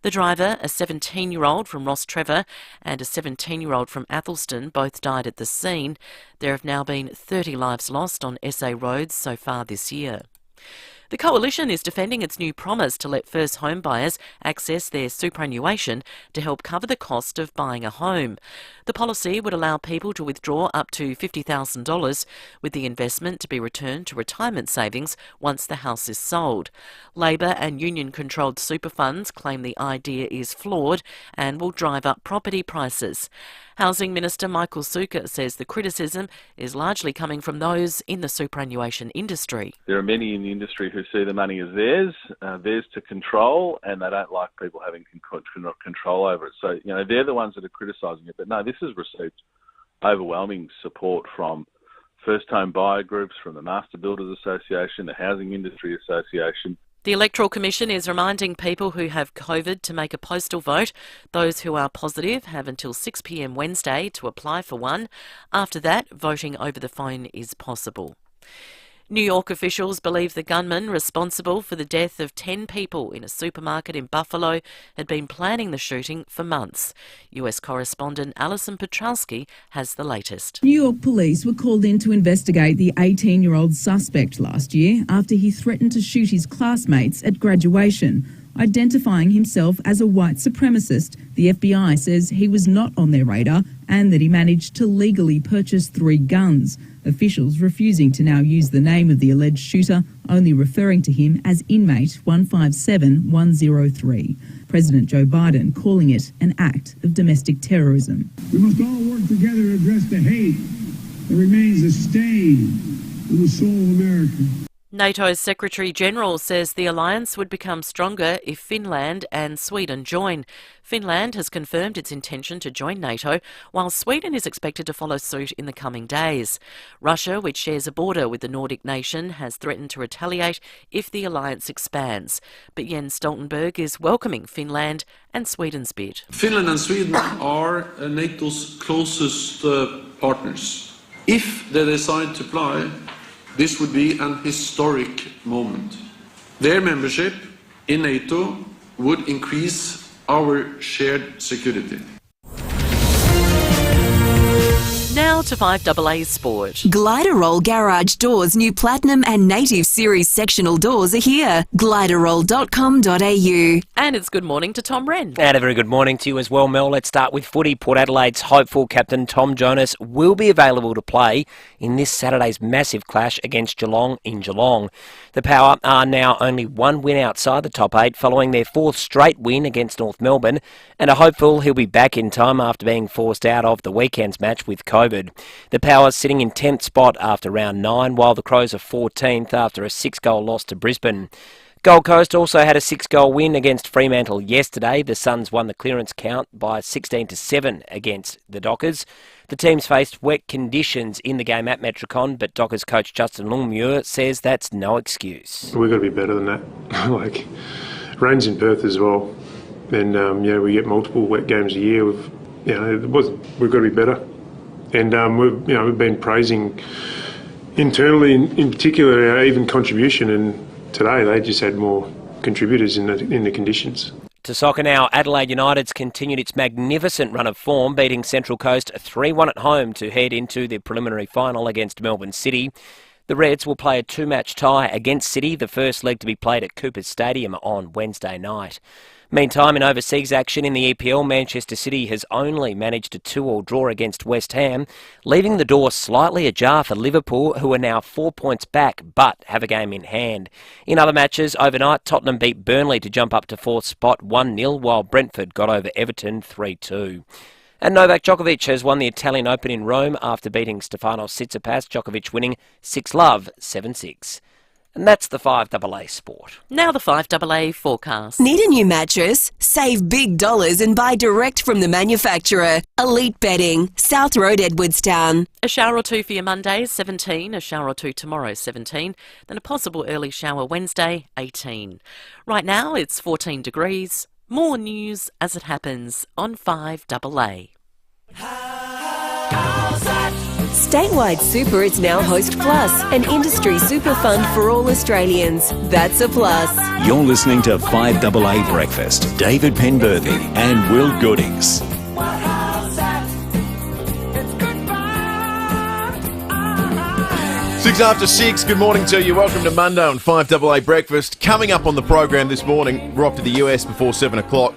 The driver, a 17-year-old from Ross Trevor and a 17-year-old from Athelston, both died at the scene. There have now been 30 lives lost on SA roads so far this year. The Coalition is defending its new promise to let first home buyers access their superannuation to help cover the cost of buying a home. The policy would allow people to withdraw up to $50,000, with the investment to be returned to retirement savings once the house is sold. Labor and union-controlled super funds claim the idea is flawed and will drive up property prices. Housing Minister Michael Sukkar says the criticism is largely coming from those in the superannuation industry. There are many in the industry who see the money as theirs to control, and they don't like people having control over it. So, they're the ones that are criticising it. But no, this has received overwhelming support from first home buyer groups, from the Master Builders Association, the Housing Industry Association. The Electoral Commission is reminding people who have COVID to make a postal vote. Those who are positive have until 6 p.m. Wednesday to apply for one. After that, voting over the phone is possible. New York officials believe the gunman responsible for the death of 10 people in a supermarket in Buffalo had been planning the shooting for months. US correspondent Alison Petrowski has the latest. New York police were called in to investigate the 18-year-old suspect last year after he threatened to shoot his classmates at graduation. Identifying himself as a white supremacist, the FBI says he was not on their radar and that he managed to legally purchase 3 guns. Officials refusing to now use the name of the alleged shooter, only referring to him as inmate 157103. President Joe Biden calling it an act of domestic terrorism. We must all work together to address the hate that remains a stain on the soul of America. NATO's Secretary-General says the alliance would become stronger if Finland and Sweden join. Finland has confirmed its intention to join NATO, while Sweden is expected to follow suit in the coming days. Russia, which shares a border with the Nordic nation, has threatened to retaliate if the alliance expands. But Jens Stoltenberg is welcoming Finland and Sweden's bid. Finland and Sweden are NATO's closest partners. If they decide to apply, this would be an historic moment. Their membership in NATO would increase our shared security. Now to 5AA Sport. Gliderroll Garage Doors' new Platinum and Native Series sectional doors are here. Gliderroll.com.au. And it's good morning to Tom Wren. And a very good morning to you as well, Mel. Let's start with footy. Port Adelaide's hopeful captain Tom Jonas will be available to play in this Saturday's massive clash against Geelong in Geelong. The Power are now only 1 win outside the top 8 following their 4th straight win against North Melbourne, and are hopeful he'll be back in time after being forced out of the weekend's match with COVID. The Power sitting in 10th spot after round 9, while the Crows are 14th after a 6-goal loss to Brisbane. Gold Coast also had a 6-goal win against Fremantle yesterday. The Suns won the clearance count by 16-7 against the Dockers. The teams faced wet conditions in the game at Metricon, but Dockers coach Justin Longmuir says that's no excuse. We've got to be better than that. Rain's in Perth as well, and we get multiple wet games a year. We've got to be better, and we've been praising internally, in particular, our even contribution, and today they just had more contributors in the conditions. To soccer now, Adelaide United's continued its magnificent run of form, beating Central Coast 3-1 at home to head into the preliminary final against Melbourne City. The Reds will play a 2-match tie against City, the first leg to be played at Coopers Stadium on Wednesday night. Meantime, in overseas action in the EPL, Manchester City has only managed a 2-2 draw against West Ham, leaving the door slightly ajar for Liverpool, who are now 4 points back but have a game in hand. In other matches overnight, Tottenham beat Burnley to jump up to 4th spot 1-0, while Brentford got over Everton 3-2. And Novak Djokovic has won the Italian Open in Rome after beating Stefanos Tsitsipas, Djokovic winning 6-love, 7-6. And that's the 5AA Sport. Now the 5AA forecast. Need a new mattress? Save big dollars and buy direct from the manufacturer. Elite Bedding, South Road, Edwardstown. A shower or two for your Monday, 17. A shower or two tomorrow, 17. Then a possible early shower Wednesday, 18. Right now it's 14 degrees. More news as it happens on 5AA. How's that? Statewide Super is now Host Plus, an industry super fund for all Australians. That's a plus. You're listening to 5AA Breakfast. David Penberthy and Will Goodings. 6:06, good morning to you. Welcome to Monday on 5AA Breakfast. Coming up on the program this morning, we're off to the US before 7 o'clock.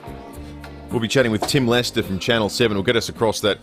We'll be chatting with Tim Lester from Channel 7. We'll get us across that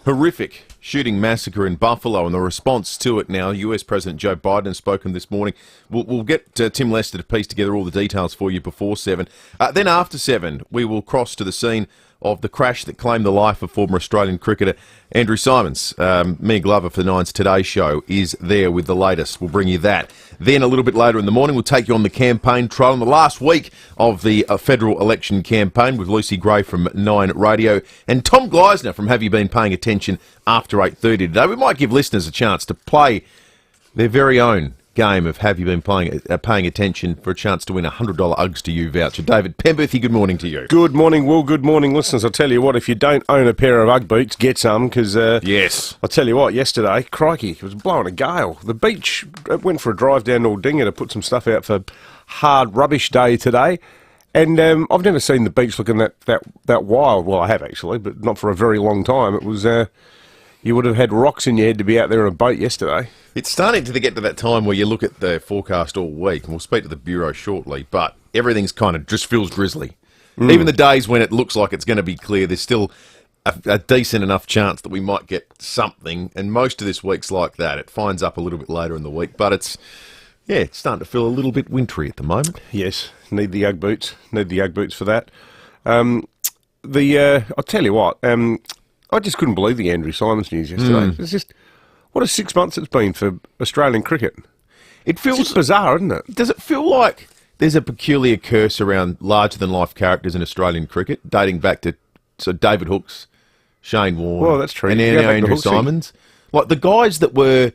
horrific shooting massacre in Buffalo and the response to it now. US President Joe Biden has spoken this morning. We'll get Tim Lester to piece together all the details for you before 7. Then after 7, we will cross to the scene of the crash that claimed the life of former Australian cricketer Andrew Symonds. Mia Glover for Nine's Today Show is there with the latest. We'll bring you that. Then a little bit later in the morning, we'll take you on the campaign trail in the last week of the federal election campaign with Lucy Gray from Nine Radio and Tom Gleisner from Have You Been Paying Attention after 8:30 today. We might give listeners a chance to play their very own game of Have You Been paying attention for a chance to win a $100 Uggs to You voucher. David Penberthy, good morning to you. Good morning, Will. Good morning, listeners. I'll tell you what, if you don't own a pair of Ugg boots, get some, because yes, I'll tell you what, yesterday, crikey, it was blowing a gale. The beach went for a drive down to Aldinga to put some stuff out for hard rubbish day today, and I've never seen the beach looking that wild. Well, I have actually, but not for a very long time. It was you would have had rocks in your head to be out there on a boat yesterday. It's starting to get to that time where you look at the forecast all week, and we'll speak to the Bureau shortly, but everything's kind of just feels drizzly. Even the days when it looks like it's going to be clear, there's still a decent enough chance that we might get something, and most of this week's like that. It finds up a little bit later in the week, but it's starting to feel a little bit wintry at the moment. Yes, need the Ugg boots. Need the Ugg boots for that. I'll tell you what, I just couldn't believe the Andrew Symonds news yesterday. It's just, what a 6 months it's been for Australian cricket. It feels just bizarre, isn't it? Does it feel like there's a peculiar curse around larger-than-life characters in Australian cricket, dating back to David Hooks, Shane Warne, well, that's true. And Andrew Symonds? Like the guys that were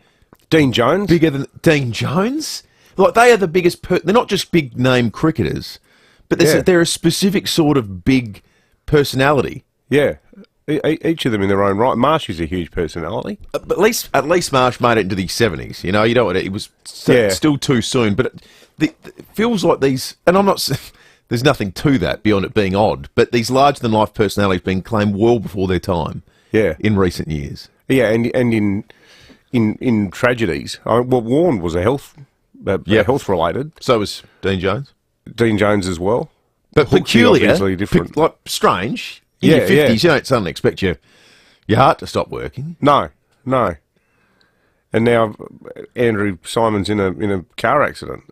Dean Jones, bigger than Dean Jones. Like they are the biggest. They're not just big-name cricketers, but they're a specific sort of big personality. Yeah. Each of them in their own right. Marsh is a huge personality. But at least Marsh made it into the 70s. You know what? It was still too soon. But it feels like these, and I'm not. There's nothing to that beyond it being odd. But these larger-than-life personalities being claimed well before their time. Yeah. In recent years. Yeah, and in tragedies. Warne was health related. So was Dean Jones. Dean Jones as well. But Hooks peculiar, obviously different. Like strange. In your 50s, you don't suddenly expect your heart to stop working. No. And now Andrew Symonds in a car accident.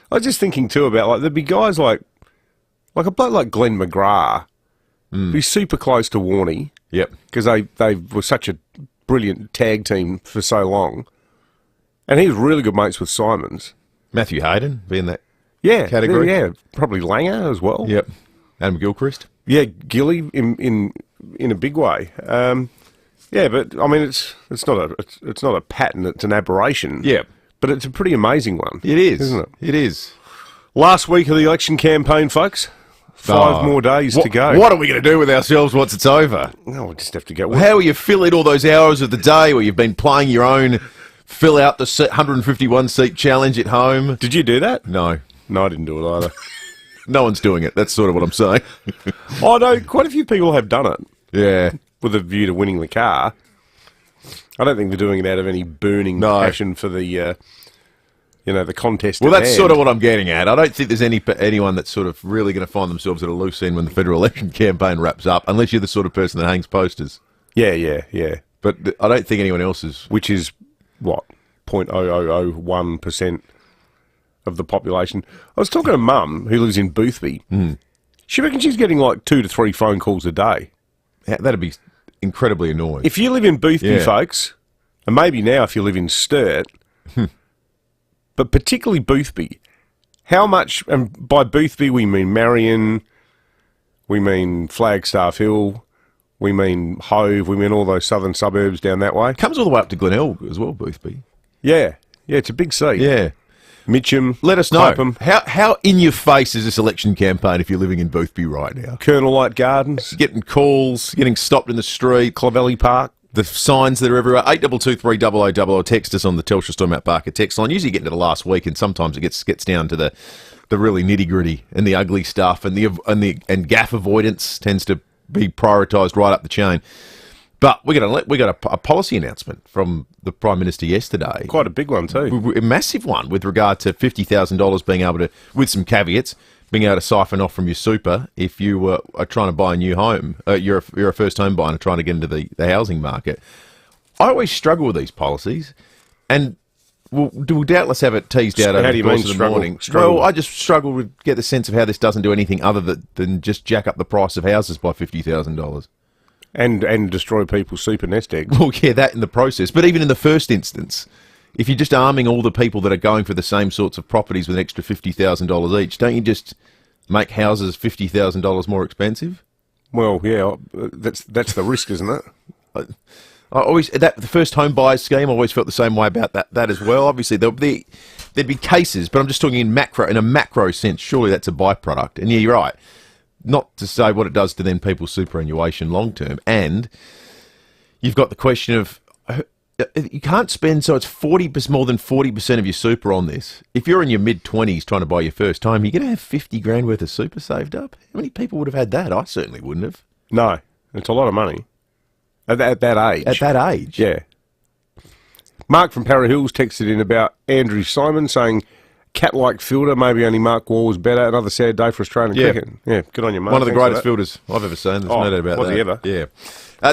I was just thinking too about there'd be guys like a bloke like Glenn McGrath, who's super close to Warnie. Yep. Because they were such a brilliant tag team for so long, and he was really good mates with Symonds. Matthew Hayden being that category. Yeah, probably Langer as well. Yep. Adam Gilchrist. Yeah, Gilly in a big way. But I mean, it's not a pattern. It's an aberration. Yeah, but it's a pretty amazing one. It is, isn't it? It is. Last week of the election campaign, folks. 5 more days to go. What are we going to do with ourselves once it's over? No, we'll just have to go. How will you fill in all those hours of the day where you've been playing your own? Fill out the 151 seat challenge at home. Did you do that? No, I didn't do it either. No one's doing it. That's sort of what I'm saying. Oh, no, quite a few people have done it. Yeah. With a view to winning the car. I don't think they're doing it out of any burning passion for the, the contest. Well, that's sort of what I'm getting at. I don't think there's anyone that's sort of really going to find themselves at a loose end when the federal election campaign wraps up, unless you're the sort of person that hangs posters. Yeah. But I don't think anyone else is. Which is, what, 0.0001% of the population. I was talking to Mum, who lives in Boothby. She reckons she's getting 2 to 3 phone calls a day. That'd be incredibly annoying. If you live in Boothby, folks, and maybe now if you live in Sturt, but particularly Boothby, how much, and by Boothby we mean Marion, we mean Flagstaff Hill, we mean Hove, we mean all those southern suburbs down that way. Comes all the way up to Glenelg as well, Boothby. Yeah, it's a big seat. Yeah. Mitcham, let us know. Clapham. How in your face is this election campaign if you're living in Boothby right now? Colonel Light Gardens. Getting calls, getting stopped in the street. Clavelli Park. the signs that are everywhere. 8223 text us on the Telstra Storm Mount Barker text line. Usually getting to the last week, and sometimes it gets down to the really nitty gritty and the ugly stuff, and and gaff avoidance tends to be prioritised right up the chain. But we got a policy announcement from the Prime Minister yesterday. Quite a big one too. A massive one with regard to $50,000 being able to, with some caveats, being able to siphon off from your super if you are trying to buy a new home. You're a first home buyer and trying to get into the housing market. I always struggle with these policies, and we'll doubtless have it teased out over the course of the morning. Well, I just struggle to get the sense of how this doesn't do anything other than just jack up the price of houses by $50,000. And destroy people's super nest eggs. Well, yeah, that in the process. But even in the first instance, if you're just arming all the people that are going for the same sorts of properties with an extra $50,000 each, don't you just make houses $50,000 more expensive? Well, yeah, that's the risk, isn't it? I always the first home buyers scheme. I always felt the same way about that as well. Obviously, there'd be cases, but I'm just talking in a macro sense. Surely that's a byproduct. And yeah, you're right. Not to say what it does to then people's superannuation long term. And you've got the question of, you can't spend, so it's more than 40% of your super on this. If you're in your mid-20s trying to buy your first home, you're going to have 50 grand worth of super saved up. How many people would have had that? I certainly wouldn't have. No, it's a lot of money. At that age. At that age? Yeah. Mark from Para Hills texted in about Andrew Simon saying, cat-like fielder, maybe only Mark Wall was better. Another sad day for Australian cricket. Yeah, good on you, Mark. One of the greatest fielders I've ever seen. There's no doubt about was that. He ever? Yeah.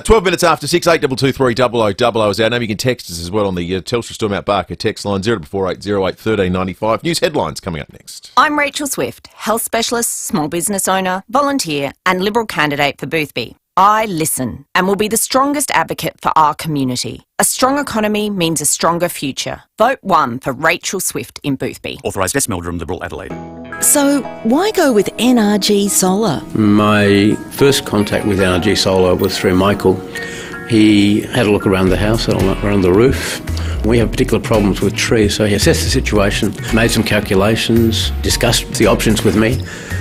12 minutes after 6, 8223 is our name. You can text us as well on the Telstra Storm Mount Barker text line 0448 08 1395. News headlines coming up next. I'm Rachel Swift, health specialist, small business owner, volunteer and Liberal candidate for Boothby. I listen and will be the strongest advocate for our community. A strong economy means a stronger future. Vote 1 for Rachel Swift in Boothby. Authorised West Meldrum, Liberal Adelaide. So why go with NRG Solar? My first contact with NRG Solar was through Michael. He had a look around the house, around the roof. We have particular problems with trees, so he assessed the situation, made some calculations, discussed the options with me.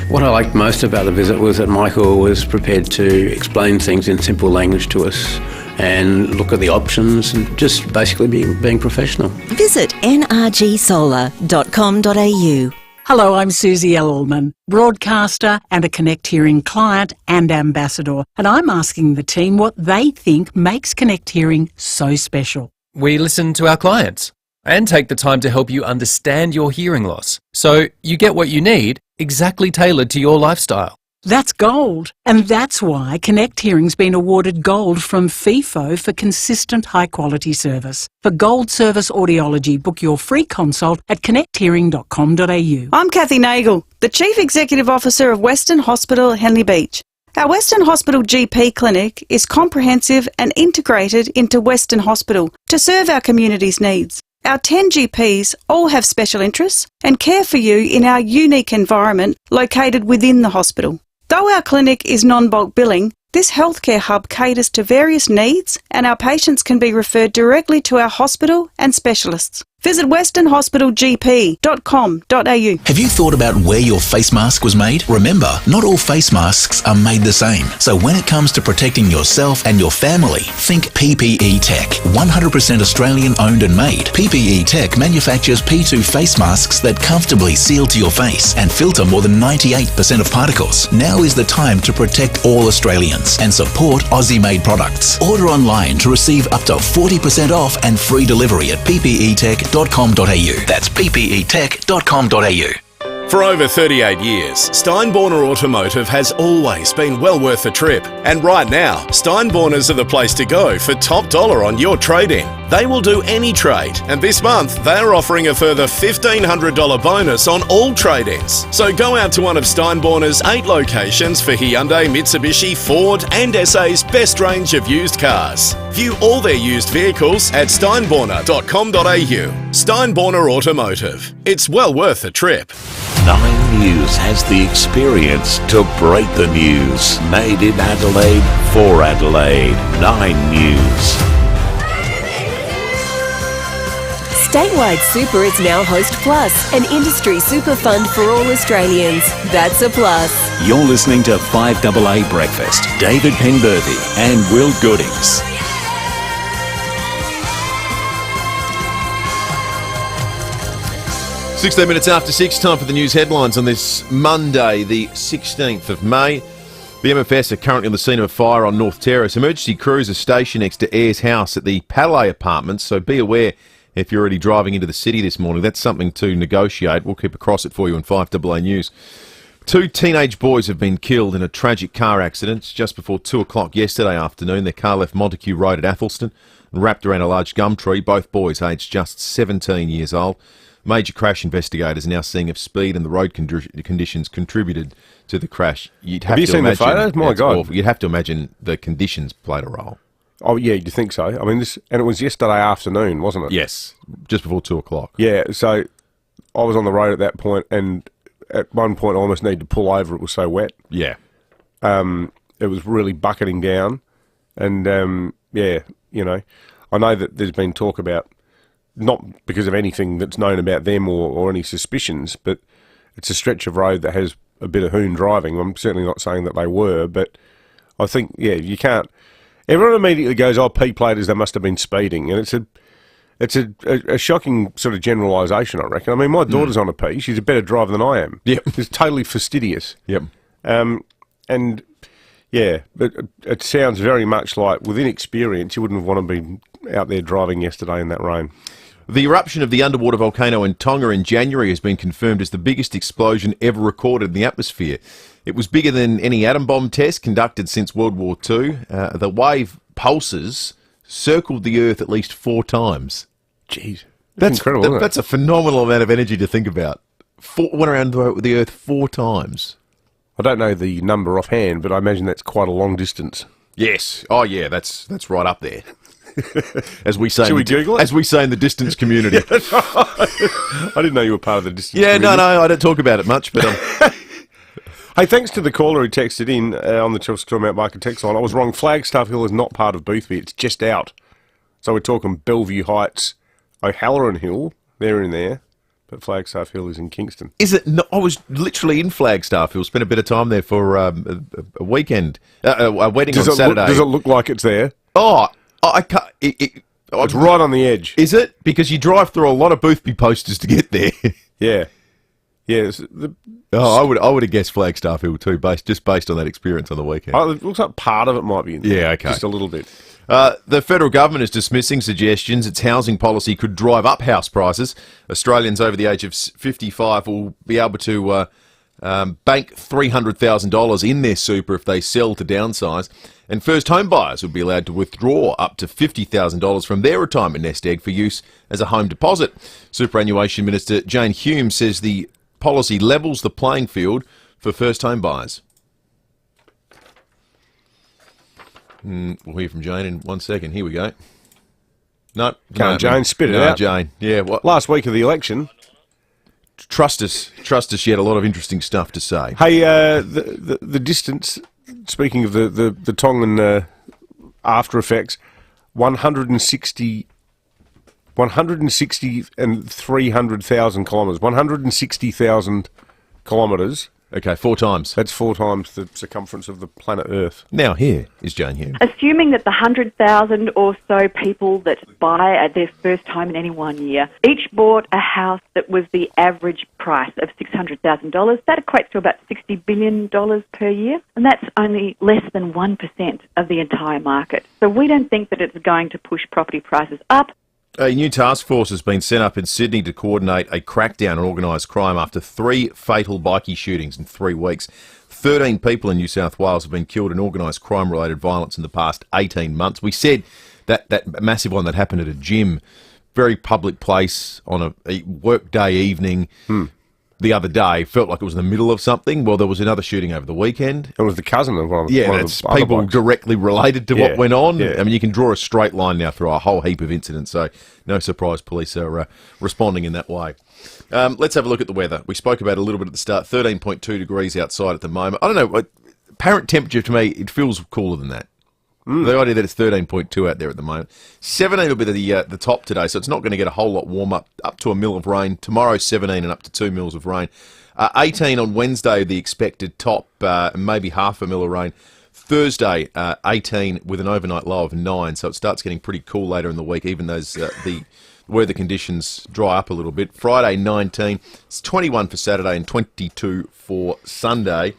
What I liked most about the visit was that Michael was prepared to explain things in simple language to us and look at the options and just basically being professional. Visit nrgsolar.com.au. Hello, I'm Susie Ellman, broadcaster and a Connect Hearing client and ambassador, and I'm asking the team what they think makes Connect Hearing so special. We listen to our clients and take the time to help you understand your hearing loss, so you get what you need, exactly tailored to your lifestyle. That's gold, and that's why Connect Hearing's been awarded gold from FIVEaa for consistent high-quality service. For gold service audiology, book your free consult at connecthearing.com.au. I'm Kathy Nagel, the Chief Executive Officer of Western Hospital, Henley Beach. Our Western Hospital GP clinic is comprehensive and integrated into Western Hospital to serve our community's needs. Our 10 GPs all have special interests and care for you in our unique environment located within the hospital. Though our clinic is non-bulk billing, this healthcare hub caters to various needs and our patients can be referred directly to our hospital and specialists. Visit westernhospitalgp.com.au. Have you thought about where your face mask was made? Remember, not all face masks are made the same. So when it comes to protecting yourself and your family, think PPE Tech. 100% Australian owned and made. PPE Tech manufactures P2 face masks that comfortably seal to your face and filter more than 98% of particles. Now is the time to protect all Australians and support Aussie-made products. Order online to receive up to 40% off and free delivery at ppetech.com.au. That's ppetech.com.au. For over 38 years, Steinborner Automotive has always been well worth a trip. And right now, Steinborners are the place to go for top dollar on your trade-in. They will do any trade, and this month they're offering a further $1,500 bonus on all trade-ins. So go out to one of Steinborner's 8 locations for Hyundai, Mitsubishi, Ford and SA's best range of used cars. View all their used vehicles at steinborner.com.au. Steinborner Automotive. It's well worth a trip. 9 News has the experience to break the news. Made in Adelaide for Adelaide. 9 News. Statewide Super is now Host Plus, an industry super fund for all Australians. That's a plus. You're listening to FIVEaa Breakfast. David Penberthy and Will Goodings. 16 minutes after 6, time for the news headlines on this Monday, the 16th of May. The MFS are currently on the scene of a fire on North Terrace. Emergency crews are stationed next to Ayres House at the Palais Apartments, so be aware if you're already driving into the city this morning. That's something to negotiate. We'll keep across it for you on 5AA News. 2 teenage boys have been killed in a tragic car accident just before 2 o'clock yesterday afternoon. Their car left Montague Road at Athelston and wrapped around a large gum tree. Both boys aged just 17 years old. Major crash investigators are now seeing if speed and the road conditions contributed to the crash. Have you seen the photos? My God. Awful. You'd have to imagine the conditions played a role. Oh, yeah, you think so? I mean, and it was yesterday afternoon, wasn't it? Yes, just before 2 o'clock. Yeah, so I was on the road at that point, and at one point I almost needed to pull over. It was so wet. Yeah. It was really bucketing down, and, yeah, you know, I know that there's been talk about, not because of anything that's known about them or any suspicions, but it's a stretch of road that has a bit of hoon driving. I'm certainly not saying that they were, but I think, yeah, you can't. Everyone immediately goes, oh, P-platers, they must have been speeding. And it's a shocking sort of generalisation, I reckon. I mean, my daughter's on a P. She's a better driver than I am. Yep. It's totally fastidious. Yep. And, yeah, but it sounds very much like, with inexperience, you wouldn't have wanted to be out there driving yesterday in that rain. The eruption of the underwater volcano in Tonga in January has been confirmed as the biggest explosion ever recorded in the atmosphere. It was bigger than any atom bomb test conducted since World War II. The wave pulses circled the Earth at least 4 times. Jeez. That's incredible, isn't it? That's a phenomenal amount of energy to think about. Went around the Earth 4 times. I don't know the number offhand, but I imagine that's quite a long distance. Yes. Oh, yeah, that's right up there. As we say, Should we Google it? As we say in the distance community. I didn't know you were part of the distance community. community. No, I don't talk about it much, but... Hey, thanks to the caller who texted in on the Chelsea Mount Barker text line. I was wrong. Flagstaff Hill is not part of Boothby. It's just out. So we're talking Bellevue Heights, O'Halloran Hill. They're in there. But Flagstaff Hill is in Kingston. Is it? No, I was literally in Flagstaff Hill. Spent a bit of time there for a weekend, a wedding on Saturday. Does it look like it's there? Oh, I can't. It's right on the edge. Is it? Because you drive through a lot of Boothby posters to get there. Yeah. Yeah. I would have guessed Flagstaff Hill too, based on that experience on the weekend. Oh, it looks like part of it might be in there. Yeah, okay. Just a little bit. The federal government is dismissing suggestions its housing policy could drive up house prices. Australians over the age of 55 will be able to bank $300,000 in their super if they sell to downsize. And first home buyers will be allowed to withdraw up to $50,000 from their retirement nest egg for use as a home deposit. Superannuation Minister Jane Hume says the policy levels the playing field for first home buyers. We'll hear from Jane in 1 second. Here we go. No, Jane, spit it out. Jane. Yeah, what? Last week of the election. Trust us. She had a lot of interesting stuff to say. Hey, the distance. Speaking of the Tongan after effects, 160 and 300,000 kilometres. 160,000 kilometres. Okay, 4 times. That's 4 times the circumference of the planet Earth. Now here is Jane Hume. Assuming that the 100,000 or so people that buy at their first home in any one year each bought a house that was the average price of $600,000, that equates to about $60 billion per year, and that's only less than 1% of the entire market. So we don't think that it's going to push property prices up. A new task force has been set up in Sydney to coordinate a crackdown on organised crime after 3 fatal bikie shootings in 3 weeks. 13 people in New South Wales have been killed in organised crime-related violence in the past 18 months. We said that massive one that happened at a gym, very public place on a workday evening. The other day felt like it was in the middle of something. Well, there was another shooting over the weekend. It was the cousin of one of the that's people directly related to what went on. Yeah. I mean, you can draw a straight line now through a whole heap of incidents, so no surprise police are responding in that way. Let's have a look at the weather. We spoke about it a little bit at the start. 13.2 degrees outside at the moment. I don't know. Apparent temperature to me, it feels cooler than that. The idea that it's 13.2 out there at the moment. 17 will be the top today, so it's not going to get a whole lot warmer. Up to a mil of rain. Tomorrow, 17 and up to 2 mils of rain. 18 on Wednesday, the expected top, maybe half a mil of rain. Thursday, 18 with an overnight low of 9, so it starts getting pretty cool later in the week. Even those the weather conditions dry up a little bit. Friday 19, it's 21 for Saturday and 22 for Sunday.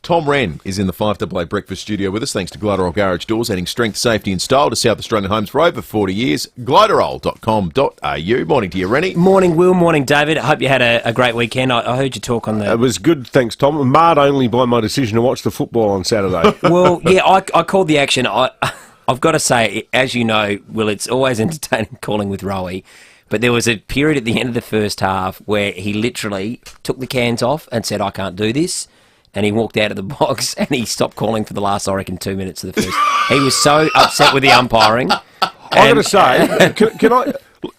Tom Wren is in the 5AA Breakfast studio with us, thanks to Glyderol Garage Doors, adding strength, safety and style to South Australian homes for over 40 years. Glyderol.com.au. Morning to you, Rennie. Morning, Will. Morning, David. I hope you had a great weekend. I heard you talk on the... It was good, thanks, Tom. Marred only by my decision to watch the football on Saturday. Well, yeah, I called the action. I've got to say, as you know, Will, it's always entertaining calling with Rowie, but there was a period at the end of the first half where he literally took the cans off and said, I can't do this. And he walked out of the box and he stopped calling for the last, I reckon, 2 minutes of the first. He was so upset with the umpiring. I've got to say, can I?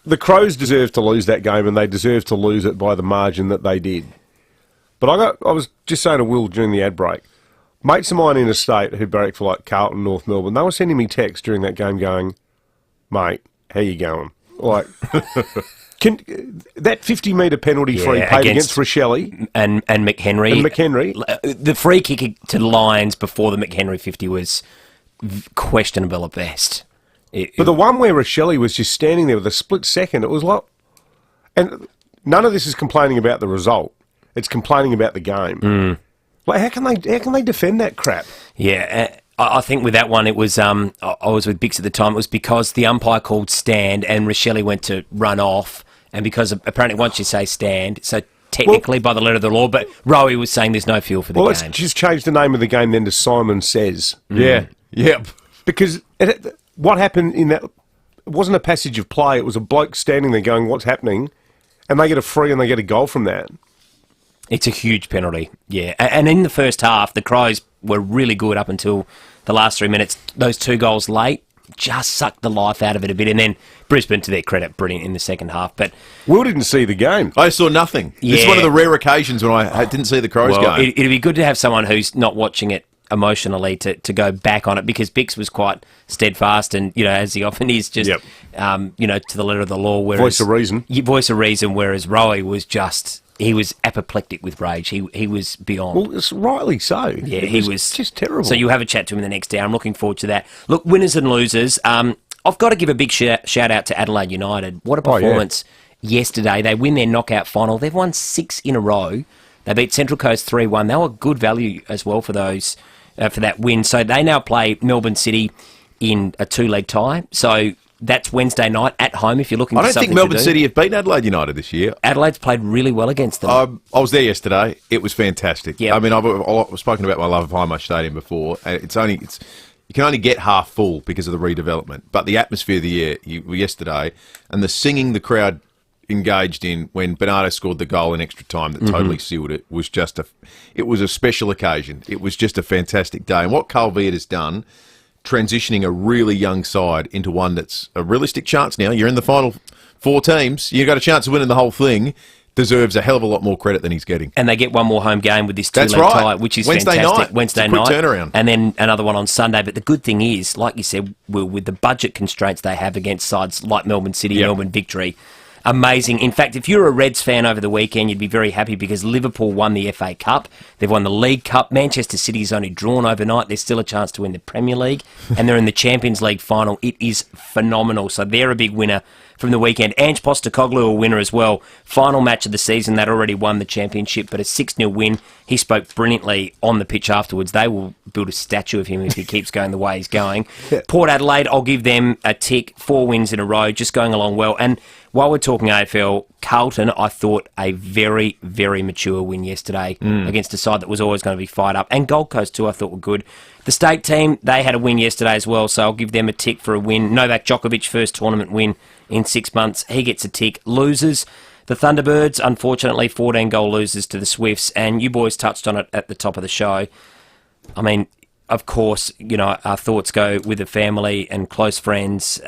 The Crows deserve to lose that game, and they deserve to lose it by the margin that they did. But I was just saying to Will during the ad break, mates of mine in the state who barrack for like Carlton, North Melbourne, they were sending me texts during that game going, mate, how you going? Like... that 50-metre penalty free paid against Rochelle and McHenry. The free kick to Lions before the McHenry 50 was questionable at best. But the one where Rochelle was just standing there with a split second, it was like... And none of this is complaining about the result. It's complaining about the game. Like, how can they defend that crap? Yeah, I think with that one, it was... I was with Bix at the time. It was because the umpire called stand and Rochelle went to run off. And because apparently once you say stand, so technically by the letter of the law, but Rowie was saying there's no fuel for the game. Let's just change the name of the game then to Simon Says. Yeah. Yep. Because what happened in that... It wasn't a passage of play. It was a bloke standing there going, what's happening? And they get a free and they get a goal from that. It's a huge penalty, yeah. And in the first half, the Crows were really good up until the last 3 minutes. Those 2 goals late just sucked the life out of it a bit. And then Brisbane, to their credit, brilliant in the second half. But Will didn't see the game. I saw nothing. Yeah. This is one of the rare occasions when I didn't see the Crows game. It'd be good to have someone who's not watching it emotionally to go back on it, because Bix was quite steadfast and, you know, as he often is, just, you know, to the letter of the law. Whereas, voice of reason. Voice of reason, whereas Rowie was just... He was apoplectic with rage. He was beyond. Well, it's rightly so. Yeah, he was just terrible. So you'll have a chat to him the next day. I'm looking forward to that. Look, winners and losers. I've got to give a big shout out to Adelaide United. What a performance yesterday. They win their knockout final. They've won 6 in a row. They beat Central Coast 3-1. They were good value as well for those for that win. So they now play Melbourne City in a 2-leg tie. So that's Wednesday night at home if you're looking for something to do. I don't think Melbourne City have beaten Adelaide United this year. Adelaide's played really well against them. I was there yesterday. It was fantastic. Yep. I mean, I've spoken about my love of Highmarsh Stadium before. And you can only get half full because of the redevelopment. But the atmosphere there yesterday and the singing the crowd engaged in when Bernardo scored the goal in extra time that totally sealed it was just it was a special occasion. It was just a fantastic day. And what Carl Viet has done, transitioning a really young side into one that's a realistic chance now. You're in the final 4 teams. You've got a chance of winning the whole thing. Deserves a hell of a lot more credit than he's getting. And they get one more home game with this 2-leg right. tie, which is Wednesday fantastic. Night. Wednesday it's a quick night. turnaround. And then another one on Sunday. But the good thing is, like you said, Will, with the budget constraints they have against sides like Melbourne City, Melbourne Victory, amazing. In fact, if you're a Reds fan over the weekend, you'd be very happy because Liverpool won the FA Cup. They've won the League Cup. Manchester City's only drawn overnight. There's still a chance to win the Premier League. And they're in the Champions League final. It is phenomenal. So they're a big winner from the weekend. Ange Postecoglou, a winner as well. Final match of the season. They'd already won the championship, but a 6-0 win. He spoke brilliantly on the pitch afterwards. They will build a statue of him if he keeps going the way he's going. Port Adelaide, I'll give them a tick. 4 wins in a row, just going along well. And while we're talking AFL, Carlton, I thought a very, very mature win yesterday against a side that was always going to be fired up. And Gold Coast too, I thought were good. The state team, they had a win yesterday as well, so I'll give them a tick for a win. Novak Djokovic, first tournament win in 6 months. He gets a tick. Losers, the Thunderbirds, unfortunately, 14-goal losers to the Swifts. And you boys touched on it at the top of the show. I mean, of course, you know, our thoughts go with the family and close friends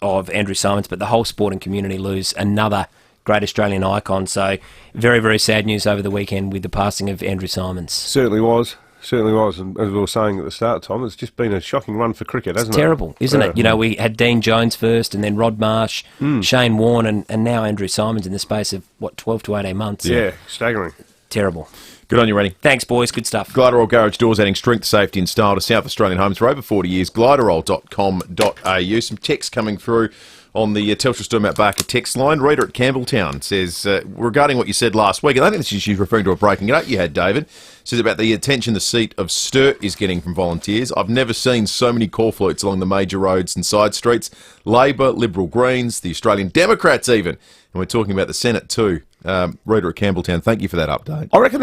of Andrew Symonds, but the whole sporting community lose another great Australian icon. So very, very sad news over the weekend with the passing of Andrew Symonds. Certainly was. Certainly was. And as we were saying at the start, Tom, it's just been a shocking run for cricket, hasn't it? It's terrible, isn't it? You know, we had Dean Jones first and then Rod Marsh, Shane Warne and now Andrew Symonds in the space of, 12 to 18 months. Yeah, staggering. Terrible. Good on you, Rennie. Thanks, boys. Good stuff. Glyderol Garage Doors, adding strength, safety and style to South Australian homes for over 40 years. Glyderol.com.au. Some text coming through on the Telstra Storm Out Barker text line. Rita at Campbelltown says, regarding what you said last week, and I think she's referring to a breaking it up you had, David, says about the attention the seat of Sturt is getting from volunteers. I've never seen so many call floats along the major roads and side streets. Labor, Liberal, Greens, the Australian Democrats even. And we're talking about the Senate too. Rita at Campbelltown, thank you for that update. I reckon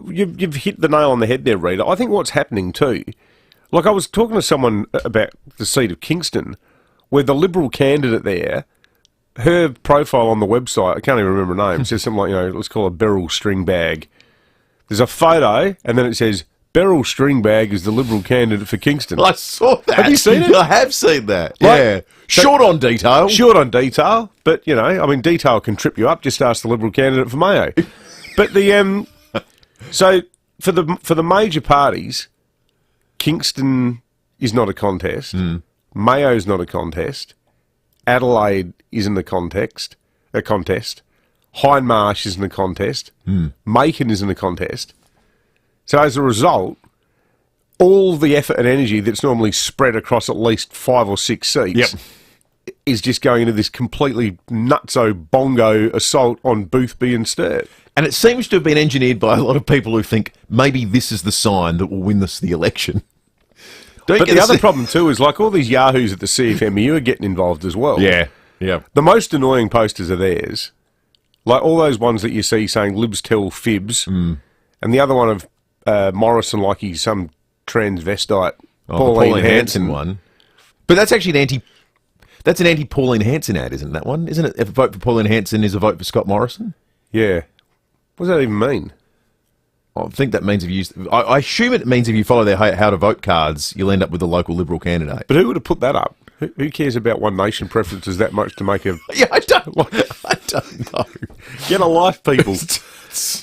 you've hit the nail on the head there, Rita. I think what's happening too, like I was talking to someone about the seat of Kingston, where the Liberal candidate there, her profile on the website, I can't even remember her name, says something like, let's call it Beryl Stringbag. There's a photo, and then it says, Beryl Stringbag is the Liberal candidate for Kingston. I saw that. Have you seen it? I have seen that. Yeah. Short on detail. Short on detail, but, detail can trip you up. Just ask the Liberal candidate for Mayo. But so for the major parties, Kingston is not a contest. Mayo's not a contest. Adelaide isn't a contest. Hindmarsh isn't a contest. Macon isn't a contest. So as a result, all the effort and energy that's normally spread across at least 5 or 6 seats is just going into this completely nutso bongo assault on Boothby and Sturt. And it seems to have been engineered by a lot of people who think maybe this is the sign that will win us the election. But the other problem too is like all these yahoos at the CFMEU are getting involved as well. Yeah. The most annoying posters are theirs. Like all those ones that you see saying Libs tell fibs. And the other one of Morrison like he's some transvestite Pauline Hanson one. But that's actually an anti-Pauline Hanson ad, isn't that one? Isn't it? If a vote for Pauline Hanson is a vote for Scott Morrison? Yeah. What does that even mean? I think that means I assume it means if you follow their how to vote cards, you'll end up with a local Liberal candidate. But who would have put that up? Who cares about One Nation preferences that much to make a... Yeah, I don't know. Get a life, people.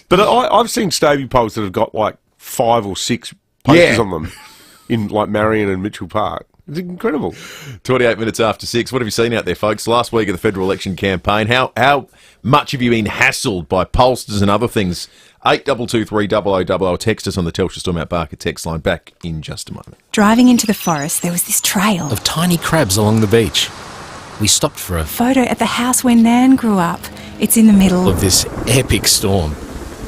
But I've seen Stavey polls that have got like 5 or 6 posters on them in like Marion and Mitchell Park. It's incredible. 28 minutes after 6. What have you seen out there, folks? Last week of the federal election campaign, how much have you been hassled by pollsters and other things? 8223 text us on the Telstra Storm Out Barker text line. Back in just a moment. Driving into the forest, there was this trail of tiny crabs along the beach. We stopped for a photo at the house where Nan grew up. It's in the middle of this epic storm.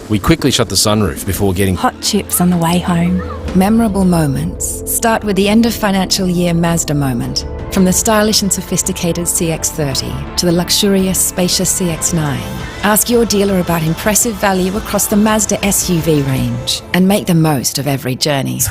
We quickly shut the sunroof before getting hot chips on the way home. Memorable moments start with the end of financial year Mazda moment. From the stylish and sophisticated CX-30 to the luxurious, spacious CX-9. Ask your dealer about impressive value across the Mazda SUV range and make the most of every journey.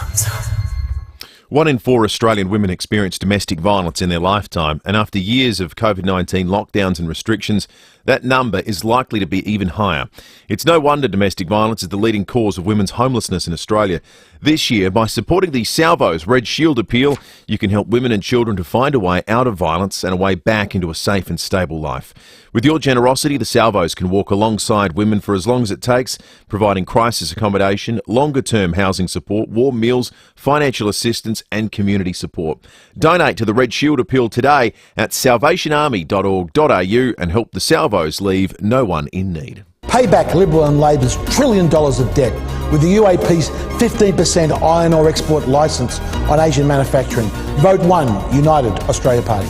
1 in 4 Australian women experience domestic violence in their lifetime, and after years of COVID-19 lockdowns and restrictions, that number is likely to be even higher. It's no wonder domestic violence is the leading cause of women's homelessness in Australia. This year, by supporting the Salvo's Red Shield appeal, you can help women and children to find a way out of violence and a way back into a safe and stable life. With your generosity, the Salvos can walk alongside women for as long as it takes, providing crisis accommodation, longer-term housing support, warm meals, financial assistance and community support. Donate to the Red Shield appeal today at salvationarmy.org.au and help the Salvos leave no one in need. Pay back Liberal and Labor's $1 trillion of debt with the UAP's 15% iron ore export licence on Asian manufacturing. Vote 1, United Australia Party.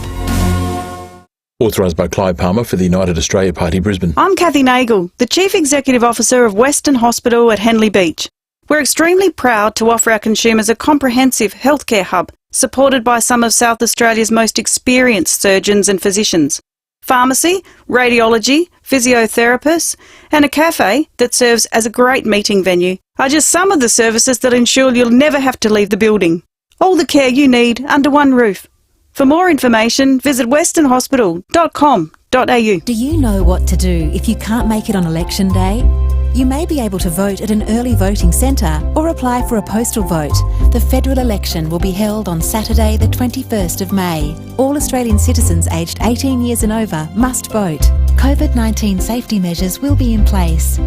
Authorised by Clive Palmer for the United Australia Party, Brisbane. I'm Kathy Nagel, the Chief Executive Officer of Western Hospital at Henley Beach. We're extremely proud to offer our consumers a comprehensive healthcare hub supported by some of South Australia's most experienced surgeons and physicians. Pharmacy, radiology, physiotherapists, and a cafe that serves as a great meeting venue are just some of the services that ensure you'll never have to leave the building. All the care you need under one roof. For more information, visit westernhospital.com.au. Do you know what to do if you can't make it on election day? You may be able to vote at an early voting centre or apply for a postal vote. The federal election will be held on Saturday the 21st of May. All Australian citizens aged 18 years and over must vote. COVID-19 safety measures will be in place.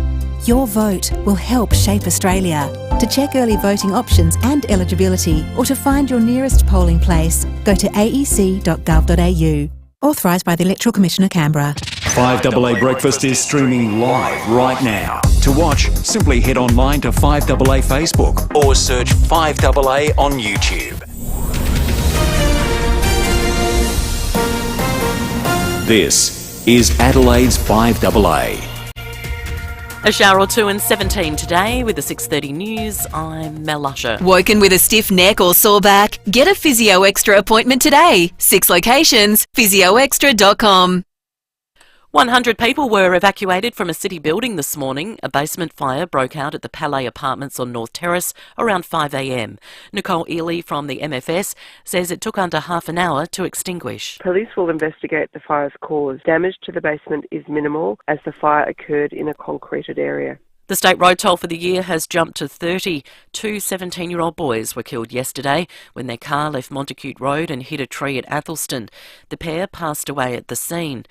Your vote will help shape Australia. To check early voting options and eligibility or to find your nearest polling place, go to aec.gov.au. Authorised by the Electoral Commissioner, Canberra. 5AA Breakfast is streaming live right now. To watch, simply head online to 5AA Facebook or search 5AA on YouTube. This is Adelaide's 5AA. A shower or two and 17 today with the 6:30 news. I'm Mel Usher. Woken with a stiff neck or sore back? Get a Physio Extra appointment today. 6 locations, physioextra.com. 100 people were evacuated from a city building this morning. A basement fire broke out at the Palais Apartments on North Terrace around 5 a.m. Nicole Ely from the MFS says it took under half an hour to extinguish. Police will investigate the fire's cause. Damage to the basement is minimal as the fire occurred in a concreted area. The state road toll for the year has jumped to 30. Two 17-year-old boys were killed yesterday when their car left Montacute Road and hit a tree at Athelston. The pair passed away at the scene.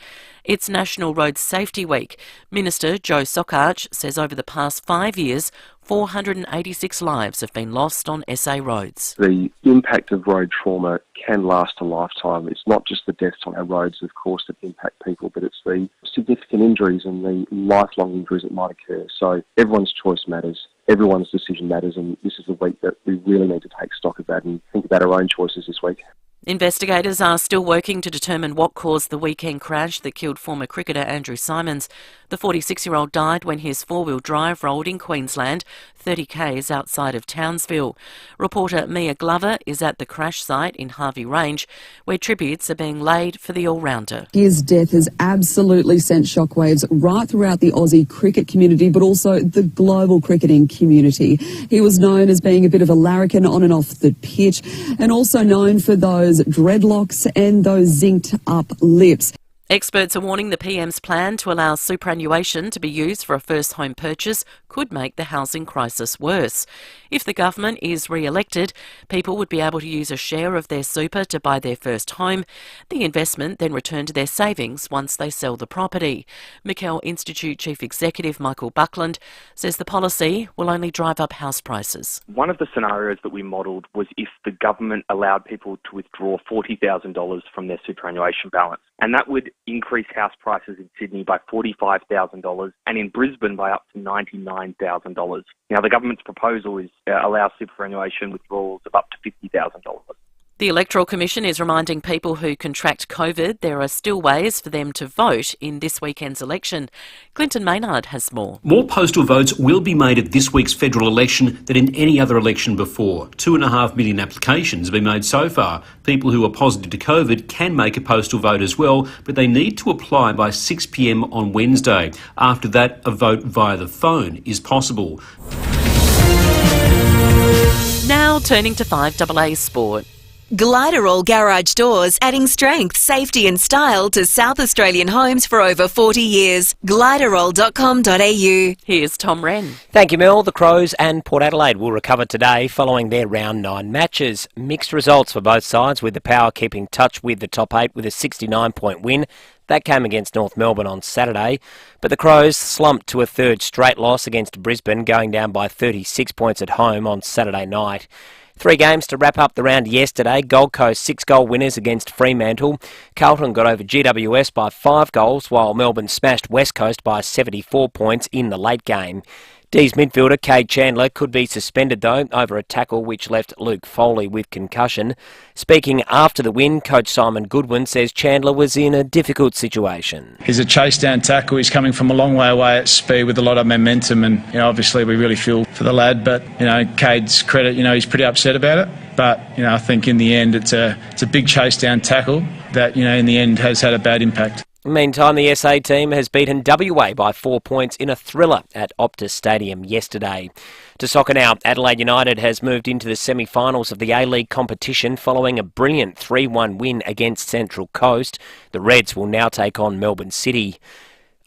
It's National Road Safety Week. Minister Joe Sockarch says over the past 5 years, 486 lives have been lost on SA roads. The impact of road trauma can last a lifetime. It's not just the deaths on our roads, of course, that impact people, but it's the significant injuries and the lifelong injuries that might occur. So everyone's choice matters. Everyone's decision matters, and this is the week that we really need to take stock of that and think about our own choices this week. Investigators are still working to determine what caused the weekend crash that killed former cricketer Andrew Symonds. The 46-year-old died when his four-wheel drive rolled in Queensland, 30 k's outside of Townsville. Reporter Mia Glover is at the crash site in Harvey Range, where tributes are being laid for the all-rounder. His death has absolutely sent shockwaves right throughout the Aussie cricket community, but also the global cricketing community. He was known as being a bit of a larrikin on and off the pitch, and also known for those dreadlocks and those zinced up lips. Experts are warning the PM's plan to allow superannuation to be used for a first home purchase could make the housing crisis worse. If the government is re-elected, people would be able to use a share of their super to buy their first home. The investment then returned to their savings once they sell the property. McKell Institute Chief Executive Michael Buckland says the policy will only drive up house prices. One of the scenarios that we modelled was if the government allowed people to withdraw $40,000 from their superannuation balance, and that would increase house prices in Sydney by $45,000 and in Brisbane by up to $99,000. Now, the government's proposal is allow superannuation withdrawals of up to $50,000. The Electoral Commission is reminding people who contract COVID there are still ways for them to vote in this weekend's election. Clinton Maynard has more. More postal votes will be made at this week's federal election than in any other election before. 2.5 million applications have been made so far. People who are positive to COVID can make a postal vote as well, but they need to apply by 6 p.m. on Wednesday. After that, a vote via the phone is possible. Now turning to 5AA Sport. Gliderall Garage Doors, adding strength, safety and style to South Australian homes for over 40 years. Gliderall.com.au. Here's Tom Wren. Thank you, Mel. The Crows and Port Adelaide will recover today following their round 9 matches. Mixed results for both sides, with the Power keeping touch with the top 8 with a 69-point win. That came against North Melbourne on Saturday, but the Crows slumped to a third straight loss against Brisbane, going down by 36 points at home on Saturday night. 3 games to wrap up the round yesterday. Gold Coast 6-goal winners against Fremantle. Carlton got over GWS by 5 goals, while Melbourne smashed West Coast by 74 points in the late game. D's midfielder Cade Chandler could be suspended though over a tackle which left Luke Foley with concussion. Speaking after the win, coach Simon Goodwin says Chandler was in a difficult situation. He's a chase down tackle. He's coming from a long way away at speed with a lot of momentum, and obviously we really feel for the lad. But Cade's credit, he's pretty upset about it. But I think in the end it's a big chase down tackle that in the end has had a bad impact. Meantime, the SA team has beaten WA by 4 points in a thriller at Optus Stadium yesterday. To soccer now, Adelaide United has moved into the semi-finals of the A-League competition following a brilliant 3-1 win against Central Coast. The Reds will now take on Melbourne City.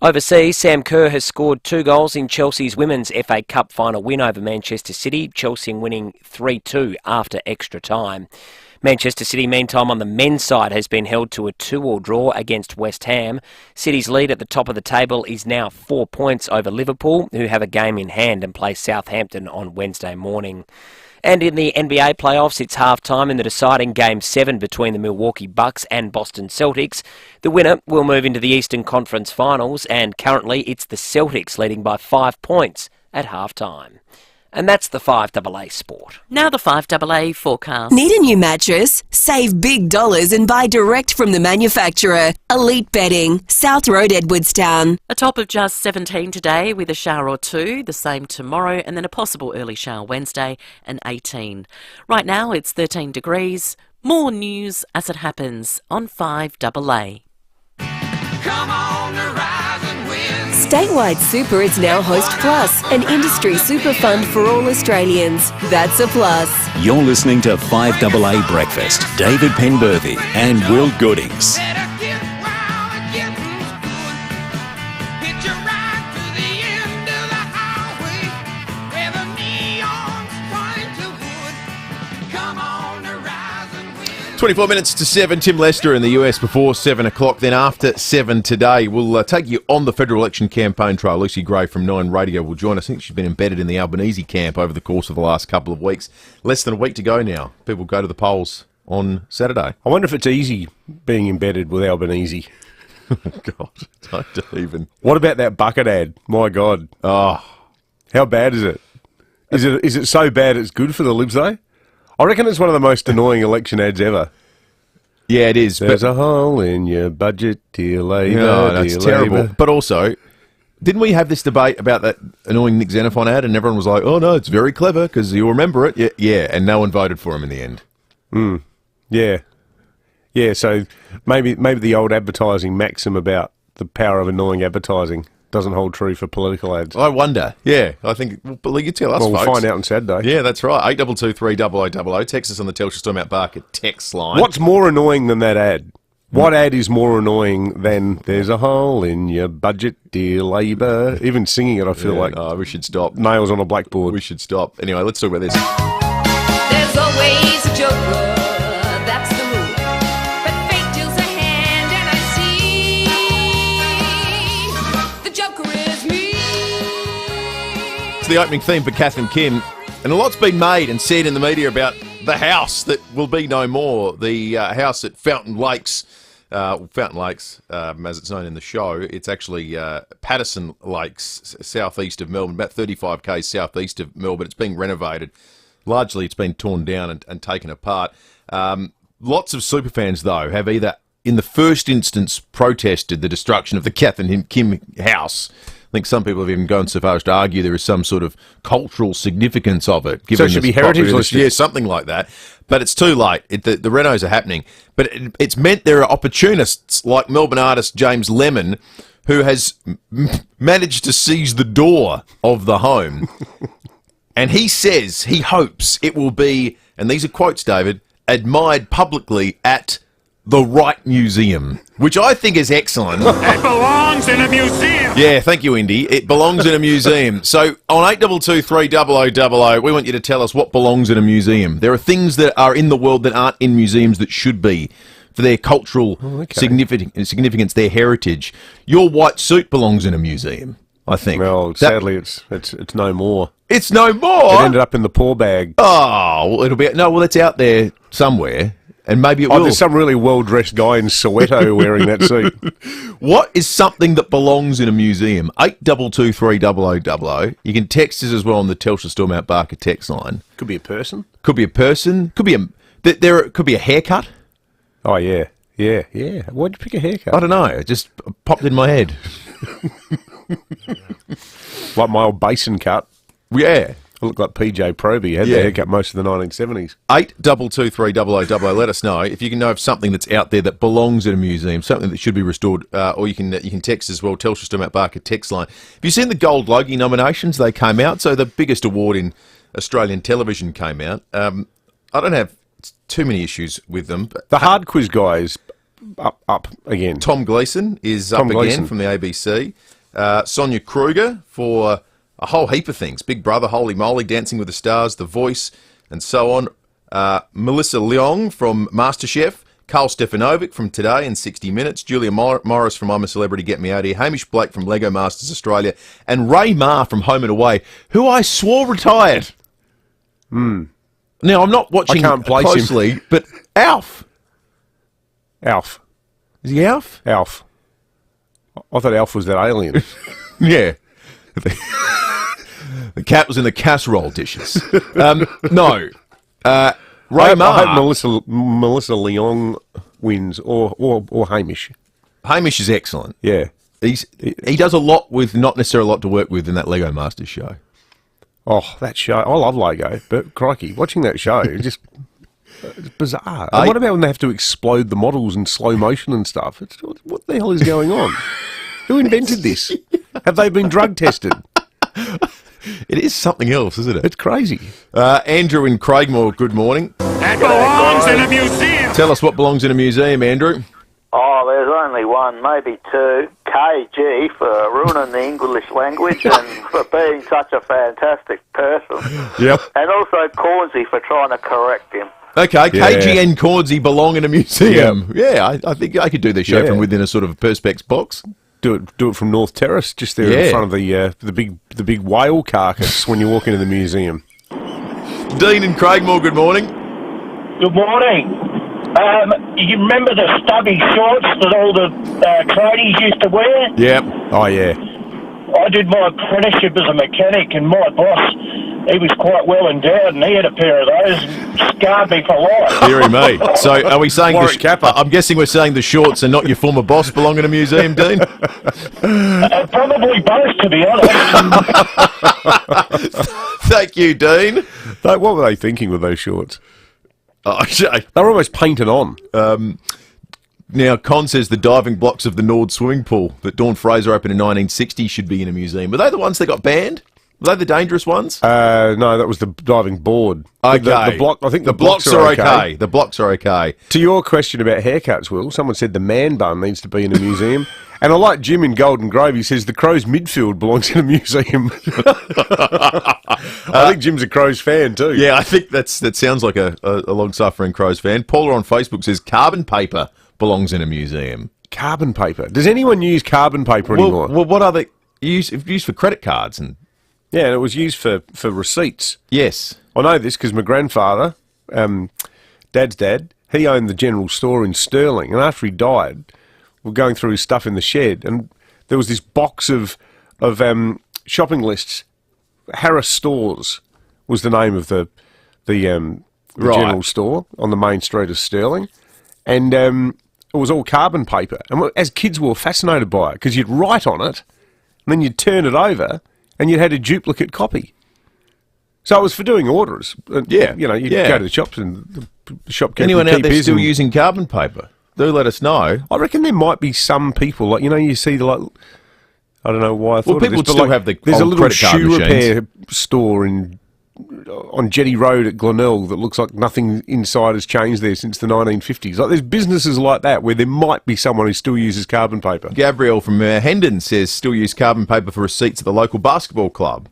Overseas, Sam Kerr has scored 2 goals in Chelsea's Women's FA Cup final win over Manchester City, Chelsea winning 3-2 after extra time. Manchester City, meantime, on the men's side has been held to a 2-2 draw against West Ham. City's lead at the top of the table is now 4 points over Liverpool, who have a game in hand and play Southampton on Wednesday morning. And in the NBA playoffs, it's half-time in the deciding Game 7 between the Milwaukee Bucks and Boston Celtics. The winner will move into the Eastern Conference Finals, and currently it's the Celtics leading by 5 points at half-time. And that's the 5AA Sport. Now the 5AA forecast. Need a new mattress? Save big dollars and buy direct from the manufacturer. Elite Bedding, South Road, Edwardstown. A top of just 17 today with a shower or two, the same tomorrow, and then a possible early shower Wednesday, and 18. Right now it's 13 degrees. More news as it happens on 5AA. Come on, rise and win. Statewide Super is now Host Plus, an industry super fund for all Australians. That's a plus. You're listening to 5AA Breakfast. David Penberthy and Will Goodings. Hit your right to the end of the highway where the neon's trying to wood. Come on, rise and win. 24 minutes to 7. Tim Lester in the US before 7 o'clock. Then after 7 today, we'll take you on the federal election campaign trail. Lucy Gray from 9 Radio will join us. I think she's been embedded in the Albanese camp over the course of the last couple of weeks. Less than a week to go now. People go to the polls on Saturday. I wonder if it's easy being embedded with Albanese. Oh, God. Don't even. What about that bucket ad? My God. Oh. How bad is it? Is it so bad it's good for the Libs, though? I reckon it's one of the most annoying election ads ever. Yeah, it is. There's a hole in your budget, dear Labour. No, it's terrible. Labour. But also, didn't we have this debate about that annoying Nick Xenophon ad, and everyone was like, oh, no, it's very clever because you'll remember it. Yeah, and no one voted for him in the end. Yeah. Yeah, so maybe the old advertising maxim about the power of annoying advertising doesn't hold true for political ads. I wonder. Yeah, I think. Well, you tell us, well, we'll folks. find out on Saturday. Yeah, that's right. 822 Text us on the Telstra Stormont Barker text line. What's more annoying than that ad? What ad is more annoying than there's a hole in your budget, dear Labour? Even singing it, I feel like we should stop. Nails on a blackboard. We should stop. Anyway, let's talk about this. There's always a joker, that's the rule. But fate deals a hand, and I see the joker is me. It's the opening theme for Catherine Kim, and a lot's been made and said in the media about the house that will be no more, the house at Fountain Lakes, as it's known in the show. It's actually Patterson Lakes, southeast of Melbourne, about 35 k's southeast of Melbourne. It's being renovated. Largely, it's been torn down and taken apart. Lots of superfans, though, have either, in the first instance, protested the destruction of the Catherine Kim house. I think some people have even gone so far as to argue there is some sort of cultural significance of it. So it should be heritage listed? Yeah, something like that. But it's too late. The renos are happening. But it's meant there are opportunists like Melbourne artist James Lemon, who has managed to seize the door of the home. And he says he hopes it will be, and these are quotes, David, admired publicly at the right museum, which I think is excellent. It belongs in a museum. Yeah, thank you, Indy. It belongs in a museum. So on 822 we want you to tell us what belongs in a museum. There are things that are in the world that aren't in museums that should be for their cultural significance, their heritage. Your white suit belongs in a museum, I think. Well, sadly, it's no more. It's no more? It ended up in the poor bag. Oh, well, it'll be... No, well, it's out there somewhere. And maybe it will. There's some really well-dressed guy in Soweto wearing that suit. What is something that belongs in a museum? 822 You can text us as well on the Telstra Stormont Barker text line. Could be a person. Could be a person. Could be could be a haircut. Oh, yeah. Yeah. Why'd you pick a haircut? I don't know. It just popped in my head. Like my old basin cut. Yeah. I look like PJ Proby. Had the haircut most of the 1970s. 822 Let us know if you can know of something that's out there that belongs in a museum, something that should be restored, or you can text as well. Telstra Stormont Barker text line. Have you seen the Gold Logie nominations? They came out, so the biggest award in Australian television came out. I don't have too many issues with them. But the hard quiz guy is up again. Tom Gleeson is up again from the ABC. Sonia Kruger for a whole heap of things. Big Brother, Holy Moly, Dancing with the Stars, The Voice, and so on. Melissa Leong from MasterChef. Carl Stefanovic from Today and 60 Minutes. Julia Morris from I'm a Celebrity, Get Me Out Here. Hamish Blake from Lego Masters Australia. And Ray Ma from Home and Away, who I swore retired. Now, I'm not watching closely, but Alf. Alf. Is he Alf? Alf. I thought Alf was that alien. Yeah. The cat was in the casserole dishes. No. I Raymar. hope Melissa Leong wins, or Hamish. Hamish is excellent. Yeah. He does a lot with not necessarily a lot to work with in that Lego Masters show. Oh, that show. I love Lego, but crikey, watching that show, it's bizarre. And what about when they have to explode the models in slow motion and stuff? What the hell is going on? Who invented this? Have they been drug tested? It is something else, isn't it? It's crazy. Andrew in Craigmore, good morning. That belongs in a museum. Tell us what belongs in a museum, Andrew. Oh, there's only one, maybe two. KG for ruining the English language and for being such a fantastic person. Yep. And also Causey for trying to correct him. Okay, KG and Cordsey belong in a museum. Yeah, I think I could do this show from within a sort of Perspex box. Do it from North Terrace, just there in front of the big whale carcass when you walk into the museum. Dean in Craigmore, good morning. Good morning. You remember the stubby shorts that all the tradies used to wear? Yep. Oh, yeah. I did my apprenticeship as a mechanic, and my boss, he was quite well endowed, and he had a pair of those, and scarred me for life. Deary me. So are we saying I'm guessing we're saying the shorts and not your former boss belong in a museum, Dean? Probably both, to be honest. Thank you, Dean. What were they thinking with those shorts? They were almost painted on. Now, Con says the diving blocks of the Nord swimming pool that Dawn Fraser opened in 1960 should be in a museum. Were they the ones that got banned? Were they the dangerous ones? No, that was the diving board. Okay. The block, I think the blocks are okay. The blocks are okay. To your question about haircuts, Will, someone said the man bun needs to be in a museum. And I like Jim in Golden Grove. He says the Crows midfield belongs in a museum. I think Jim's a Crows fan too. Yeah, I think that sounds like a long-suffering Crows fan. Paula on Facebook says carbon paper belongs in a museum. Carbon paper? Does anyone use carbon paper anymore? Well, what are they used for credit cards? Yeah, and it was used for receipts. Yes. I know this because my grandfather, Dad's dad, he owned the general store in Stirling, and after he died, we're going through his stuff in the shed, and there was this box of shopping lists. Harris Stores was the name of the general store on the main street of Stirling, and it was all carbon paper. And as kids, we were fascinated by it because you'd write on it, and then you'd turn it over, and you'd had a duplicate copy. So it was for doing orders. Yeah, you'd go to the shops and the shopkeeper. Anyone out there still using carbon paper? Do let us know. I reckon there might be some people, like, you see I don't know why I thought people of this, still have the there's a little credit card shoe repair machines. store on Jetty Road at Glenelg that looks like nothing inside has changed there since the 1950s. Like, there's businesses like that where there might be someone who still uses carbon paper. Gabrielle from Hendon says still use carbon paper for receipts at the local basketball club.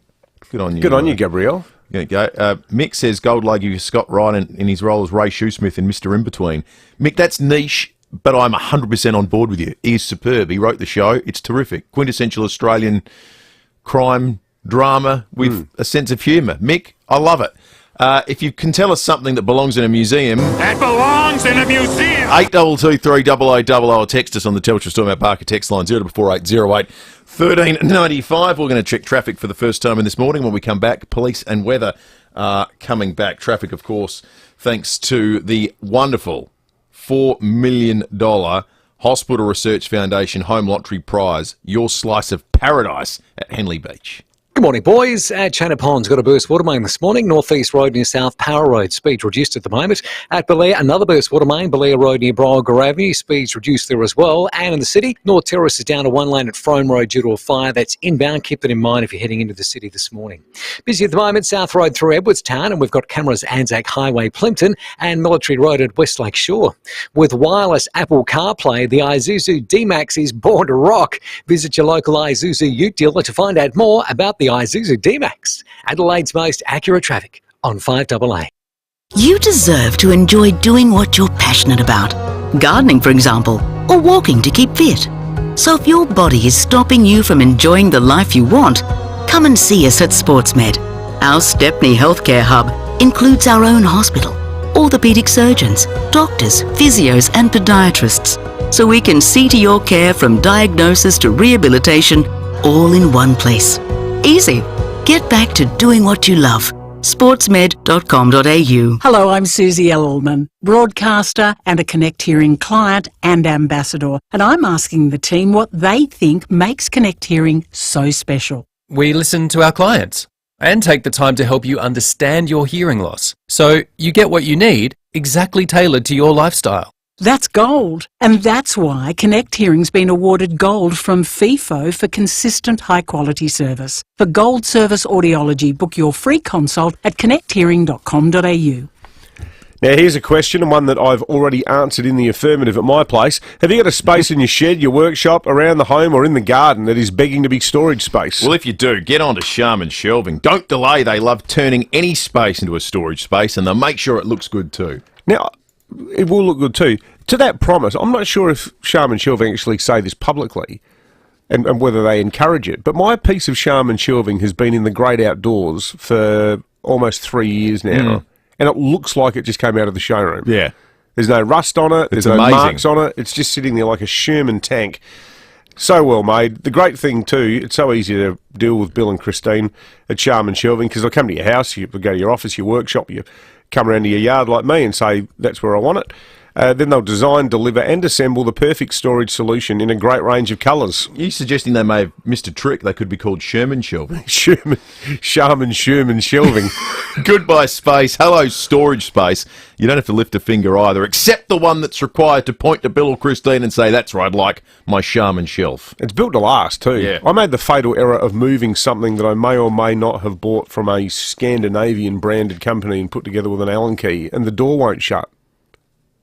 Good on you. Good on you, Gabrielle. There you go. Mick says gold logo for Scott Ryan in his role as Ray Shoesmith in Mr. In-Between. Mick, that's niche, but I'm 100% on board with you. He is superb. He wrote the show. It's terrific. Quintessential Australian crime drama with a sense of humour. Mick, I love it. If you can tell us something that belongs in a museum... That belongs in a museum. 8223 or text us on the Telstra Storm Out Parker text line 044808 1395. We're going to check traffic for the first time in this morning. When we come back, police and weather are coming back. Traffic, of course, thanks to the wonderful $4 million Hospital Research Foundation Home Lottery Prize, your slice of paradise at Henley Beach. Good morning, boys. At Channel Pond's got a burst water main this morning. North East Road near South Power Road, speeds reduced at the moment. At Belair, another burst water main. Belair Road near Briar Avenue, speeds reduced there as well. And in the city, North Terrace is down to one lane at Frome Road due to a fire. That's inbound. Keep that in mind if you're heading into the city this morning. Busy at the moment, South Road through Edwardstown, and we've got cameras Anzac Highway, Plimpton, and Military Road at Westlake Shore. With wireless Apple CarPlay, the Isuzu D-Max is born to rock. Visit your local Isuzu Ute dealer to find out more about the Isuzu D-Max. Adelaide's most accurate traffic on 5AA. You deserve to enjoy doing what you're passionate about. Gardening, for example, or walking to keep fit. So if your body is stopping you from enjoying the life you want, come and see us at SportsMed. Our Stepney Healthcare Hub includes our own hospital, orthopaedic surgeons, doctors, physios and podiatrists, so we can see to your care from diagnosis to rehabilitation all in one place. Easy. Get back to doing what you love. sportsmed.com.au. Hello, I'm Susie L. Allman, broadcaster and a Connect Hearing client and ambassador, and I'm asking the team what they think makes Connect Hearing so special. We listen to our clients and take the time to help you understand your hearing loss, so you get what you need exactly tailored to your lifestyle. That's gold, and that's why Connect Hearing's been awarded gold from FIVEaa for consistent high-quality service. For gold service audiology, book your free consult at connecthearing.com.au. Now, here's a question, and one that I've already answered in the affirmative at my place. Have you got a space in your shed, your workshop, around the home or in the garden that is begging to be storage space? Well, if you do, get on to Sharman Shelving. Don't delay. They love turning any space into a storage space, and they'll make sure it looks good too. Now, it will look good too. To that promise, I'm not sure if Sharman Shelving actually say this publicly and whether they encourage it, but my piece of Sharman Shelving has been in the great outdoors for almost 3 years now, and it looks like it just came out of the showroom. Yeah. There's no rust on it, there's no amazing. marks on it, it's just sitting there like a Sherman tank. So well made. The great thing too, it's so easy to deal with Bill and Christine at Sharman Shelving, because they'll come to your house, you go to your office, your workshop, you come around to your yard like me and say, that's where I want it. Then they'll design, deliver and assemble the perfect storage solution in a great range of colours. Are you suggesting they may have missed a trick? They could be called Sherman Shelving. Sherman Shelving. Goodbye space. Hello storage space. You don't have to lift a finger either, except the one that's required to point to Bill or Christine and say, that's right, I'd like my Sharman shelf. It's built to last too. Yeah. I made the fatal error of moving something that I may or may not have bought from a Scandinavian branded company and put together with an Allen key, and the door won't shut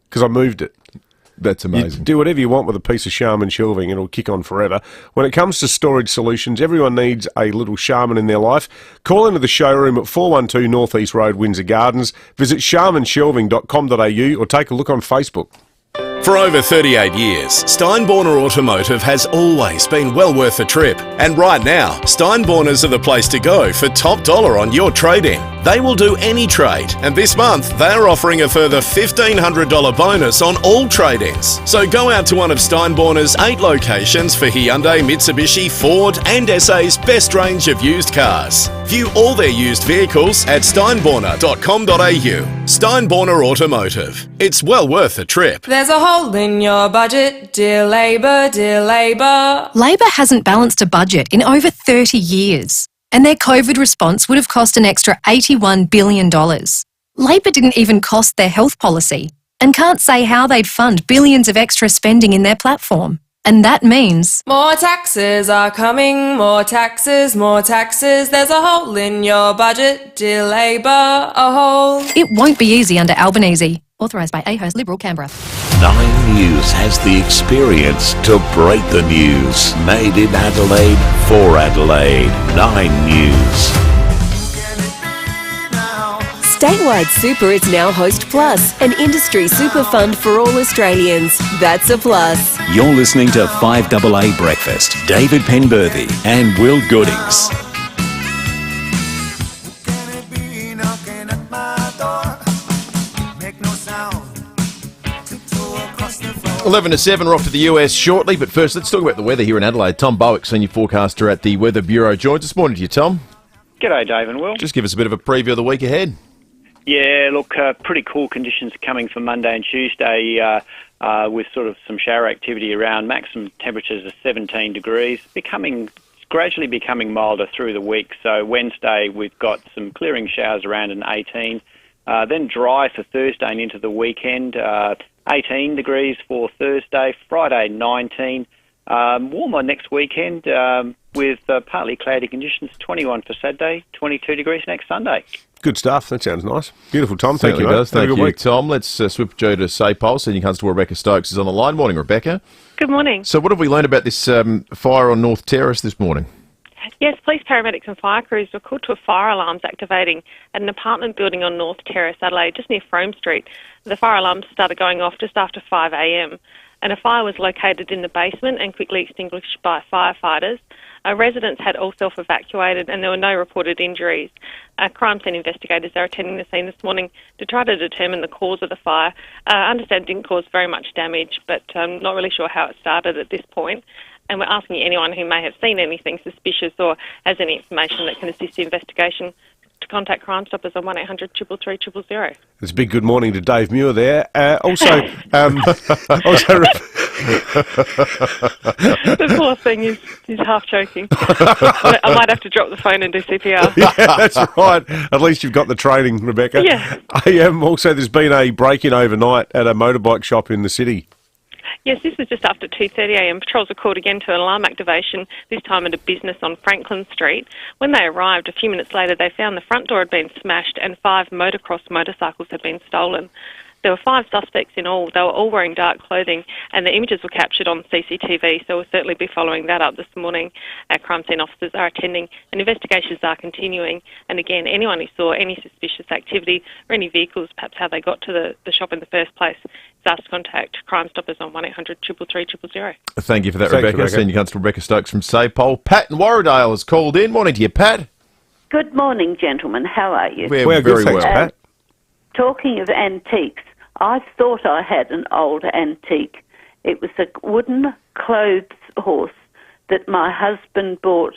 because I moved it. That's amazing. You do whatever you want with a piece of Sharman Shelving, it'll kick on forever. When it comes to storage solutions, everyone needs a little Sharman in their life. Call into the showroom at 412 North East Road, Windsor Gardens. Visit sharmanshelving.com.au or take a look on Facebook. For over 38 years, Steinborner Automotive has always been well worth a trip. And right now, Steinborners are the place to go for top dollar on your trade-in. They will do any trade, and this month they're offering a further $1,500 bonus on all trade-ins. So go out to one of Steinborner's 8 locations for Hyundai, Mitsubishi, Ford and SA's best range of used cars. View all their used vehicles at steinborner.com.au. Steinborner Automotive. It's well worth a trip. There's a hole in your budget, dear Labor, dear Labor. Labor hasn't balanced a budget in over 30 years, and their COVID response would have cost an extra $81 billion. Labor didn't even cost their health policy and can't say how they'd fund billions of extra spending in their platform. And that means More taxes are coming, more taxes, more taxes. There's a hole in your budget, dear Labor, a hole. it won't be easy under Albanese. Authorised by AHO's Liberal Canberra. 9 News has the experience to break the news. Made in Adelaide for Adelaide. 9 News. Statewide Super is now Host Plus, an industry super fund for all Australians. That's a plus. You're listening to 5AA Breakfast. David Penberthy and Will Goodings. 11 to 7, we're off to the US shortly, but first let's talk about the weather here in Adelaide. Tom Bowick, senior forecaster at the Weather Bureau, joins us. Morning to you, Tom. G'day, Dave and Will. Just give us a bit of a preview of the week ahead. Yeah, look, pretty cool conditions coming for Monday and Tuesday with sort of some shower activity around. Maximum temperatures of 17 degrees, gradually becoming milder through the week. So Wednesday we've got some clearing showers around an 18, then dry for Thursday and into the weekend. 18 degrees for Thursday, Friday 19, warmer next weekend with partly cloudy conditions, 21 for Saturday, 22 degrees next Sunday. Good stuff. That sounds nice. Beautiful, Tom. Thank you, guys. Thank you, week. Tom. Let's switch Joe to SAPOL. Senior Constable Rebecca Stokes is on the line. Morning, Rebecca. Good morning. So what have we learned about this fire on North Terrace this morning? Yes, police, paramedics and fire crews were called to a fire alarms activating at an apartment building on North Terrace, Adelaide, just near Frome Street. The fire alarms started going off just after 5 a.m. and a fire was located in the basement and quickly extinguished by firefighters. Residents had all self-evacuated and there were no reported injuries. Crime scene investigators are attending the scene this morning to try to determine the cause of the fire. I understand it didn't cause very much damage, but I'm not really sure how it started at this point. And we're asking anyone who may have seen anything suspicious or has any information that can assist the investigation to contact Crime Stoppers on 1800 333 000. It's a big good morning to Dave Muir there. Also, the poor thing is half joking. I might have to drop the phone and do CPR. Yeah, that's right. At least you've got the training, Rebecca. Yeah. Also, there's been a break-in overnight at a motorbike shop in the city. Yes, this was just after 2:30am. Patrols were called again to an alarm activation, this time at a business on Franklin Street. When they arrived, a few minutes later, they found the front door had been smashed and 5 motocross motorcycles had been stolen. There were 5 suspects in all. They were all wearing dark clothing, and the images were captured on CCTV, so we'll certainly be following that up this morning. Our crime scene officers are attending, and investigations are continuing. And again, anyone who saw any suspicious activity or any vehicles, perhaps how they got to the shop in the first place, is asked to contact Crime Stoppers on 1800 333 000. Thank you for that, Thanks, Rebecca. Senior Constable Rebecca Stokes from SAPOL. Pat in Warradale has called in. Morning to you, Pat. Good morning, gentlemen. How are you? We're very well, Pat. Talking of antiques, I thought I had an old antique. It was a wooden clothes horse that my husband bought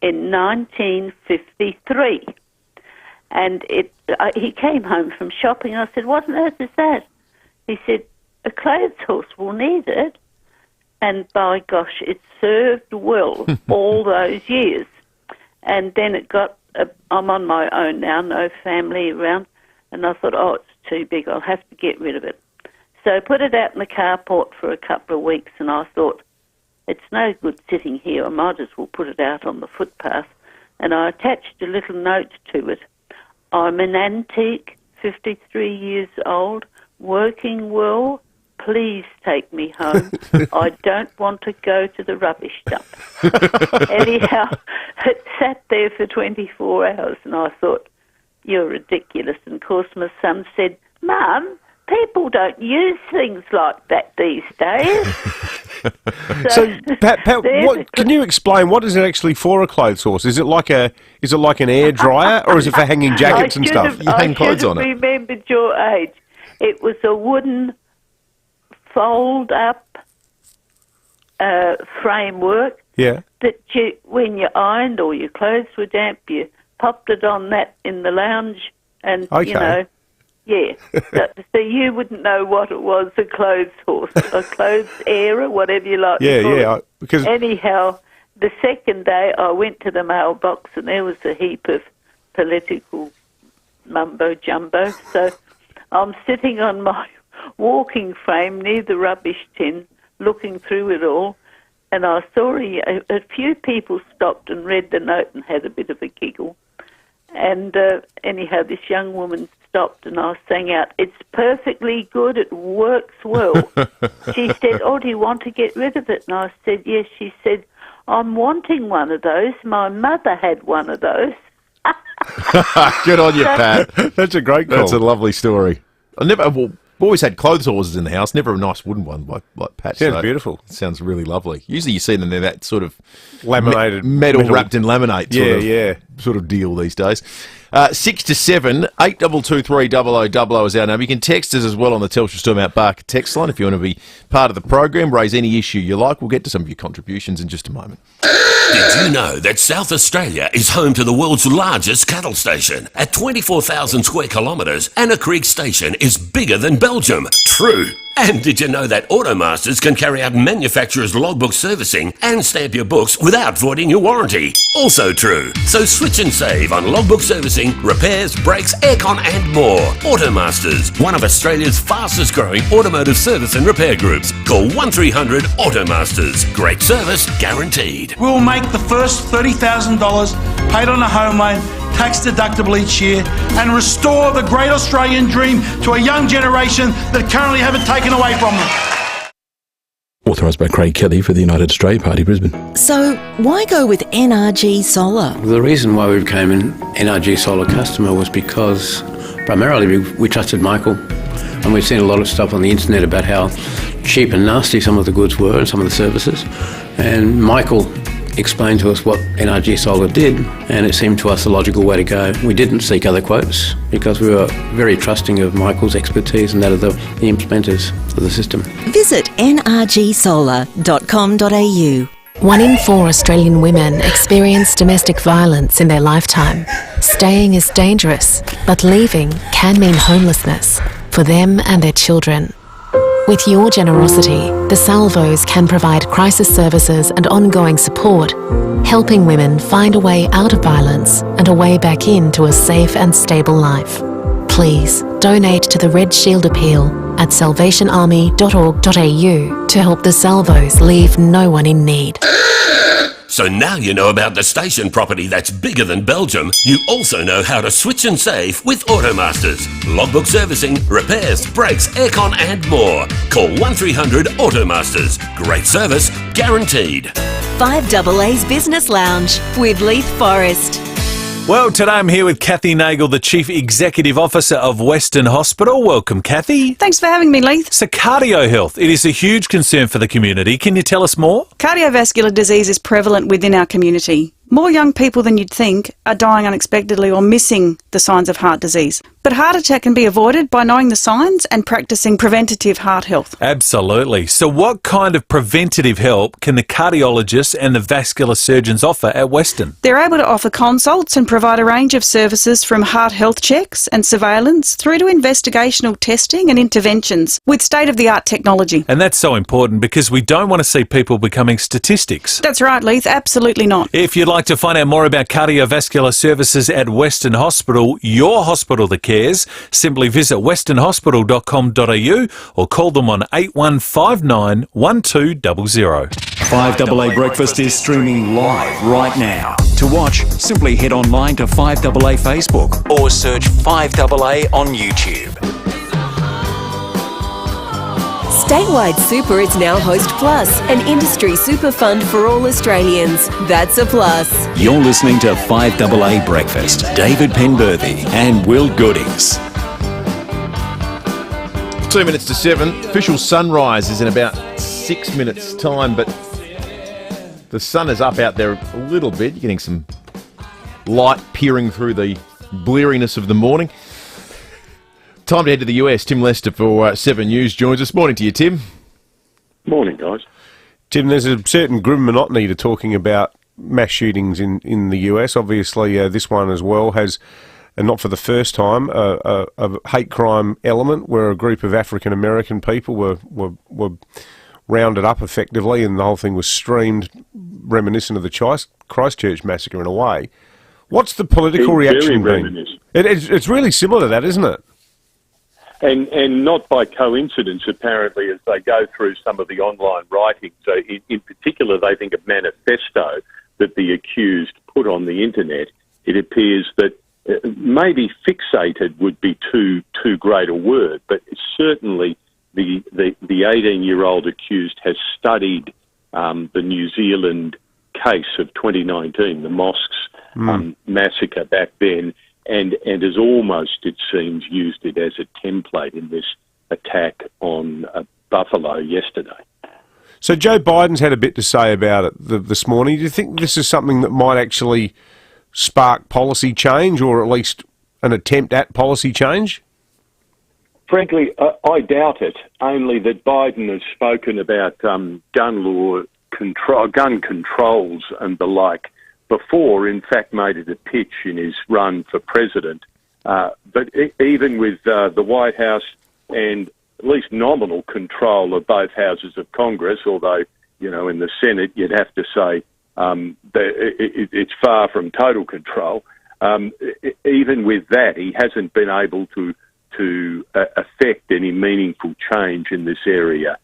in 1953. And he came home from shopping. I said, what on earth is that? He said, a clothes horse will need it. And by gosh, it served well all those years. And then it got, I'm on my own now, no family around. And I thought, oh, it's too big, I'll have to get rid of it. So I put it out in the carport for a couple of weeks, and I thought, it's no good sitting here, I might as well put it out on the footpath. And I attached a little note to it. I'm an antique, 53 years old, working well, please take me home. I don't want to go to the rubbish dump. Anyhow, it sat there for 24 hours, and I thought, you're ridiculous. And of course my son said, Mum, people don't use things like that these days. So, Pat, can you explain what is it actually for a clothes horse? Is it like an air dryer, or is it for hanging jackets and stuff? You hang clothes on it. I remembered your age. It was a wooden fold-up framework. Yeah. That when you ironed or your clothes were damp, you popped it on that in the lounge, and you know, yeah. So you wouldn't know what it was, a clothes horse, a clothes airer, whatever you like to call it. Because anyhow, the second day I went to the mailbox and there was a heap of political mumbo jumbo. So I'm sitting on my walking frame near the rubbish tin, looking through it all. And I saw a few people stopped and read the note and had a bit of a giggle. And anyhow, this young woman stopped and I sang out, it's perfectly good, it works well. She said, oh, do you want to get rid of it? And I said, yes. She said, I'm wanting one of those. My mother had one of those. Good on you, Pat. That's a great call. That's a lovely story. We've always had clothes horses in the house, never a nice wooden one like Pat. Sounds beautiful. It sounds really lovely. Usually you see them, they're that sort of laminated metal wrapped in laminate sort of deal these days. 6 to 7, 8223 0000 is our number. You can text us as well on the Telstra Storm Out Barker text line if you want to be part of the program, raise any issue you like. We'll get to some of your contributions in just a moment. Did you know that South Australia is home to the world's largest cattle station at 24,000 square kilometres, and a Creek station is bigger than Belgium? True. And did you know that Automasters can carry out manufacturer's logbook servicing and stamp your books without voiding your warranty? Also true. So switch and save on logbook servicing, repairs, brakes, aircon and more. Automasters, one of Australia's fastest growing automotive service and repair groups. Call 1300 Automasters. Great service guaranteed. We'll make the first $30,000 paid on a home loan tax deductible each year and restore the great Australian dream to a young generation that currently have it taken away from them. Authorised by Craig Kelly for the United Australia Party, Brisbane. So why go with NRG Solar? The reason why we became an NRG Solar customer was because primarily we trusted Michael, and we've seen a lot of stuff on the internet about how cheap and nasty some of the goods were and some of the services, and Michael explained to us what NRG Solar did, and it seemed to us the logical way to go. We didn't seek other quotes because we were very trusting of Michael's expertise and that of the implementers of the system. Visit nrgsolar.com.au. 1 in 4 Australian women experience domestic violence in their lifetime. Staying is dangerous, but leaving can mean homelessness for them and their children. With your generosity, the Salvos can provide crisis services and ongoing support, helping women find a way out of violence and a way back into a safe and stable life. Please donate to the Red Shield Appeal at salvationarmy.org.au to help the Salvos leave no one in need. So now you know about the station property that's bigger than Belgium, you also know how to switch and save with Automasters. Logbook servicing, repairs, brakes, aircon and more. Call 1300 Automasters. Great service, guaranteed. 5AA's Business Lounge with Leith Forrest. Well, today I'm here with Kathy Nagel, the Chief Executive Officer of Western Hospital. Welcome, Kathy. Thanks for having me, Leith. So cardio health, it is a huge concern for the community. Can you tell us more? Cardiovascular disease is prevalent within our community. More young people than you'd think are dying unexpectedly or missing the signs of heart disease. But heart attack can be avoided by knowing the signs and practicing preventative heart health. Absolutely. So what kind of preventative help can the cardiologists and the vascular surgeons offer at Western? They're able to offer consults and provide a range of services from heart health checks and surveillance through to investigational testing and interventions with state-of-the-art technology. And that's so important because we don't want to see people becoming statistics. That's right, Leith. Absolutely not. If you'd like to find out more about cardiovascular services at Western Hospital, your hospital that cares, simply visit westernhospital.com.au or call them on 8159 1200. 5AA Breakfast is streaming live right now. To watch, simply head online to 5AA Facebook or search 5AA on YouTube. Statewide Super is now Host Plus, an industry super fund for all Australians. That's a plus. You're listening to 5AA Breakfast. David Penberthy and Will Goodings. 2 minutes to 7. Official sunrise is in about 6 minutes' time, but the sun is up out there a little bit. You're getting some light peering through the bleariness of the morning. Time to head to the US. Tim Lester for 7 News joins us. Morning to you, Tim. Morning, guys. Tim, there's a certain grim monotony to talking about mass shootings in the US. Obviously, this one as well has, and not for the first time, a hate crime element where a group of African American people were rounded up effectively, and the whole thing was streamed, reminiscent of the Christchurch massacre in a way. What's the political reaction been? It's really similar to that, isn't it? And not by coincidence, apparently, as they go through some of the online writings. So in particular, they think a manifesto that the accused put on the internet. It appears that maybe fixated would be too great a word, but certainly the 18-year-old accused has studied the New Zealand case of 2019, the mosques massacre back then, and has almost, it seems, used it as a template in this attack on Buffalo yesterday. So Joe Biden's had a bit to say about it this morning. Do you think this is something that might actually spark policy change, or at least an attempt at policy change? Frankly, I doubt it, only that Biden has spoken about gun controls and the like before, in fact, made it a pitch in his run for president. But even with the White House and at least nominal control of both houses of Congress, although, you know, in the Senate you'd have to say it's far from total control, even with that, he hasn't been able to affect any meaningful change in this area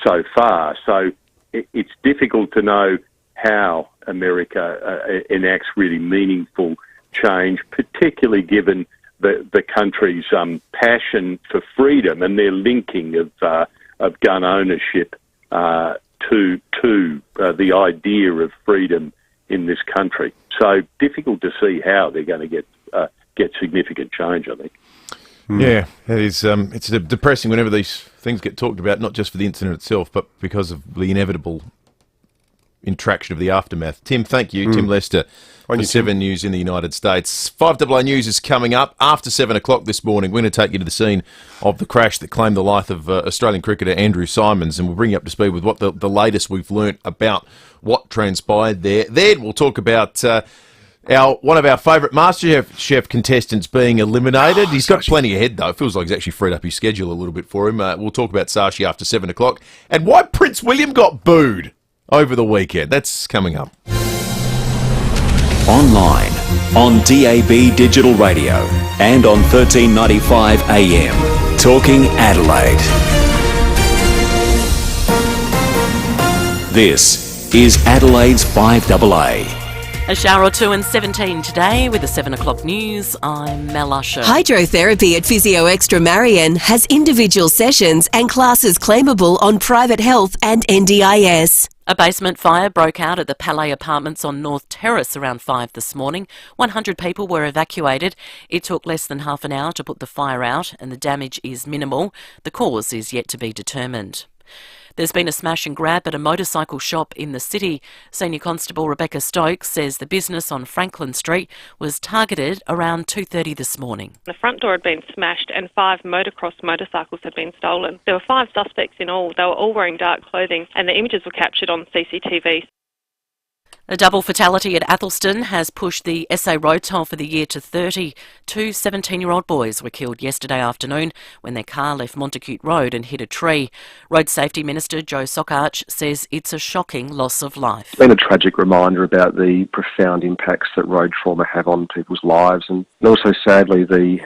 so far. So it's difficult to know how America enacts really meaningful change, particularly given the country's passion for freedom and their linking of gun ownership to the idea of freedom in this country. So difficult to see how they're going to get significant change, I think. Yeah, it is. It's depressing whenever these things get talked about, not just for the incident itself, but because of the inevitable in traction of the aftermath. Tim, thank you. Tim Lester on 7 News in the United States. 5AA News is coming up after 7 o'clock this morning. We're going to take you to the scene of the crash that claimed the life of Australian cricketer Andrew Symonds, and we'll bring you up to speed with what the latest we've learnt about what transpired there. Then we'll talk about one of our favourite MasterChef contestants being eliminated. He's got plenty ahead, though. It feels like he's actually freed up his schedule a little bit for him. We'll talk about Sashi after 7 o'clock. And why Prince William got booed over the weekend. That's coming up. Online, on DAB Digital Radio, and on 1395 AM. Talking Adelaide. This is Adelaide's 5AA. A shower or two and 17 today with the 7 o'clock news. I'm Mel Usher. Hydrotherapy at Physio Extra Marion has individual sessions and classes claimable on private health and NDIS. A basement fire broke out at the Palais Apartments on North Terrace around 5 this morning. 100 people were evacuated. It took less than half an hour to put the fire out, and the damage is minimal. The cause is yet to be determined. There's been a smash and grab at a motorcycle shop in the city. Senior Constable Rebecca Stokes says the business on Franklin Street was targeted around 2:30 this morning. The front door had been smashed and 5 motocross motorcycles had been stolen. There were 5 suspects in all. They were all wearing dark clothing and the images were captured on CCTV. A double fatality at Athelston has pushed the SA road toll for the year to 30. 2 17-year-old boys were killed yesterday afternoon when their car left Montacute Road and hit a tree. Road Safety Minister Joe Sockarch says it's a shocking loss of life. It's been a tragic reminder about the profound impacts that road trauma have on people's lives, and also sadly the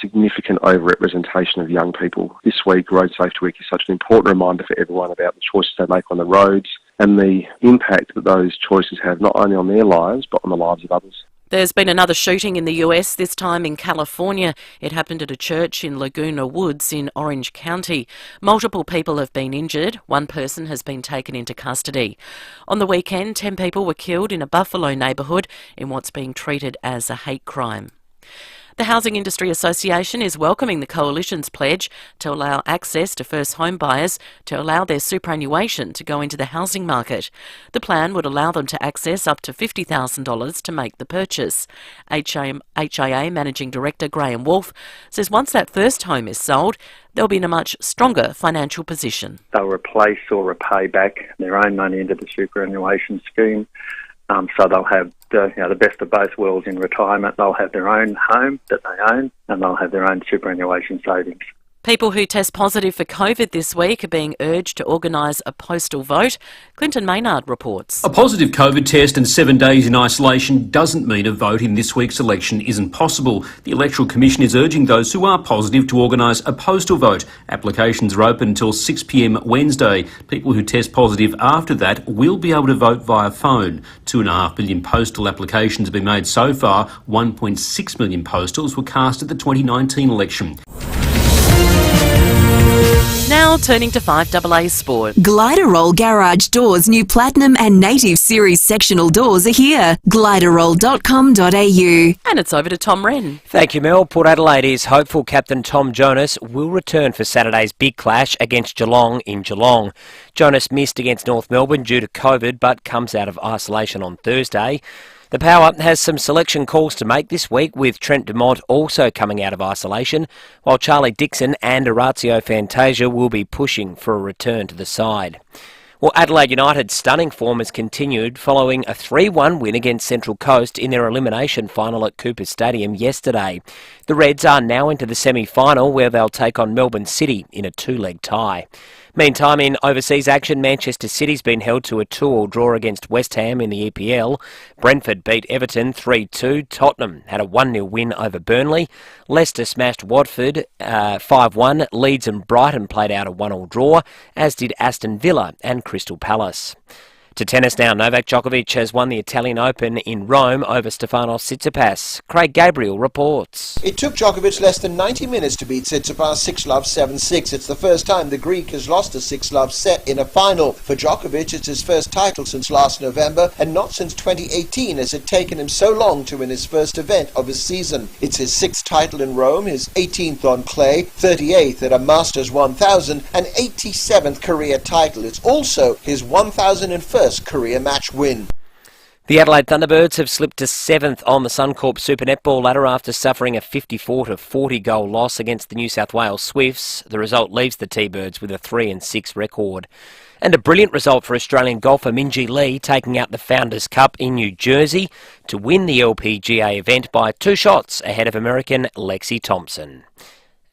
significant overrepresentation of young people. This week, Road Safety Week, is such an important reminder for everyone about the choices they make on the roads and the impact that those choices have not only on their lives but on the lives of others. There's been another shooting in the US, this time in California. It happened at a church in Laguna Woods in Orange County. Multiple people have been injured. 1 person has been taken into custody. On the weekend, 10 people were killed in a Buffalo neighbourhood in what's being treated as a hate crime. The Housing Industry Association is welcoming the Coalition's pledge to allow access to first home buyers to allow their superannuation to go into the housing market. The plan would allow them to access up to $50,000 to make the purchase. HIA Managing Director Graham Wolfe says once that first home is sold, they'll be in a much stronger financial position. They'll replace or repay back their own money into the superannuation scheme. So they'll have the best of both worlds in retirement. They'll have their own home that they own and they'll have their own superannuation savings. People who test positive for COVID this week are being urged to organise a postal vote. Clinton Maynard reports. A positive COVID test and 7 days in isolation doesn't mean a vote in this week's election isn't possible. The Electoral Commission is urging those who are positive to organise a postal vote. Applications are open until 6 p.m. Wednesday. People who test positive after that will be able to vote via phone. 2.5 million postal applications have been made so far. 1.6 million postals were cast at the 2019 election. Now turning to 5AA Sport. Gliderroll Garage Doors' new Platinum and Native Series sectional doors are here. Gliderroll.com.au. And it's over to Tom Wren. Thank you, Mel. Port Adelaide is hopeful captain Tom Jonas will return for Saturday's big clash against Geelong in Geelong. Jonas missed against North Melbourne due to COVID but comes out of isolation on Thursday. The Power has some selection calls to make this week, with Trent Dumont also coming out of isolation, while Charlie Dixon and Orazio Fantasia will be pushing for a return to the side. Well, Adelaide United's stunning form has continued following a 3-1 win against Central Coast in their elimination final at Cooper Stadium yesterday. The Reds are now into the semi-final, where they'll take on Melbourne City in a 2-leg tie. Meantime, in overseas action, Manchester City's been held to a 2-2 draw against West Ham in the EPL. Brentford beat Everton 3-2. Tottenham had a 1-0 win over Burnley. Leicester smashed Watford 5-1. Leeds and Brighton played out a 1-1 draw, as did Aston Villa and Crystal Palace. To tennis now, Novak Djokovic has won the Italian Open in Rome over Stefanos Tsitsipas. Craig Gabriel reports. It took Djokovic less than 90 minutes to beat Tsitsipas 6-love, 7-6. It's the first time the Greek has lost a 6-love set in a final. For Djokovic, it's his first title since last November, and not since 2018, as it taken him so long to win his first event of his season. It's his 6th title in Rome, his 18th on clay, 38th at a Masters 1000, and 87th career title. It's also his 1001st first career match win. The Adelaide Thunderbirds have slipped to 7th on the Suncorp Super Netball ladder after suffering a 54-40 goal loss against the New South Wales Swifts. The result leaves the T-Birds with a 3-6 record. And a brilliant result for Australian golfer Minjee Lee, taking out the Founders Cup in New Jersey to win the LPGA event by 2 shots ahead of American Lexi Thompson.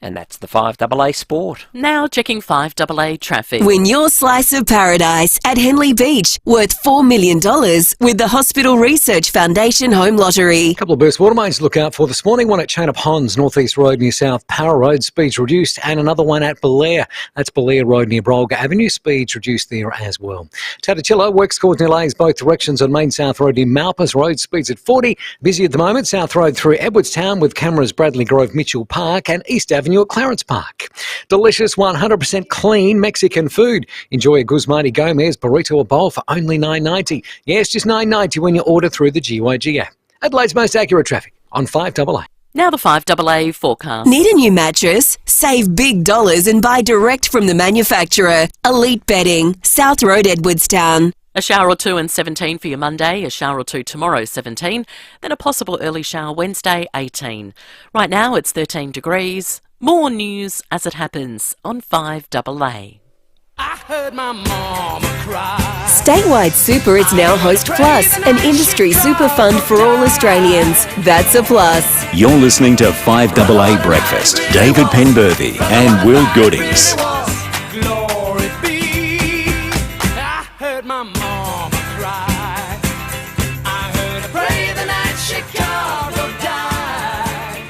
And that's the 5AA Sport. Now checking 5AA traffic. Win your slice of paradise at Henley Beach, worth $4 million with the Hospital Research Foundation Home Lottery. A couple of burst water mains to look out for this morning. One at Chaina Ponds, North East Road near South Power Road, speeds reduced, and another one at Belair. That's Belair Road near Brolga Avenue, speeds reduced there as well. Tatachillo, works causing delays both directions on Main South Road near Malpas Road, speeds at 40. Busy at the moment, South Road through Edwardstown with cameras Bradley Grove Mitchell Park and East Avenue at Clarence Park. Delicious 100% clean Mexican food. Enjoy a Guzmani Gomez burrito or bowl for only $9.90. Yes, just $9.90 when you order through the GYG app. Adelaide's most accurate traffic on 5AA. Now the 5AA forecast. Need a new mattress? Save big dollars and buy direct from the manufacturer. Elite Bedding, South Road, Edwardstown. A shower or two and 17 for your Monday, a shower or two tomorrow, 17, then a possible early shower Wednesday, 18. Right now it's 13 degrees. More news as it happens on 5AA. I heard my mama cry. Statewide Super is now Host Plus, an industry super fund for all Australians. That's a plus. You're listening to 5AA Breakfast. David Penberthy and Will Goodings. Glory be. I heard my mama cry. I heard her pray the night Chicago died.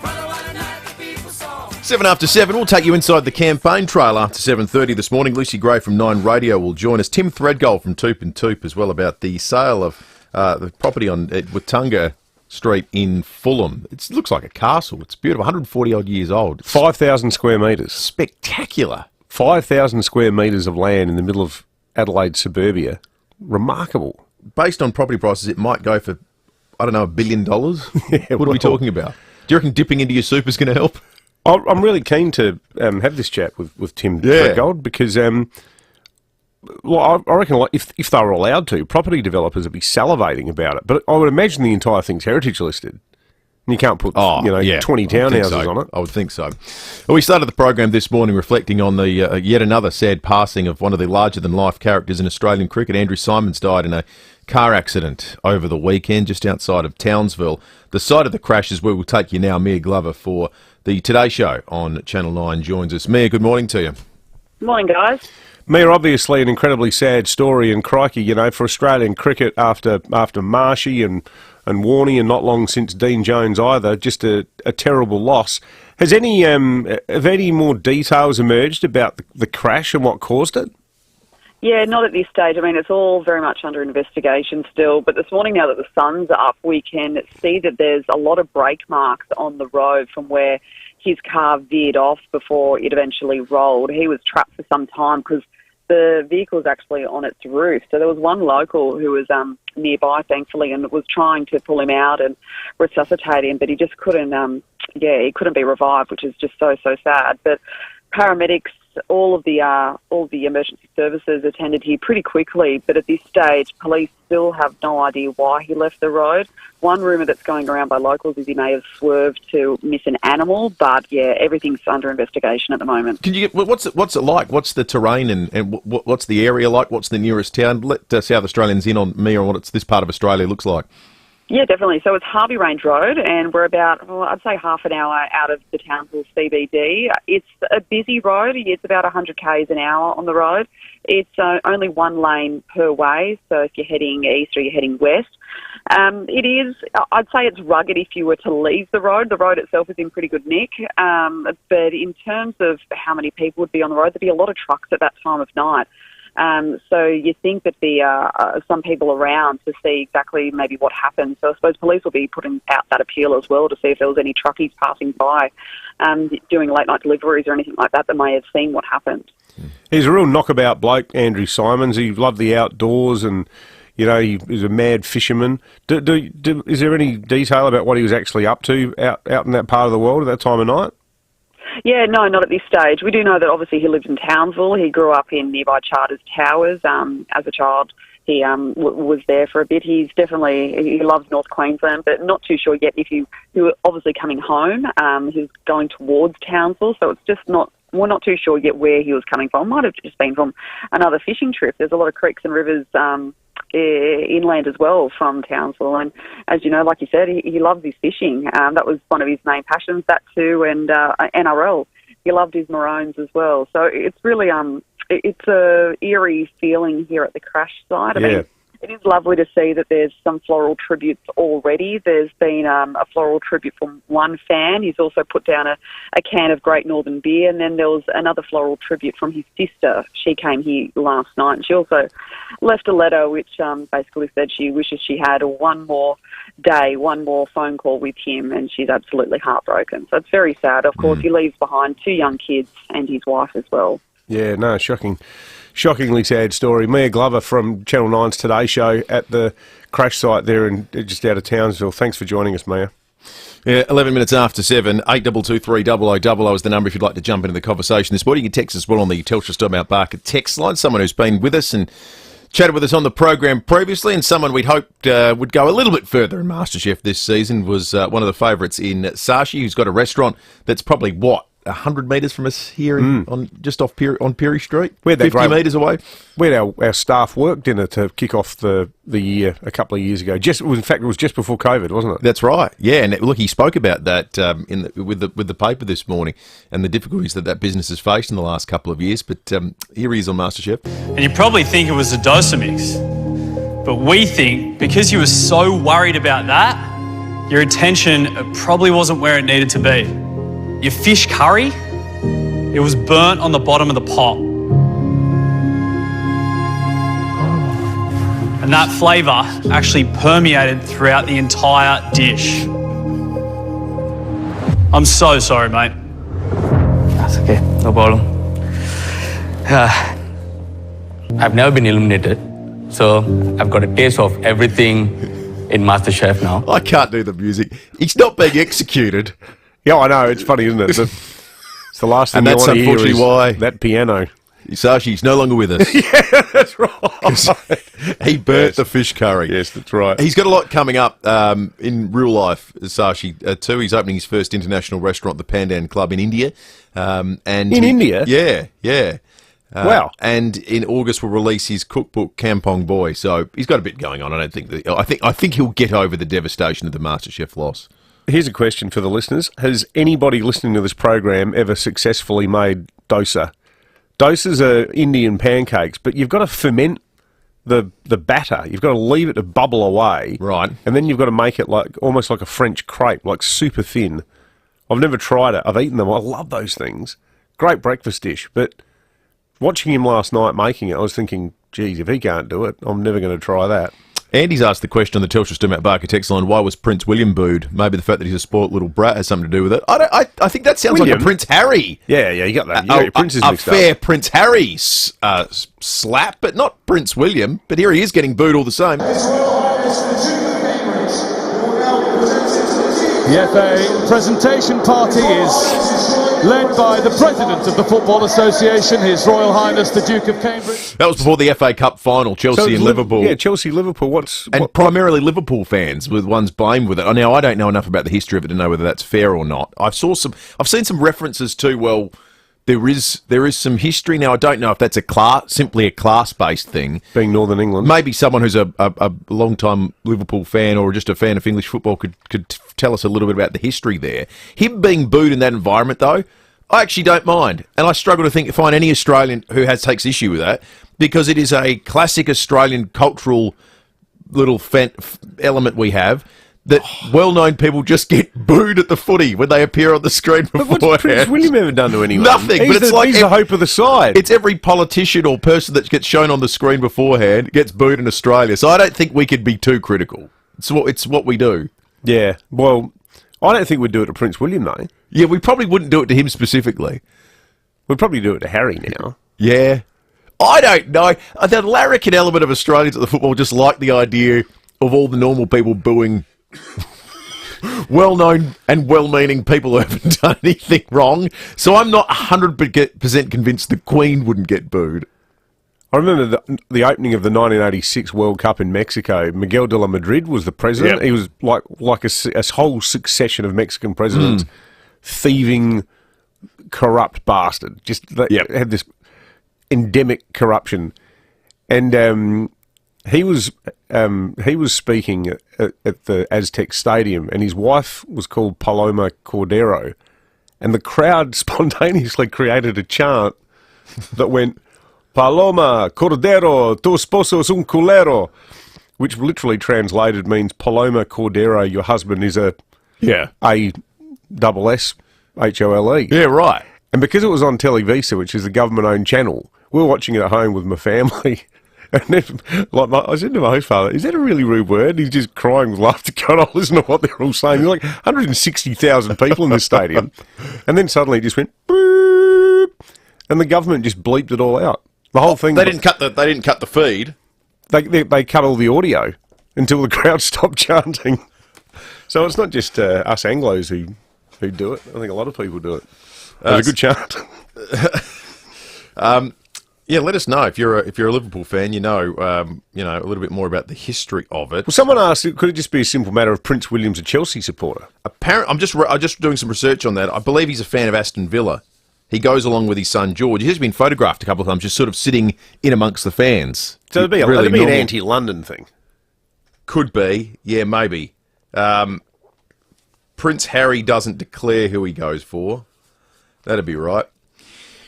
Brother, what a night the people saw. 7 after 7, we'll take you inside the campaign trail after 7:30 this morning. Lucy Gray from 9 Radio will join us. Tim Threadgold from Toop and Toop as well about the sale of the property on Watunga Street in Fulham. It looks like a castle. It's beautiful, 140 odd years old. 5,000 square metres. Spectacular. 5,000 square metres of land in the middle of Adelaide suburbia. Remarkable. Based on property prices, it might go for, I don't know, $1 billion. Yeah, what are we talking about? Do you reckon dipping into your super is going to help? I'm really keen to have this chat with Tim Threadgold because well, I reckon if they were allowed to, property developers would be salivating about it. But I would imagine the entire thing's heritage listed. And you can't put 20 townhouses on it. I would think so. Well, we started the program this morning reflecting on the yet another sad passing of one of the larger-than-life characters in Australian cricket. Andrew Symonds died in a car accident over the weekend just outside of Townsville. The site of the crash is where we'll take you now. Mia Glover for the Today Show on Channel 9 joins us. Mia, good morning to you. Morning, guys. Mia, obviously an incredibly sad story, and crikey, you know, for Australian cricket after Marshy and Warney, and not long since Dean Jones either, just a terrible loss. Have any more details emerged about the crash and what caused it? Yeah, not at this stage. I mean, it's all very much under investigation still. But this morning, now that the sun's up, we can see that there's a lot of brake marks on the road from where his car veered off before it eventually rolled. He was trapped for some time because the vehicle was actually on its roof. So there was one local who was nearby, thankfully, and was trying to pull him out and resuscitate him, but he just couldn't. He couldn't be revived, which is just so sad. But paramedics, all of the emergency services attended here pretty quickly, but at this stage, police still have no idea why he left the road. One rumour that's going around by locals is he may have swerved to miss an animal, but yeah, everything's under investigation at the moment. Can you get what's it like? What's the terrain and what's the area like? What's the nearest town? Let South Australians in on me on what this part of Australia looks like. Yeah, definitely. So it's Harvey Range Road, and we're about, I'd say, half an hour out of the Townsville CBD. It's a busy road. It's about 100 k's an hour on the road. It's only one lane per way, so if you're heading east or you're heading west. It is, I'd say it's rugged if you were to leave the road. The road itself is in pretty good nick, but in terms of how many people would be on the road, there'd be a lot of trucks at that time of night. So you think that there are some people around to see exactly maybe what happened. So I suppose police will be putting out that appeal as well to see if there was any truckies passing by doing late night deliveries or anything like that that may have seen what happened. He's a real knockabout bloke, Andrew Symonds. He loved the outdoors and, you know, he was a mad fisherman. Is there any detail about what he was actually up to out in that part of the world at that time of night? Yeah, no, not at this stage. We do know that obviously he lived in Townsville. He grew up in nearby Charters Towers. As a child, he was there for a bit. He loves North Queensland, but not too sure yet if he was obviously coming home. He was going towards Townsville, so it's just not. We're not too sure yet where he was coming from. Might have just been from another fishing trip. There's a lot of creeks and rivers inland as well from Townsville. And as you know, like you said, he loves his fishing. That was one of his main passions, that too, and NRL. He loved his maroons as well. So it's really it's a eerie feeling here at the crash site. I mean, it is lovely to see that there's some floral tributes already. There's been a floral tribute from one fan. He's also put down a can of Great Northern beer, and then there was another floral tribute from his sister. She came here last night, and she also left a letter which basically said she wishes she had one more day, one more phone call with him, and she's absolutely heartbroken. So it's very sad. Of course, he leaves behind 2 young kids and his wife as well. Yeah, no, shockingly sad story. Mia Glover from Channel 9's Today Show at the crash site there just out of Townsville. Thanks for joining us, Mia. Yeah, 11 minutes after 7, 8223 0000 is the number if you'd like to jump into the conversation this morning. You can text us well on the Telstra Stone Mount Barker text line. Someone who's been with us and chatted with us on the program previously, and someone we'd hoped would go a little bit further in MasterChef this season was one of the favourites in Sashi, who's got a restaurant that's probably, 100 metres from us here on Perry Street? 50 metres away? We had our staff work dinner to kick off the year a couple of years ago. In fact, it was just before COVID, wasn't it? That's right. Yeah, and look, he spoke about that with the paper this morning and the difficulties that business has faced in the last couple of years. But here he is on MasterChef. And you probably think it was a dosa mix, but we think because you were so worried about that, your attention probably wasn't where it needed to be. Your fish curry, it was burnt on the bottom of the pot. And that flavour actually permeated throughout the entire dish. I'm so sorry, mate. That's okay, no problem. I've never been eliminated, so I've got a taste of everything in MasterChef now. I can't do the music. He's not being executed. Yeah, I know. It's funny, isn't it? It's the last thing and you that's want to hear unfortunately is why that piano. Sashi's no longer with us. Yeah, that's right. He burnt the fish curry. Yes, that's right. He's got a lot coming up in real life, Sashi, too. He's opening his first international restaurant, the Pandan Club in India. India? Yeah. Wow. And in August will release his cookbook, Kampong Boy. So he's got a bit going on. I think he'll get over the devastation of the MasterChef loss. Here's a question for the listeners. Has anybody listening to this program ever successfully made dosa? Dosas are Indian pancakes, but you've got to ferment the batter. You've got to leave it to bubble away. Right. And then you've got to make it almost like a French crepe, like super thin. I've never tried it. I've eaten them. I love those things. Great breakfast dish. But watching him last night making it, I was thinking, geez, if he can't do it, I'm never going to try that. Andy's asked the question on the Telstra Stone Mount Barker text line, why was Prince William booed? Maybe the fact that he's a spoilt little brat has something to do with it. I think that sounds like a Prince Harry. Yeah, you got that. You got your princes mixed up. A fair Prince Harry slap, but not Prince William. But here he is getting booed all the same. The FA presentation party is led by the President of the Football Association, His Royal Highness the Duke of Cambridge. That was before the FA Cup final, Chelsea and Liverpool. Yeah, Chelsea-Liverpool. Primarily Liverpool fans with one's blamed with it. Now, I don't know enough about the history of it to know whether that's fair or not. I've seen some references to, well, there is some history. Now, I don't know if that's simply a class-based thing. Being Northern England. Maybe someone who's a long-time Liverpool fan or just a fan of English football could tell us a little bit about the history there. Him being booed in that environment, though, I actually don't mind. And I struggle to find any Australian who takes issue with that, because it is a classic Australian cultural little element we have, that well-known people just get booed at the footy when they appear on the screen beforehand. But what's Prince William ever done to anyone? Nothing. He's the hope of the side. It's every politician or person that gets shown on the screen beforehand gets booed in Australia. So I don't think we could be too critical. It's what we do. Yeah. Well, I don't think we'd do it to Prince William, though. Yeah, we probably wouldn't do it to him specifically. We'd probably do it to Harry now. Yeah. I don't know. The larrikin element of Australians at the football just like the idea of all the normal people booing well-known and well-meaning people who haven't done anything wrong. So I'm not 100% convinced the Queen wouldn't get booed. I remember the opening of the 1986 World Cup in Mexico. Miguel de la Madrid was the president. Yep. He was like a whole succession of Mexican presidents, thieving, corrupt bastard. Just had this endemic corruption, and he was speaking at the Aztec Stadium, and his wife was called Paloma Cordero, and the crowd spontaneously created a chant that went, Paloma Cordero, tu esposo es un culero, which literally translated means Paloma Cordero, your husband is a double S HOLE. Yeah, right. And because it was on Televisa, which is the government-owned channel, we were watching it at home with my family. And then, I said to my host father, is that a really rude word? He's just crying with laughter. God, I listen to what they're all saying. There's like 160,000 people in this stadium. And then suddenly it just went, boop, and the government just bleeped it all out. The whole thing. They didn't cut the feed. They cut all the audio until the crowd stopped chanting. So it's not just us Anglos who do it. I think a lot of people do it. It's a good chant. Yeah, let us know if you're a Liverpool fan. You know a little bit more about the history of it. Well, someone asked, could it just be a simple matter of Prince William's a Chelsea supporter? I'm just doing some research on that. I believe he's a fan of Aston Villa. He goes along with his son George. He's been photographed a couple of times, just sort of sitting in amongst the fans. So it'd be an anti-London thing. Could be, yeah, maybe. Prince Harry doesn't declare who he goes for. That'd be right.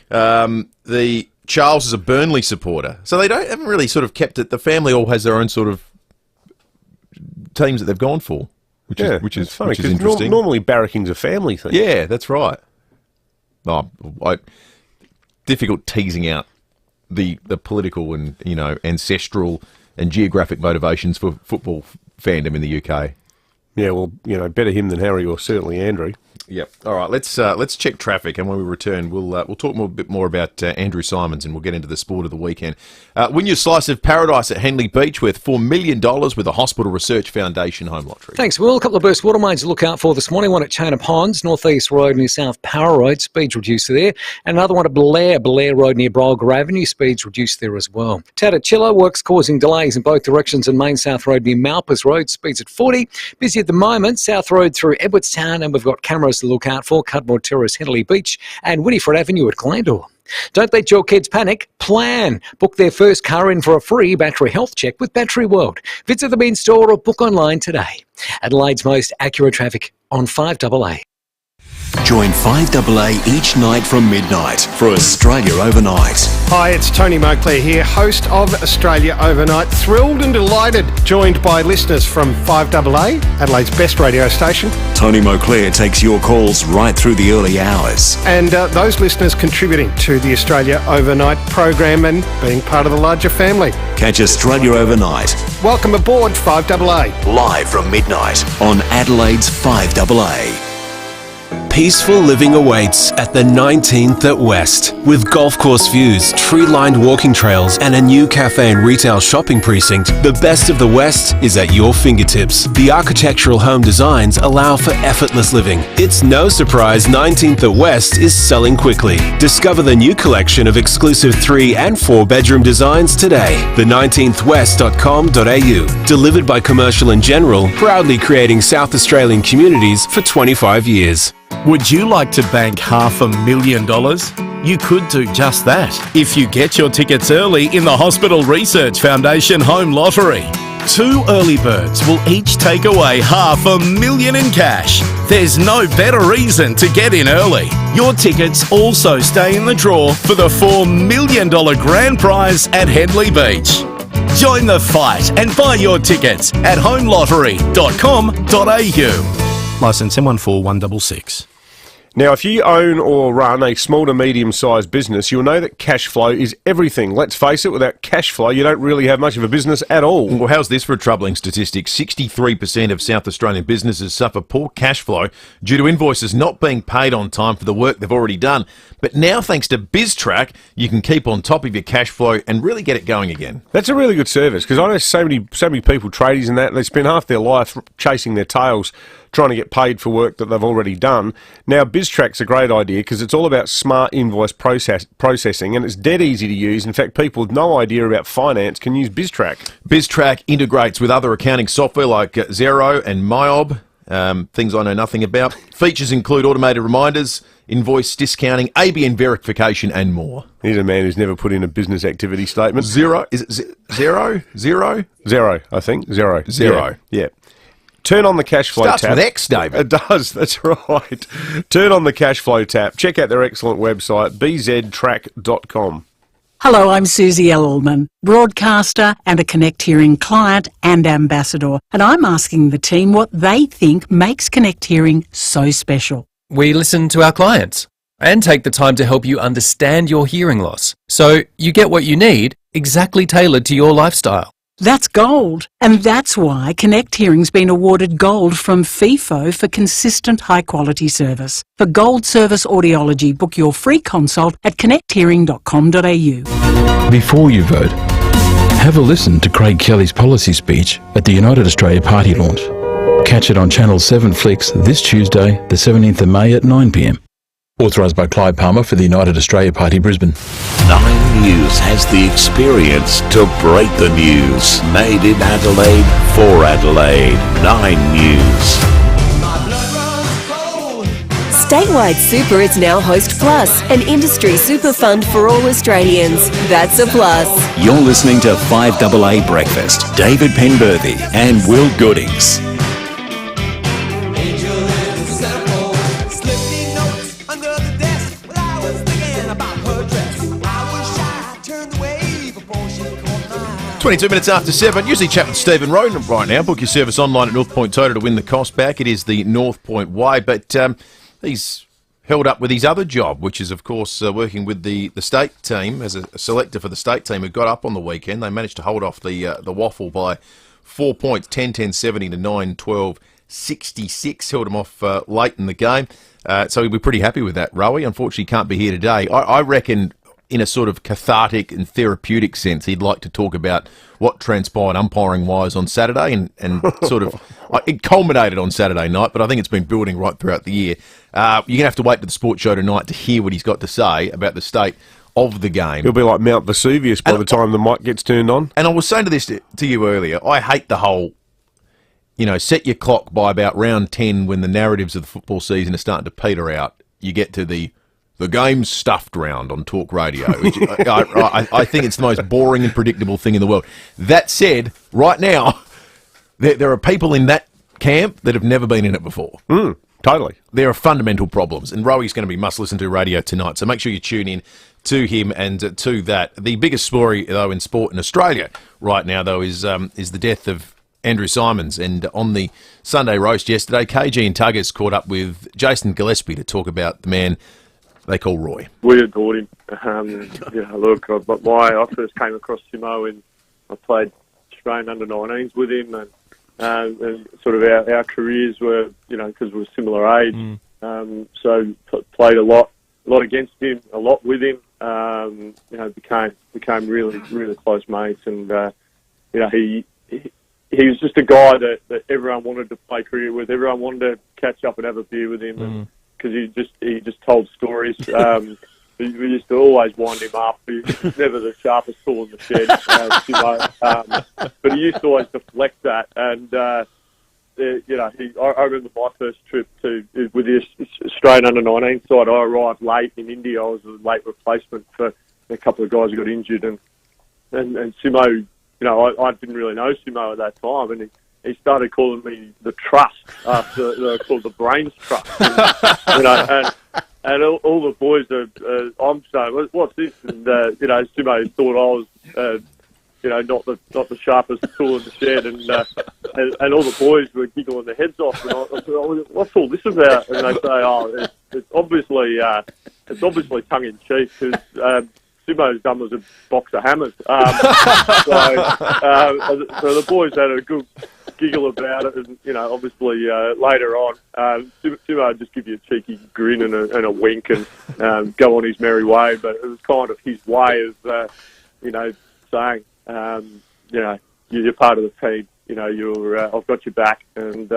The Charles is a Burnley supporter, so they haven't really sort of kept it. The family all has their own sort of teams that they've gone for, which is funny, which is interesting. Normally barracking's a family thing. Yeah, that's right. Difficult teasing out the political and ancestral and geographic motivations for football fandom in the UK. Yeah, well, better him than Harry or certainly Andrew. Yep. All right. Let's check traffic, and when we return, we'll talk a bit more about Andrew Simons, and we'll get into the sport of the weekend. Win your slice of paradise at Henley Beach worth $4 million with the Hospital Research Foundation home lottery. Thanks, Will. A couple of burst water mains to look out for this morning. One at Chaina Ponds, North East Road near South Power Road, speeds reduced there. And another one at Blair Road near Brolga Avenue, speeds reduced there as well. Tatachilla, works causing delays in both directions in Main South Road near Malpas Road, speeds at 40. Busy at the moment, South Road through Edwardstown, and we've got cameras to look out for Cudmore Terrace, Henley Beach, and Winifred Avenue at Glandore. Don't let your kids panic. Plan. Book their first car in for a free battery health check with Battery World. Visit the main store or book online today. Adelaide's most accurate traffic on 5AA. Join 5AA each night from midnight for Australia Overnight. Hi, it's Tony Moclair here, host of Australia Overnight. Thrilled and delighted, joined by listeners from 5AA, Adelaide's best radio station. Tony Moclair takes your calls right through the early hours. And those listeners contributing to the Australia Overnight program and being part of the larger family. Catch Australia Overnight. Welcome aboard 5AA. Live from midnight on Adelaide's 5AA. Peaceful living awaits at the 19th at West. With golf course views, tree-lined walking trails and a new cafe and retail shopping precinct, the best of the West is at your fingertips. The architectural home designs allow for effortless living. It's no surprise 19th at West is selling quickly. Discover the new collection of exclusive 3 and 4 bedroom designs today. the19thwest.com.au. Delivered by Commercial and General, proudly creating South Australian communities for 25 years. Would you like to bank $500,000? You could do just that if you get your tickets early in the Hospital Research Foundation Home Lottery. 2 early birds will each take away $500,000 in cash. There's no better reason to get in early. Your tickets also stay in the draw for the $4 million grand prize at Henley Beach. Join the fight and buy your tickets at homelottery.com.au. Licence M14166. Now, if you own or run a small to medium-sized business, you'll know that cash flow is everything. Let's face it, without cash flow, you don't really have much of a business at all. Well, how's this for a troubling statistic? 63% of South Australian businesses suffer poor cash flow due to invoices not being paid on time for the work they've already done. But now, thanks to BizTrack, you can keep on top of your cash flow and really get it going again. That's a really good service, because I know so many people, tradies and that, they spend half their life chasing their tails, trying to get paid for work that they've already done. Now, BizTrack's a great idea because it's all about smart invoice processing, and it's dead easy to use. In fact, people with no idea about finance can use BizTrack. BizTrack integrates with other accounting software like Xero and MyOb, things I know nothing about. Features include automated reminders, invoice discounting, ABN verification, and more. Here's a man who's never put in a business activity statement. Zero? Is it Zero? Zero, I think. Zero. Yeah. Turn on the cash flow Starts tab. with X, David. It does, that's right. Turn on the cash flow tab. Check out their excellent website, bztrack.com. Hello, I'm Susie Ellman, broadcaster and a Connect Hearing client and ambassador, and I'm asking the team what they think makes Connect Hearing so special. We listen to our clients and take the time to help you understand your hearing loss, so you get what you need exactly tailored to your lifestyle. That's gold, and that's why Connect Hearing's been awarded gold from FIVEaa for consistent high-quality service. For gold service audiology, book your free consult at connecthearing.com.au. Before you vote, have a listen to Craig Kelly's policy speech at the United Australia Party launch. Catch it on Channel 7 Flicks this Tuesday, the 17th of May at 9 p.m. Authorised by Clyde Palmer for the United Australia Party, Brisbane. 9 News has the experience to break the news. Made in Adelaide for Adelaide. 9 News. Statewide Super is now Host Plus, an industry super fund for all Australians. That's a plus. You're listening to 5AA Breakfast. David Penberthy and Will Goodings. Simple, slipping notes under the desk. Well, I was thinking about her dress. I was shy, turned away before she caught my eye. 22 minutes after 7. Usually chat with Stephen Roden right now. Book your service online at North Point Toyota to win the cost back. It is the North Point way, but he's held up with his other job, which is, of course, working with the state team as a selector for the state team who got up on the weekend. They managed to hold off the Waffle by 4 points, 10-10-70 to 9-12-66. Held him off late in the game. So he'll be pretty happy with that. Rowie, unfortunately, can't be here today. I reckon in a sort of cathartic and therapeutic sense, he'd like to talk about what transpired umpiring-wise on Saturday and sort of... It culminated on Saturday night, but I think it's been building right throughout the year. You're going to have to wait to the sports show tonight to hear what he's got to say about the state of the game. He'll be like Mount Vesuvius by the time the mic gets turned on. And I was saying this to you earlier, I hate the whole, set your clock by about round 10 when the narratives of the football season are starting to peter out. You get to the game's stuffed round on talk radio, which I think it's the most boring and predictable thing in the world. That said, right now, there are people in that camp that have never been in it before. Totally. There are fundamental problems, and Rowie's going to be must-listen-to radio tonight, so make sure you tune in to him and to that. The biggest story, though, in sport in Australia right now, though, is the death of Andrew Simons. And on the Sunday roast yesterday, KG and Tuggers caught up with Jason Gillespie to talk about the man they call Roy. We adored him. Look, I first came across Simo and I played Australian under-19s with him, and sort of our careers were, because we were similar age, so played a lot against him, a lot with him. Became really, really close mates, and he was just a guy that everyone wanted to play cricket with. Everyone wanted to catch up and have a beer with him, because he just told stories. We used to always wind him up. He was never the sharpest tool in the shed, but he used to always deflect that. And I remember my first trip with the Australian under-19 side. I arrived late in India. I was a late replacement for a couple of guys who got injured, and Simo. I didn't really know Simo at that time, and he started calling me the Trust, called the Brains Trust. And all the boys I'm saying, what's this? And Simo thought I was, not the sharpest tool in the shed, and all the boys were giggling their heads off. And I said, what's all this about? And they say, it's obviously tongue in cheek, because Simo's done was a box of hammers. So the boys had a good giggle about it, and obviously later on, Simo would just give you a cheeky grin and a wink and go on his merry way. But it was kind of his way of saying, you're part of the team. I've got your back, and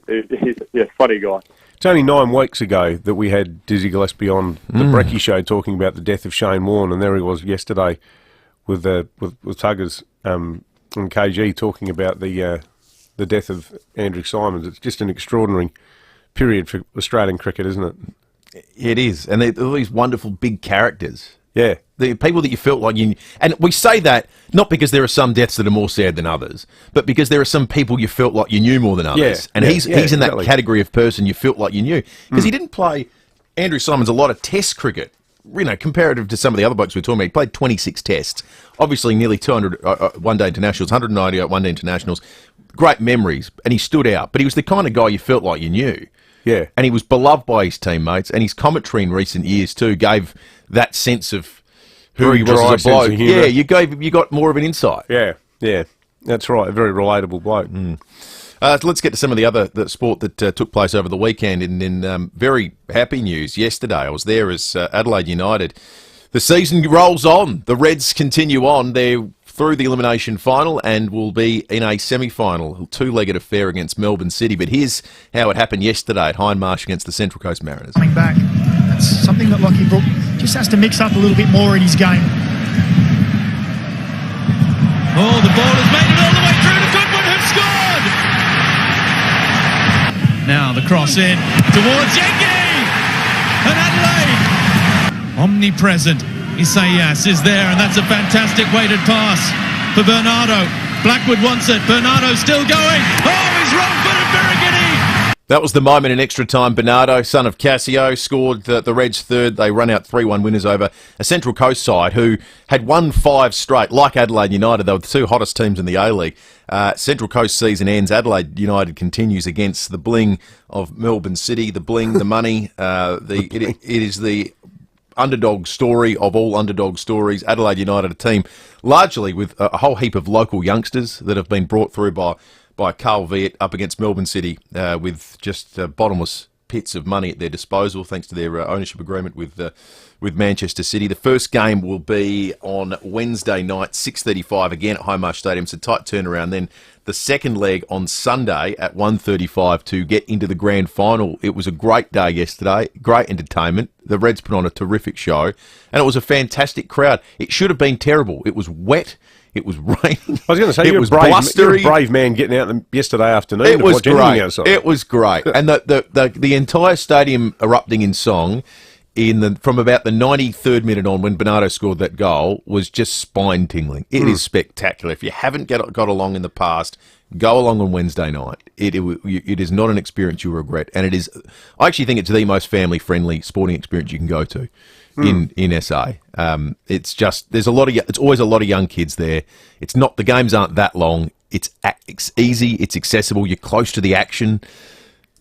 he's funny guy. It's only 9 weeks ago that we had Dizzy Gillespie on the Brekkie Show talking about the death of Shane Warne, and there he was yesterday with Tuggers and KG talking about the death of Andrew Simons. It's just an extraordinary period for Australian cricket, isn't it? It is, and they're all these wonderful big characters. Yeah. The people that you felt like you... And we say that not because there are some deaths that are more sad than others, but because there are some people you felt like you knew more than others. Yeah, he's in that category of person you felt like you knew. Because he didn't play, Andrew Simons, a lot of test cricket, comparative to some of the other blokes we're talking about. He played 26 tests. Obviously, nearly 200 one-day internationals, 198 one-day internationals. Great memories, and he stood out. But he was the kind of guy you felt like you knew. Yeah. And he was beloved by his teammates, and his commentary in recent years, too, gave that sense of who he was as a bloke. Yeah, you got more of an insight. Yeah, that's right. A very relatable bloke. So let's get to some of the sport that took place over the weekend. In very happy news, yesterday I was there as Adelaide United. The season rolls on. The Reds continue on. They're through the elimination final and will be in a semi-final, two-legged affair against Melbourne City. But here's how it happened yesterday at Hindmarsh against the Central Coast Mariners. Coming back, that's something that Lockie Brook just has to mix up a little bit more in his game. Oh, the ball has made it all the way through to Goodwin, who's scored! Now the cross in towards Yankee! And Adelaide! Omnipresent. Isaias is there, and that's a fantastic weighted pass for Bernardo. Blackwood wants it. Bernardo still going. Oh, he's wrong-footed Birigini! That was the moment in extra time. Bernardo, son of Casio, scored the Reds' third. They run out 3-1 winners over a Central Coast side who had won 5 straight. Like Adelaide United, they were the 2 hottest teams in the A-League. Central Coast season ends. Adelaide United continues against the bling of Melbourne City. The bling, the money. It is the underdog story of all underdog stories. Adelaide United, a team largely with a whole heap of local youngsters that have been brought through by Carl Viet up against Melbourne City with just bottomless pits of money at their disposal thanks to their ownership agreement with Manchester City. The first game will be on Wednesday night, 6:35 again at Hindmarsh Stadium. It's a tight turnaround. Then the second leg on Sunday at 1:35 to get into the grand final. It was a great day yesterday, great entertainment. The Reds put on a terrific show, and it was a fantastic crowd. It should have been terrible. It was wet. It was raining. I was going to say, it was blustery. You're a brave man getting out yesterday afternoon. It was great. Outside. It was great, and the entire stadium erupting in song from about the 93rd minute on when Bernardo scored that goal was just spine tingling. It is spectacular. If you haven't got along in the past, go along on Wednesday night. It is not an experience you'll regret, and it is. I actually think it's the most family friendly sporting experience you can go to in SA. It's just it's always a lot of young kids there. It's not the games aren't that long. It's easy. It's accessible. You're close to the action.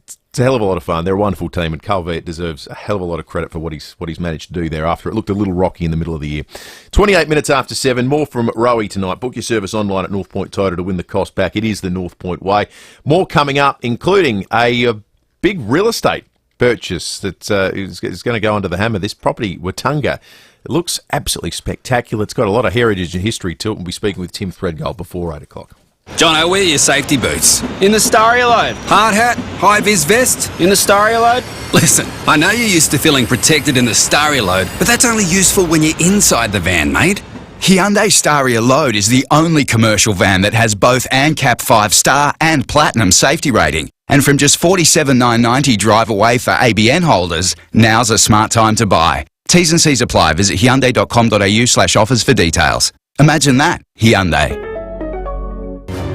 It's a hell of a lot of fun. They're a wonderful team, and Calvet deserves a hell of a lot of credit for what he's managed to do there after it looked a little rocky in the middle of the year. 28 minutes after 7, more from Rowie tonight. Book your service online at North Point Toyota to win the cost back. It is the North Point way. More coming up, including a big real estate purchase that is going to go under the hammer. This property, Watunga, it looks absolutely spectacular. It's got a lot of heritage and history to it. We'll be speaking with Tim Threadgold before 8 o'clock. Jono, where are your safety boots? In the Stariolode. Hard hat, high-vis vest? In the Stariolode. Listen, I know you're used to feeling protected in the Stariolode, but that's only useful when you're inside the van, mate. Hyundai Stariolode is the only commercial van that has both ANCAP 5-star and Platinum safety rating. And from just $47,990 drive away for ABN holders, now's a smart time to buy. T's and C's apply. Visit hyundai.com.au/offers for details. Imagine that. Hyundai.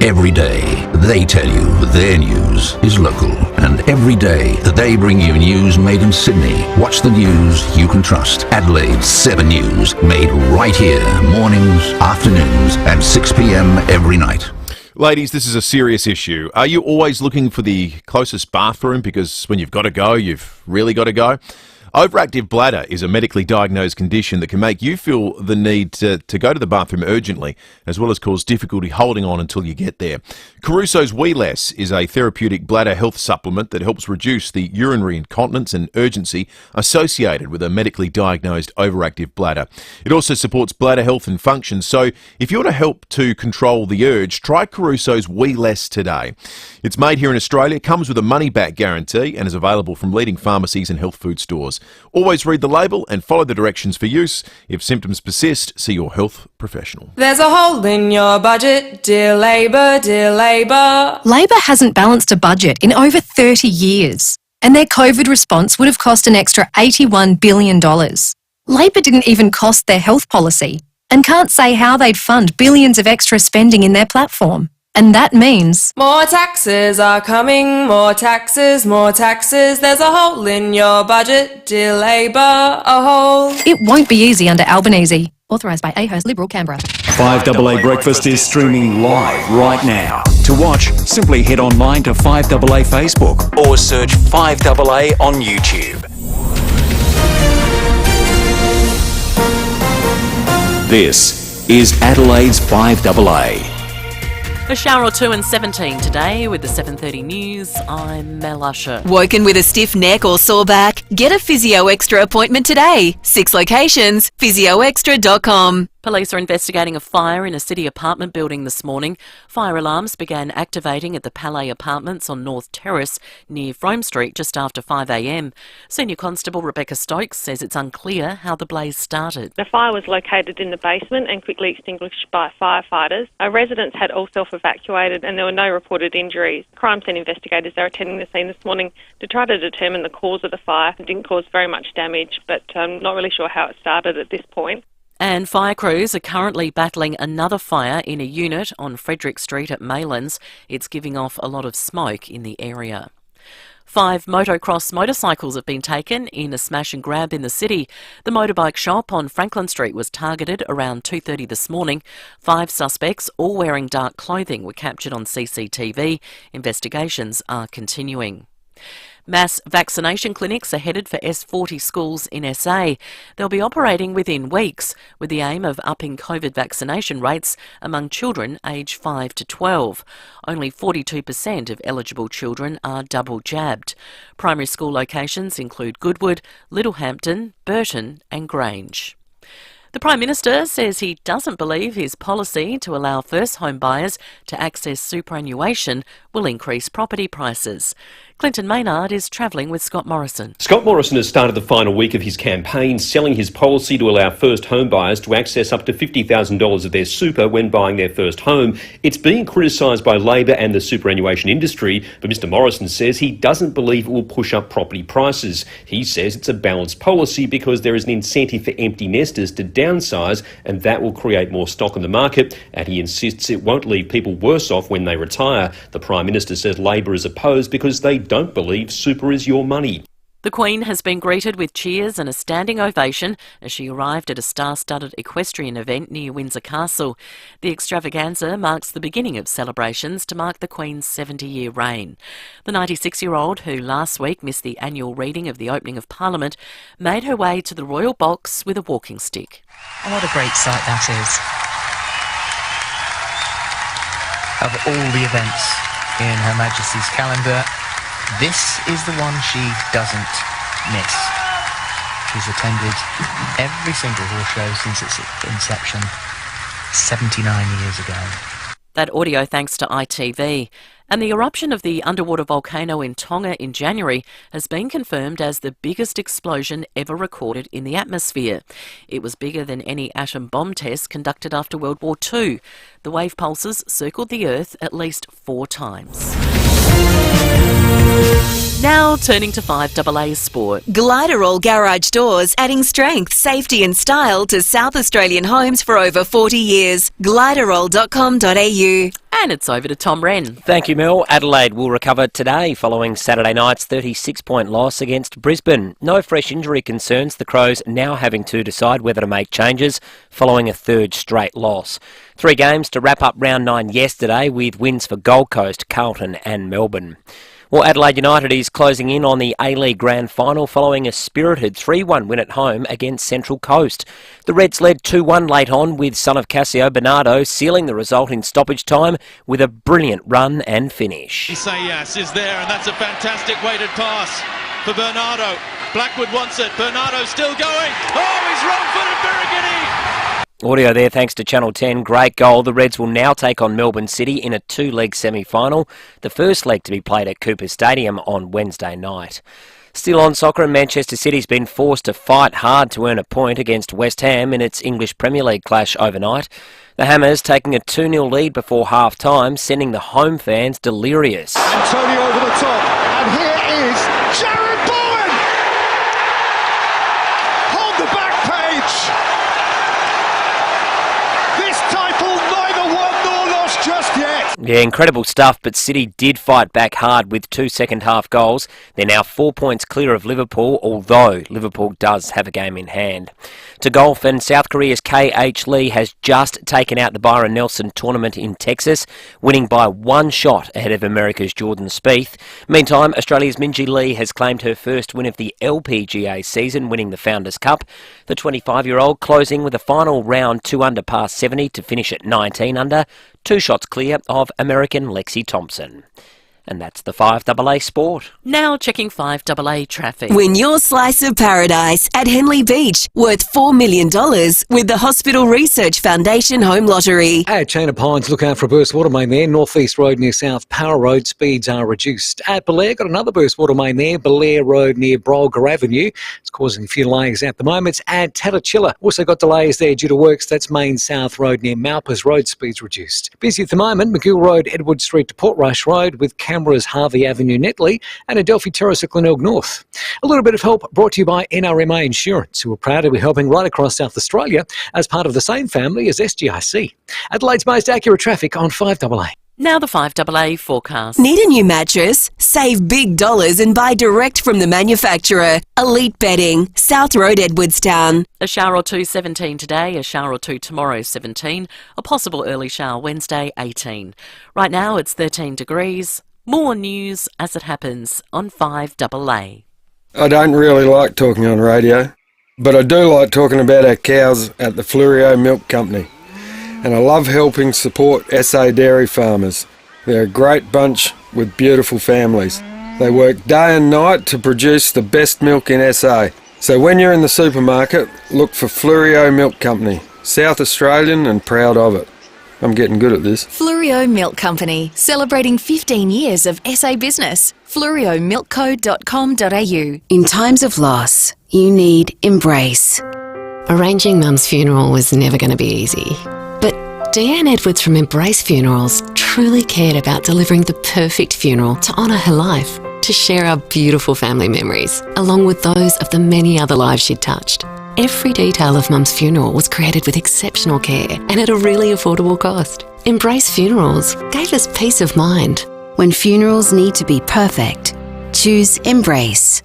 Every day, they tell you their news is local. And every day, they bring you news made in Sydney. Watch the news you can trust. Adelaide's 7 News, made right here, mornings, afternoons, and 6 p.m. every night. Ladies, this is a serious issue. Are you always looking for the closest bathroom because when you've got to go, you've really got to go? Overactive bladder is a medically diagnosed condition that can make you feel the need to go to the bathroom urgently, as well as cause difficulty holding on until you get there. Caruso's Wee Less is a therapeutic bladder health supplement that helps reduce the urinary incontinence and urgency associated with a medically diagnosed overactive bladder. It also supports bladder health and function, so if you want to help to control the urge, try Caruso's Wee Less today. It's made here in Australia, comes with a money-back guarantee and is available from leading pharmacies and health food stores. Always read the label and follow the directions for use. If symptoms persist, see your health professional. There's a hole in your budget, dear Labor, dear Labor. Labor hasn't balanced a budget in over 30 years, and their COVID response would have cost an extra $81 billion. Labor didn't even cost their health policy and can't say how they'd fund billions of extra spending in their platform. And that means more taxes are coming, more taxes, more taxes. There's a hole in your budget, dear Labor, a hole. It won't be easy under Albanese. Authorised by AHO's Liberal Canberra. 5AA Breakfast is streaming live right now. To watch, simply head online to 5AA Facebook or search 5AA on YouTube. This is Adelaide's 5AA. A shower or two and 17 today with the 7:30 news. I'm Mel Usher. Woken with a stiff neck or sore back? Get a Physio Extra appointment today. 6 locations, physioextra.com. Police are investigating a fire in a city apartment building this morning. Fire alarms began activating at the Palais Apartments on North Terrace near Frome Street just after 5 a.m. Senior Constable Rebecca Stokes says it's unclear how the blaze started. The fire was located in the basement and quickly extinguished by firefighters. Our residents had all self-evacuated and there were no reported injuries. Crime scene investigators are attending the scene this morning to try to determine the cause of the fire. It didn't cause very much damage, but I'm not really sure how it started at this point. And fire crews are currently battling another fire in a unit on Frederick Street at Maylands. It's giving off a lot of smoke in the area. 5 motocross motorcycles have been taken in a smash and grab in the city. The motorbike shop on Franklin Street was targeted around 2:30 this morning. 5 suspects, all wearing dark clothing, were captured on CCTV. Investigations are continuing. Mass vaccination clinics are headed for S40 schools in SA. They'll be operating within weeks with the aim of upping COVID vaccination rates among children aged 5 to 12. Only 42% of eligible children are double jabbed. Primary school locations include Goodwood, Littlehampton, Burton and Grange. The Prime Minister says he doesn't believe his policy to allow first home buyers to access superannuation will increase property prices. Clinton Maynard is travelling with Scott Morrison. Scott Morrison has started the final week of his campaign selling his policy to allow first home buyers to access up to $50,000 of their super when buying their first home. It's being criticised by Labor and the superannuation industry, but Mr Morrison says he doesn't believe it will push up property prices. He says it's a balanced policy because there is an incentive for empty nesters to downsize and that will create more stock in the market, and he insists it won't leave people worse off when they retire. The Prime Minister says Labor is opposed because they don't believe super is your money. The Queen has been greeted with cheers and a standing ovation as she arrived at a star-studded equestrian event near Windsor Castle. The extravaganza marks the beginning of celebrations to mark the Queen's 70-year reign. The 96-year-old, who last week missed the annual reading of the opening of Parliament, made her way to the royal box with a walking stick. Oh, what a great sight that is. Of all the events in Her Majesty's calendar, this is the one she doesn't miss. She's attended every single horse show since its inception 79 years ago. That audio thanks to ITV. And the eruption of the underwater volcano in Tonga in January has been confirmed as the biggest explosion ever recorded in the atmosphere. It was bigger than any atom bomb test conducted after World War II. The wave pulses circled the Earth at least 4 times. Now turning to 5AA Sport. Gliderall Garage Doors, adding strength, safety and style to South Australian homes for over 40 years. Gliderall.com.au. And it's over to Tom Wren. Thank you, Mel. Adelaide will recover today following Saturday night's 36-point loss against Brisbane. No fresh injury concerns, the Crows now having to decide whether to make changes following a third straight loss. 3 games to wrap up round 9 yesterday with wins for Gold Coast, Carlton and Melbourne. Well, Adelaide United is closing in on the A-League Grand Final following a spirited 3-1 win at home against Central Coast. The Reds led 2-1 late on, with son of Casio, Bernardo, sealing the result in stoppage time with a brilliant run and finish. FIVEaa is there, and that's a fantastic weighted pass for Bernardo. Blackwood wants it. Bernardo still going. Oh, he's wrong-footed, Birigini! Audio there thanks to Channel 10. Great goal. The Reds will now take on Melbourne City in a 2-leg semi-final. The first leg to be played at Cooper Stadium on Wednesday night. Still on soccer, and Manchester City's been forced to fight hard to earn a point against West Ham in its English Premier League clash overnight. The Hammers taking a 2-0 lead before half-time, sending the home fans delirious. Antonio over the top, and here is Jared Bowen! Hold the back page! Yeah, incredible stuff, but City did fight back hard with 2 second-half goals. They're now 4 points clear of Liverpool, although Liverpool does have a game in hand. To golf, and South Korea's K.H. Lee has just taken out the Byron Nelson tournament in Texas, winning by 1 shot ahead of America's Jordan Spieth. Meantime, Australia's Minjee Lee has claimed her first win of the LPGA season, winning the Founders Cup. The 25-year-old closing with a final round 2 under par 70 to finish at 19 under, 2 shots clear of American Lexi Thompson. And that's the 5AA Sport. Now checking 5AA traffic. Win your slice of paradise at Henley Beach, worth $4 million with the Hospital Research Foundation Home Lottery. At Chain of Pines, look out for a burst water main there. North East Road near South Power Road, speeds are reduced. At Belair, got another burst water main there. Belair Road near Brolga Avenue. It's causing a few delays at the moment. At Tatachilla, also got delays there due to works. That's Main South Road near Malpas Road, speeds reduced. Busy at the moment, McGill Road, Edward Street to Portrush Road, with Canberra's Harvey Avenue, Netley, and Adelphi Terrace at Glenelg North. A little bit of help brought to you by NRMA Insurance, who are proud to be helping right across South Australia as part of the same family as SGIC. Adelaide's most accurate traffic on 5AA. Now the 5AA forecast. Need a new mattress? Save big dollars and buy direct from the manufacturer. Elite Bedding, South Road, Edwardstown. A shower or two 17 today, a shower or two tomorrow 17, a possible early shower Wednesday 18. Right now it's 13 degrees. More news as it happens on 5AA. I don't really like talking on radio, but I do like talking about our cows at the FIVEaa Milk Company. And I love helping support SA dairy farmers. They're a great bunch with beautiful families. They work day and night to produce the best milk in SA. So when you're in the supermarket, look for FIVEaa Milk Company. South Australian and proud of it. I'm getting good at this. FIVEaa Milk Company, celebrating 15 years of SA business. FIVEaamilkco.com.au. In times of loss, you need Embrace. Arranging Mum's funeral was never going to be easy. But Deanne Edwards from Embrace Funerals truly cared about delivering the perfect funeral to honour her life, to share our beautiful family memories, along with those of the many other lives she'd touched. Every detail of Mum's funeral was created with exceptional care and at a really affordable cost. Embrace Funerals gave us peace of mind. When funerals need to be perfect, choose Embrace.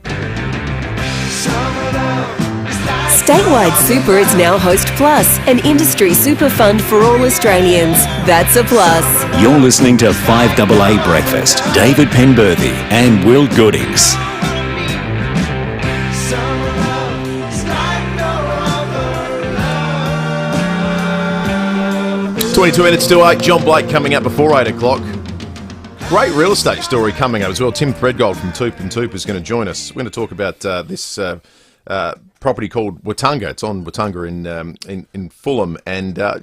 Statewide Super is now Host Plus, an industry super fund for all Australians. That's a plus. You're listening to 5AA Breakfast. David Penberthy and Will Goodings. 22 minutes to 8. John Blake coming up before 8 o'clock. Great real estate story coming up as well. Tim Threadgold from Toop and Toop is going to join us. We're going to talk about this property called Watunga. It's on Watunga in Fulham. And our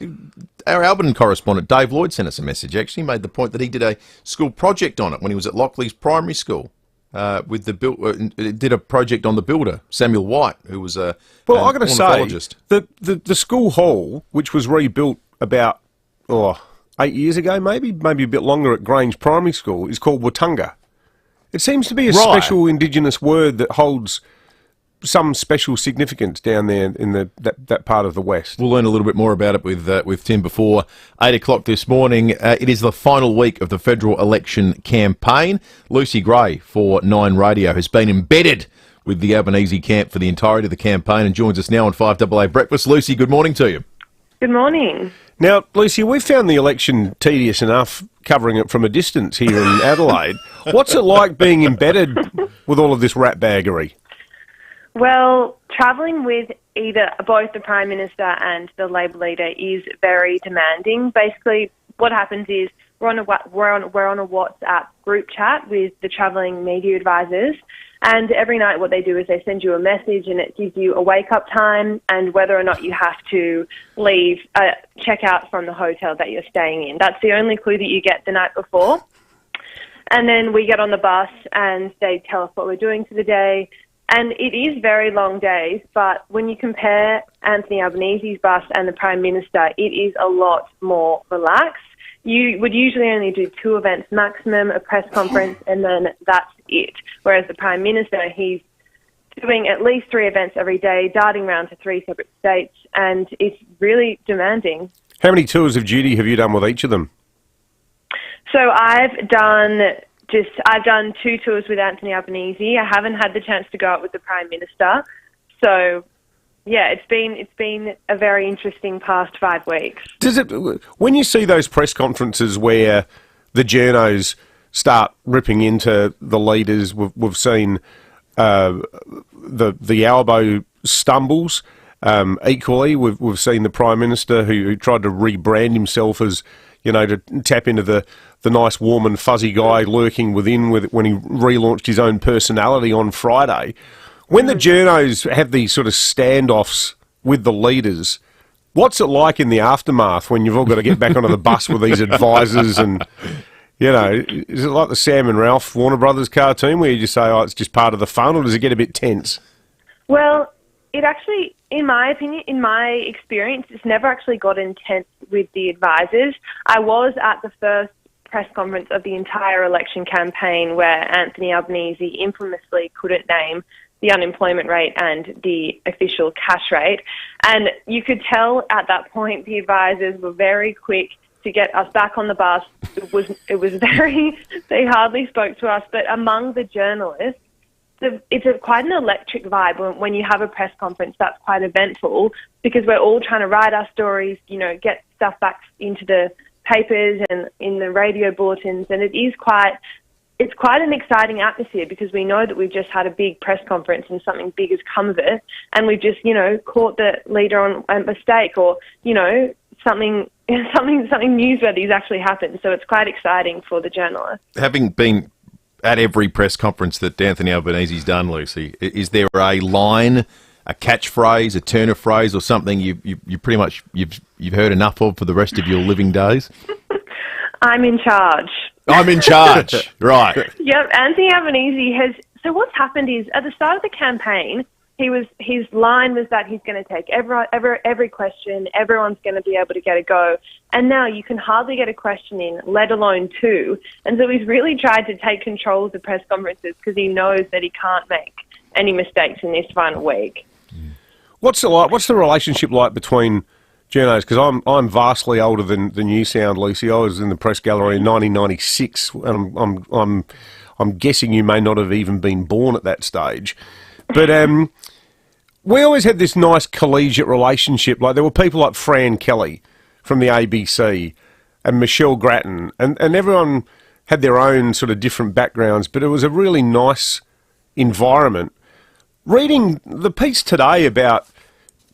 Alberton correspondent, Dave Lloyd, sent us a message. Actually, made the point that he did a school project on it when he was at Lockleys Primary School. With the did a project on the builder, Samuel White, who was a well, I got to say, ornithologist. the school hall, which was rebuilt about 8 years ago, maybe a bit longer, at Grange Primary School, is called Watunga. It seems to be a special Indigenous word that holds some special significance down there in that part of the West. We'll learn a little bit more about it with Tim before 8 o'clock this morning. It is the final week of the federal election campaign. Lucy Gray for 9 Radio has been embedded with the Albanese camp for the entirety of the campaign and joins us now on 5AA Breakfast. Lucy, good morning to you. Good morning. Now, Lucy, we found the election tedious enough covering it from a distance here in Adelaide. What's it like being embedded with all of this ratbaggery? Well, travelling with both the Prime Minister and the Labor leader is very demanding. Basically, what happens is we're on a WhatsApp group chat with the travelling media advisors, and every night what they do is they send you a message and it gives you a wake-up time and whether or not you have to leave, check out from the hotel that you're staying in. That's the only clue that you get the night before. And then we get on the bus and they tell us what we're doing for the day. And it is very long days, but when you compare Anthony Albanese's bus and the Prime Minister, it is a lot more relaxed. You would usually only do 2 events maximum, a press conference, and then that's it. Whereas the Prime Minister, he's doing at least 3 events every day, darting around to 3 separate states, and it's really demanding. How many tours of duty have you done with each of them? So I've done 2 tours with Anthony Albanese. I haven't had the chance to go out with the Prime Minister. So yeah, it's been a very interesting past 5 weeks. When you see those press conferences where the journos start ripping into the leaders, we've seen the elbow stumbles. Equally, we've seen the Prime Minister who tried to rebrand himself as, to tap into the nice, warm and fuzzy guy lurking within when he relaunched his own personality on Friday. When the journos have these sort of standoffs with the leaders, what's it like in the aftermath when you've all got to get back onto the bus with these advisors and, is it like the Sam and Ralph Warner Brothers cartoon where you just say, it's just part of the fun, or does it get a bit tense? Well, it actually, in my opinion, in my experience, it's never actually got intense with the advisors. I was at the first press conference of the entire election campaign where Anthony Albanese infamously couldn't name the unemployment rate and the official cash rate. And you could tell at that point the advisors were very quick to get us back on the bus. It was very, they hardly spoke to us, but among the journalists, it's quite an electric vibe when you have a press conference that's quite eventful, because we're all trying to write our stories, get stuff back into the papers and in the radio bulletins, and it's quite an exciting atmosphere because we know that we've just had a big press conference and something big has come of it, and we've just caught the leader on a mistake, or something newsworthy has actually happened. So it's quite exciting for the journalists. Having been at every press conference that Anthony Albanese's done, Lucy, is there a line, a catchphrase, a turn of phrase, or something you pretty much you've heard enough of for the rest of your living days? I'm in charge. I'm in charge, right? Yep, Anthony Albanese has. So what's happened is at the start of the campaign, his line was that he's going to take every question. Everyone's going to be able to get a go. And now you can hardly get a question in, let alone 2. And so he's really tried to take control of the press conferences because he knows that he can't make any mistakes in this final week. What's it like? What's the relationship like between journos? Because I'm vastly older than you sound, Lucy. I was in the press gallery in 1996, and I'm guessing you may not have even been born at that stage. But we always had this nice collegiate relationship. Like there were people like Fran Kelly from the ABC and Michelle Grattan, and everyone had their own sort of different backgrounds, but it was a really nice environment. Reading the piece today about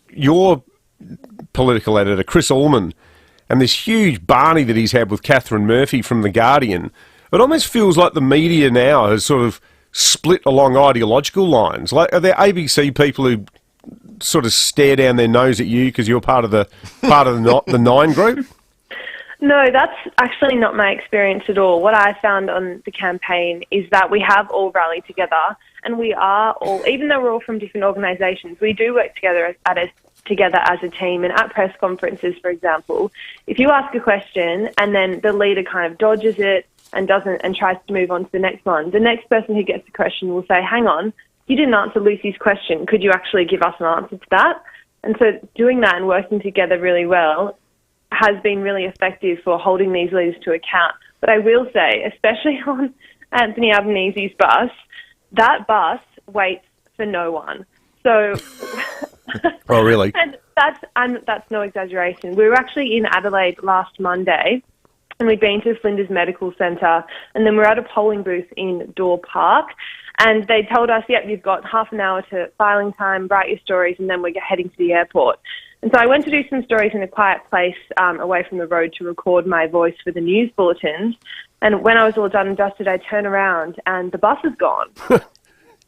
your political editor, Chris Allman, and this huge Barney that he's had with Catherine Murphy from The Guardian, it almost feels like the media now has sort of split along ideological lines. Like, are there ABC people who sort of stare down their nose at you because you're part of the Nine group? No, that's actually not my experience at all. What I found on the campaign is that we have all rallied together, and we are all, even though we're all from different organisations, we do work together as a team. And at press conferences, for example, if you ask a question and then the leader kind of dodges it and doesn't and tries to move on to the next one, the next person who gets the question will say, hang on, you didn't answer Lucy's question. Could you actually give us an answer to that? And so doing that and working together really well has been really effective for holding these leaders to account. But I will say, especially on Anthony Albanese's bus, that bus waits for no one. So Oh, really? And that's no exaggeration. We were actually in Adelaide last Monday, and we'd been to Flinders Medical Centre, and then we're at a polling booth in Door Park, and they told us, yep, you've got half an hour to filing time, write your stories, and then we're heading to the airport. And so I went to do some stories in a quiet place away from the road to record my voice for the news bulletins. And when I was all done and dusted, I turn around and the bus is gone.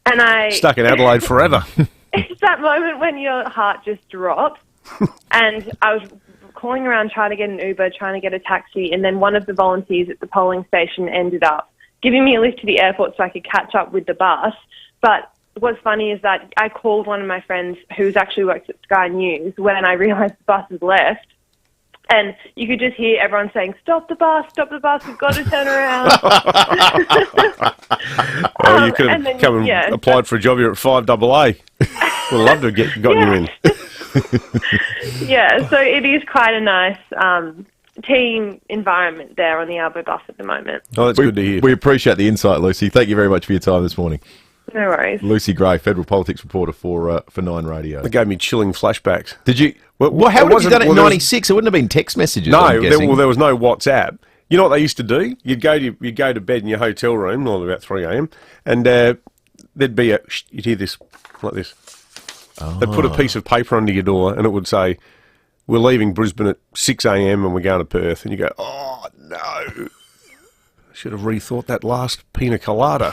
And I Stuck in Adelaide forever. It's that moment when your heart just drops. And I was calling around trying to get an Uber, trying to get a taxi, and then one of the volunteers at the polling station ended up giving me a lift to the airport so I could catch up with the bus. But what's funny is that I called one of my friends who's actually works at Sky News when I realised the bus has left. And you could just hear everyone saying, stop the bus, we've got to turn around. Oh, you could have come and applied for a job here at FIVEaa. We'd love to have gotten you in. Yeah, so it is quite a nice team environment there on the Arbo bus at the moment. Oh, that's good to hear. We appreciate the insight, Lucy. Thank you very much for your time this morning. No worries. Lucy Gray, Federal Politics reporter for 9 Radio. It gave me chilling flashbacks. Did you? Well, how would you done it in 96? It wouldn't have been text messages, I'm guessing. There was no WhatsApp. You know what they used to do? You'd go to bed in your hotel room, normally about 3 a.m, and there'd be you'd hear this, like this. Oh. They'd put a piece of paper under your door, and it would say, we're leaving Brisbane at 6 a.m. and we're going to Perth. And you go, oh, no. I should have rethought that last pina colada.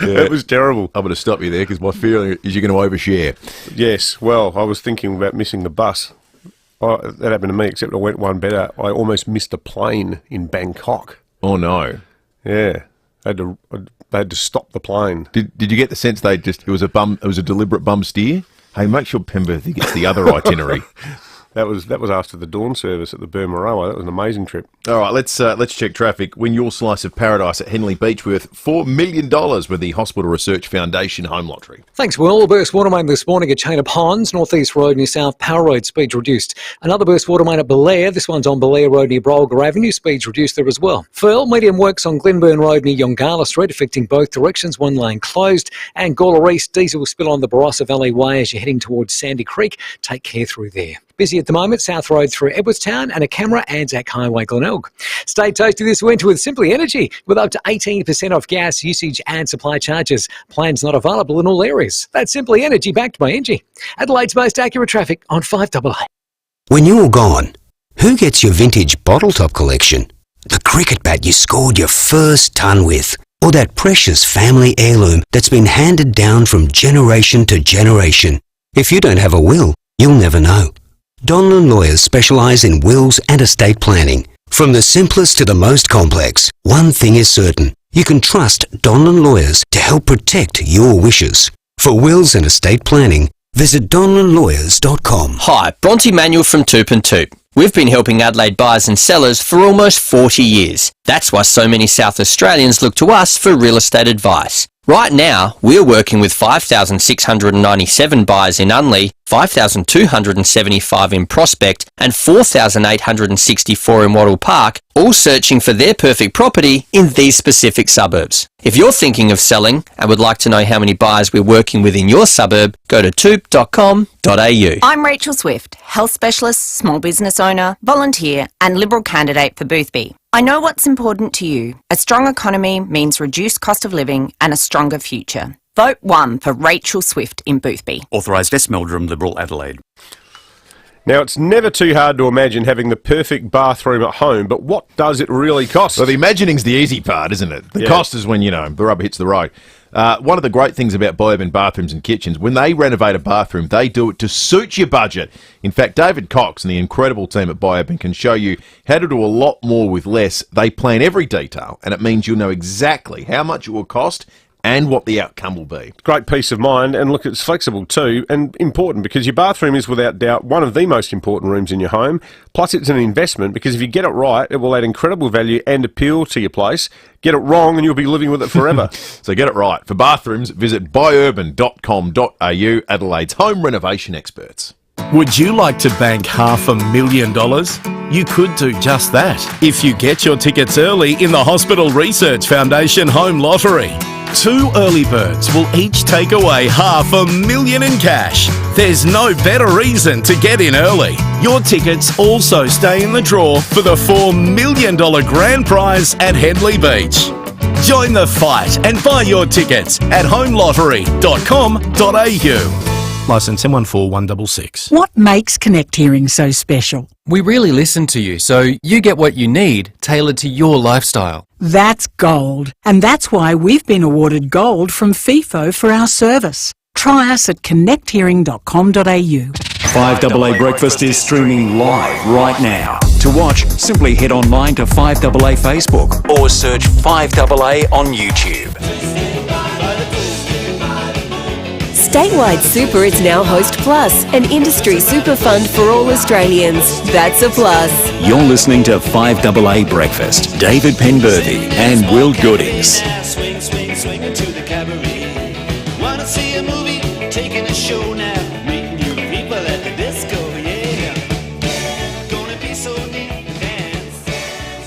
It was terrible. I'm going to stop you there because my feeling is you're going to overshare. Yes, well, I was thinking about missing the bus. That happened to me, except I went one better. I almost missed a plane in Bangkok. Oh, no. Yeah. They had to stop the plane. Did you get the sense it was a deliberate bum steer? Hey, make sure Penberthy gets the other itinerary. That was after the dawn service at the Burmaroa. That was an amazing trip. All right, let's check traffic. Win your slice of paradise at Henley Beach worth $4 million with the Hospital Research Foundation Home Lottery. Thanks, Will. Burst water main this morning at Chaina Ponds, North East Road near South Power Road, speeds reduced. Another burst water main at Belair. This one's on Belair Road near Brolga Avenue, speeds reduced there as well. Firl, medium works on Glenburn Road near Yongala Street, affecting both directions, one lane closed. And Gawler East, diesel will spill on the Barossa Valley Way as you're heading towards Sandy Creek. Take care through there. Busy at the moment, South Road through Edwardstown and a camera Anzac Highway Glenelg. Stay toasty this winter with Simply Energy, with up to 18% off gas usage and supply charges. Plans not available in all areas. That's Simply Energy, backed by Engie. Adelaide's most accurate traffic on 5AA. When you're gone, who gets your vintage bottle top collection? The cricket bat you scored your first ton with? Or that precious family heirloom that's been handed down from generation to generation? If you don't have a will, you'll never know. Donlan Lawyers specialise in wills and estate planning. From the simplest to the most complex, one thing is certain. You can trust Donlan Lawyers to help protect your wishes. For wills and estate planning, visit donlanlawyers.com. Hi, Bronte Manuel from Toop and Toop. We've been helping Adelaide buyers and sellers for almost 40 years. That's why so many South Australians look to us for real estate advice. Right now, we're working with 5,697 buyers in Unley, 5,275 in Prospect, and 4,864 in Wattle Park, all searching for their perfect property in these specific suburbs. If you're thinking of selling and would like to know how many buyers we're working with in your suburb, go to toop.com.au. I'm Rachel Swift, health specialist, small business owner, volunteer, and Liberal candidate for Boothby. I know what's important to you. A strong economy means reduced cost of living and a stronger future. Vote 1 for Rachel Swift in Boothby. Authorised S. Meldrum, Liberal, Adelaide. Now, it's never too hard to imagine having the perfect bathroom at home, but what does it really cost? Well, the imagining's the easy part, isn't it? The cost is when, the rubber hits the road. One of the great things about Bio-Urban bathrooms and kitchens, when they renovate a bathroom, they do it to suit your budget. In fact, David Cox and the incredible team at Bio-Urban can show you how to do a lot more with less. They plan every detail, and it means you'll know exactly how much it will cost and what the outcome will be. Great peace of mind, and look, it's flexible too, and important because your bathroom is without doubt one of the most important rooms in your home. Plus, it's an investment because if you get it right, it will add incredible value and appeal to your place. Get it wrong and you'll be living with it forever. So get it right. For bathrooms, visit buyurban.com.au, Adelaide's home renovation experts. Would you like to bank $500,000? You could do just that if you get your tickets early in the Hospital Research Foundation Home Lottery. 2 early birds will each take away $500,000 in cash. There's no better reason to get in early. Your tickets also stay in the draw for the $4 million grand prize at Henley Beach. Join the fight and buy your tickets at homelottery.com.au. Licence M14166. What makes Connect Hearing so special? We really listen to you, so you get what you need, tailored to your lifestyle. That's gold. And that's why we've been awarded gold from FIVEaa for our service. Try us at connecthearing.com.au. 5AA Breakfast is streaming live right now. To watch, simply head online to 5AA Facebook or search 5AA on YouTube. Statewide Super is now Host Plus, an industry super fund for all Australians. That's a plus. You're listening to 5AA Breakfast. David Penberthy and Will Goodings. Swing, swing, swing into the cabaret. Wanna see a movie? Taking a show now. Meeting new people at the disco, yeah. Gonna be so neat. Dance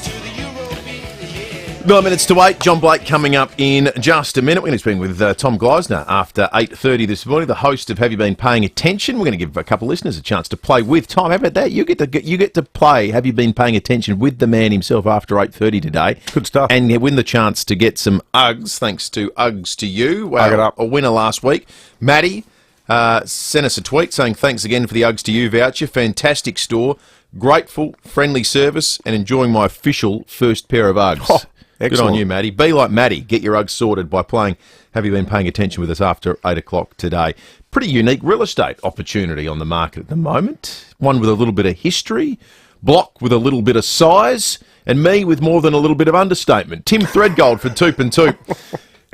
to the Eurobeat, 9 minutes to 8. John Blake coming up in just a minute. We're going to speak with Tom Gleisner after 8:30 this morning, the host of Have You Been Paying Attention? We're going to give a couple of listeners a chance to play with Tom. How about that? You get to play Have You Been Paying Attention with the man himself after 8:30 today. Good stuff. And you win the chance to get some Uggs, thanks to Uggs to You. Ugg it up. A winner last week. Maddie sent us a tweet saying thanks again for the Uggs to You voucher. Fantastic store. Grateful, friendly service, and enjoying my official first pair of Uggs. Oh, good excellent. on you, Maddie. Be like Maddie. Get your Uggs sorted by playing Have You Been Paying Attention with us after 8 o'clock today. Pretty unique real estate opportunity on the market at the moment. One with a little bit of history, block with a little bit of size, and me with more than a little bit of understatement. Tim Threadgold for Toop and Toop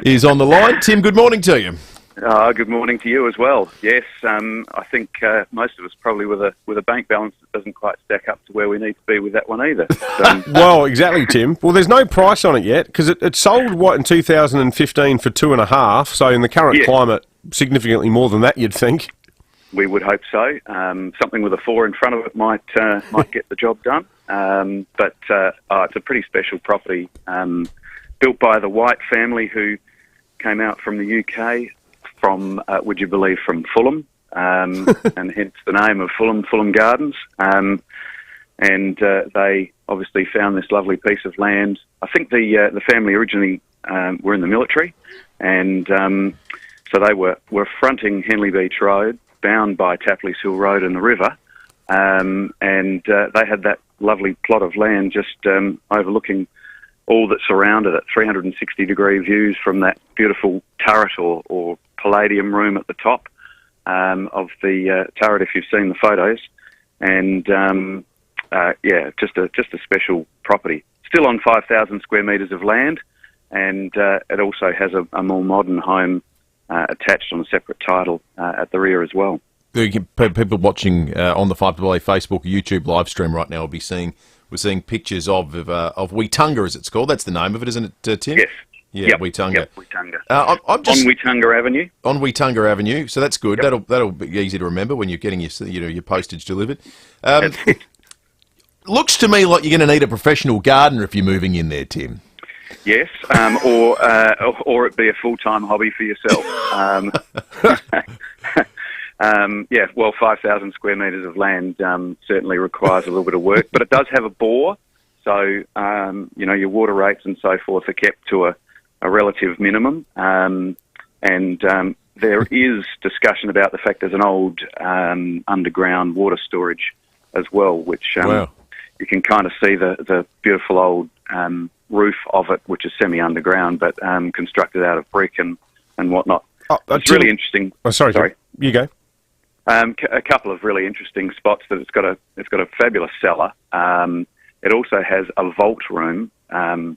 is on the line. Tim, good morning to you. Good morning to you as well. Yes, I think most of us probably with a bank balance that doesn't quite stack up to where we need to be with that one either. So, Well, exactly, Tim. Well, there's no price on it yet because it sold, in 2015 for 2.5. So in the current climate, significantly more than that, you'd think. we would hope so. Something with a 4 in front of it might get the job done. But it's a pretty special property, built by the White family who came out from the UK. From, would you believe, from Fulham, and hence the name of Fulham Gardens. And they obviously found this lovely piece of land. I think the family originally were in the military, and so they were fronting Henley Beach Road, bound by Tapley's Hill Road and the river, and they had that lovely plot of land just overlooking all that surrounded it, 360-degree views from that beautiful turret or Palladium room at the top of the turret, if you've seen the photos, and just a special property. Still on 5,000 square metres of land, and it also has a more modern home attached on a separate title at the rear as well. People watching on the 5AA Facebook or YouTube live stream right now will be seeing pictures of Weetunga, as it's called. That's the name of it, isn't it, Tim? Yes. Yeah, yep. Weetunga. Yep, Weetunga. On Weetunga Avenue. On Weetunga Avenue, so that's good. Yep. That'll be easy to remember when you're getting your postage delivered. Looks to me like you're going to need a professional gardener if you're moving in there, Tim. Yes, or it be a full-time hobby for yourself. 5,000 square metres of land certainly requires a little bit of work, but it does have a bore, so your water rates and so forth are kept to a relative minimum, and there is discussion about the fact there's an old underground water storage as well, which you can kind of see the beautiful old roof of it, which is semi-underground, but constructed out of brick and whatnot. It's really interesting. Oh, sorry. You go. A couple of really interesting spots that it's got a fabulous cellar. It also has a vault room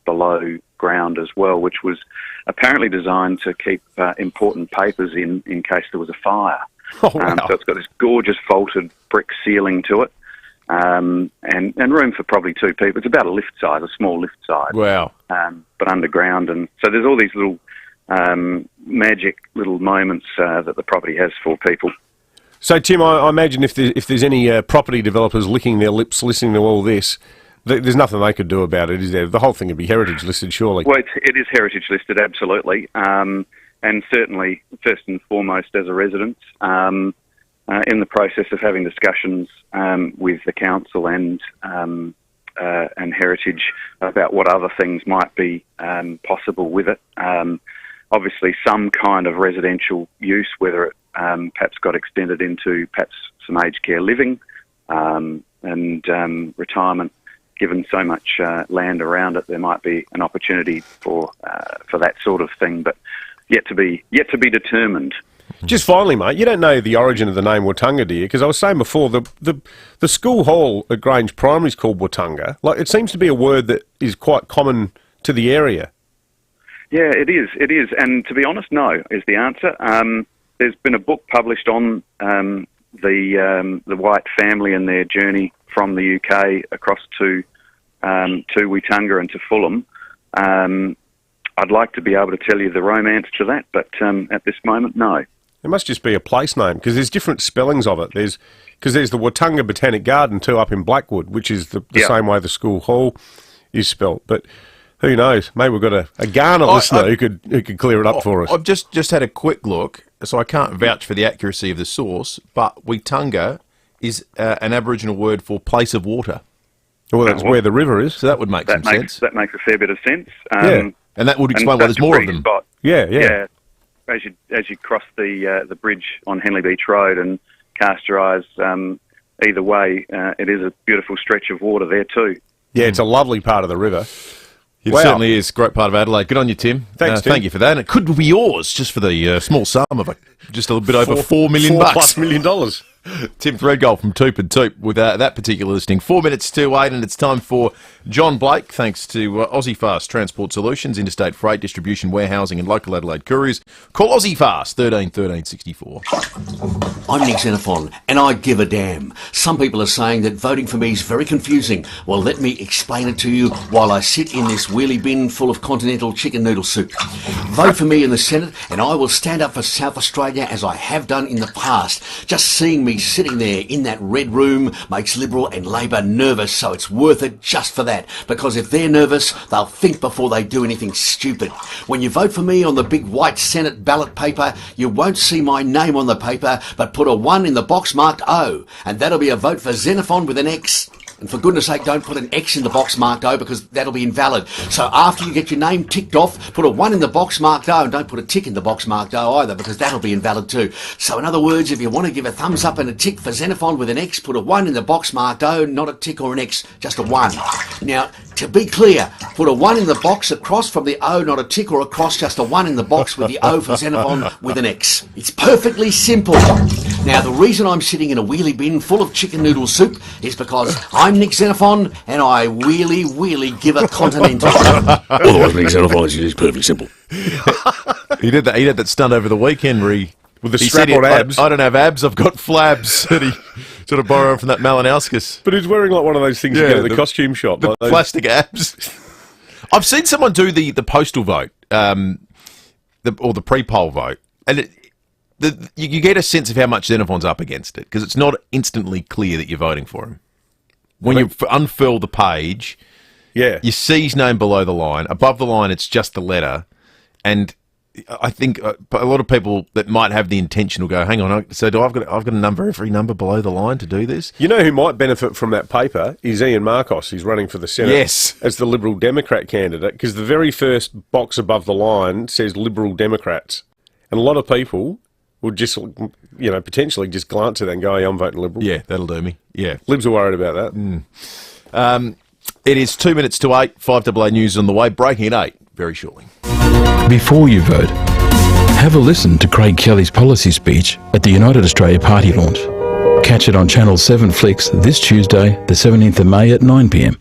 below ground as well, which was apparently designed to keep important papers in case there was a fire. Oh, wow. So it's got this gorgeous vaulted brick ceiling to it, and room for probably 2 people. It's about a small lift size. Wow. But underground, and so there's all these little magic little moments that the property has for people. So, Tim, I imagine if there's any property developers licking their lips listening to all this, There's nothing they could do about it, is there? The whole thing would be heritage listed, surely. Well, it is heritage listed, absolutely. And certainly, first and foremost, as a resident, in the process of having discussions with the council and heritage about what other things might be possible with it. Obviously, some kind of residential use, whether it perhaps got extended into perhaps some aged care living and retirement. Given so much land around it, there might be an opportunity for that sort of thing, but yet to be determined. Just finally, mate, you don't know the origin of the name Watunga, do you? Because I was saying before, the school hall at Grange Primary is called Watunga. Like, it seems to be a word that is quite common to the area. Yeah, it is. It is, and to be honest, no is the answer. There's been a book published on the White family and their journey from the UK across to Watunga and to Fulham. I'd like to be able to tell you the romance to that, but at this moment, no. It must just be a place name, because there's different spellings of it. There's the Watunga Botanic Garden too up in Blackwood, which is the same way the school hall is spelt. But who knows? Maybe we've got a Ghana listener who could clear it up for us. I've just had a quick look, so I can't vouch for the accuracy of the source, but Watunga is an Aboriginal word for place of water. Well, that's where the river is. So that would make some sense. That makes a fair bit of sense. Yeah. And that would explain why there's more of them. Spot. Yeah. As you cross the bridge on Henley Beach Road and cast your eyes either way, it is a beautiful stretch of water there too. Yeah, it's a lovely part of the river. It certainly is. Great part of Adelaide. Good on you, Tim. Thanks, Tim. Thank you for that. And it could be yours just for the small sum of just a little bit over $4 million. $4+ million. Tim Threadgold from Toop and Toop with that particular listing. 4 minutes to 8, and it's time for John Blake, thanks to Aussie Fast Transport Solutions, interstate freight, distribution, warehousing and local Adelaide couriers. Call Aussie Fast, 13 13 64. I'm Nick Xenophon, and I give a damn. Some people are saying that voting for me is very confusing. Well, let me explain it to you while I sit in this wheelie bin full of continental chicken noodle soup. Vote for me in the Senate, and I will stand up for South Australia as I have done in the past. Just seeing me sitting there in that red room makes Liberal and Labor nervous, so it's worth it just for that. Because if they're nervous, they'll think before they do anything stupid. When you vote for me on the big white Senate ballot paper, you won't see my name on the paper, but put a 1 in the box marked O, and that'll be a vote for Xenophon with an X. And for goodness sake, don't put an X in the box marked O, because that'll be invalid. So after you get your name ticked off, put a 1 in the box marked O, and don't put a tick in the box marked O either, because that'll be invalid too. So in other words, if you want to give a thumbs up and a tick for Xenophon with an X, put a 1 in the box marked O, not a tick or an X, just a 1. Now, to be clear, put a 1 in the box across from the O, not a tick or a cross, just a 1 in the box with the O for Xenophon with an X. It's perfectly simple. Now, the reason I'm sitting in a wheelie bin full of chicken noodle soup is because I'm Nick Xenophon, and I wheelie give a continental. Otherwise, Nick Xenophon is perfectly simple. He did that stunt over the weekend where with the strap-on abs. I don't have abs, I've got flabs. And he sort of borrowed from that Malinowskis. But he's wearing like one of those things you get at the costume shop. The like those plastic abs. I've seen someone do the postal vote, or the pre-poll vote, and you get a sense of how much Xenophon's up against it, because it's not instantly clear that you're voting for him. When you unfurl the page, you see his name below the line. Above the line, it's just the letter. And I think a lot of people that might have the intention will go, hang on, so I've got a number, every number below the line to do this? You know who might benefit from that paper is Ian Marcos. He's running for the Senate as the Liberal Democrat candidate, because the very first box above the line says Liberal Democrats. And a lot of people would just, potentially just glance at that and go, I'm voting Liberal. Yeah, that'll do me. Yeah. Libs are worried about that. It is 2 minutes to 8, 5AA News on the way, breaking at 8 very shortly. Before you vote, have a listen to Craig Kelly's policy speech at the United Australia Party launch. Catch it on Channel 7 Flicks this Tuesday, the 17th of May at 9 p.m.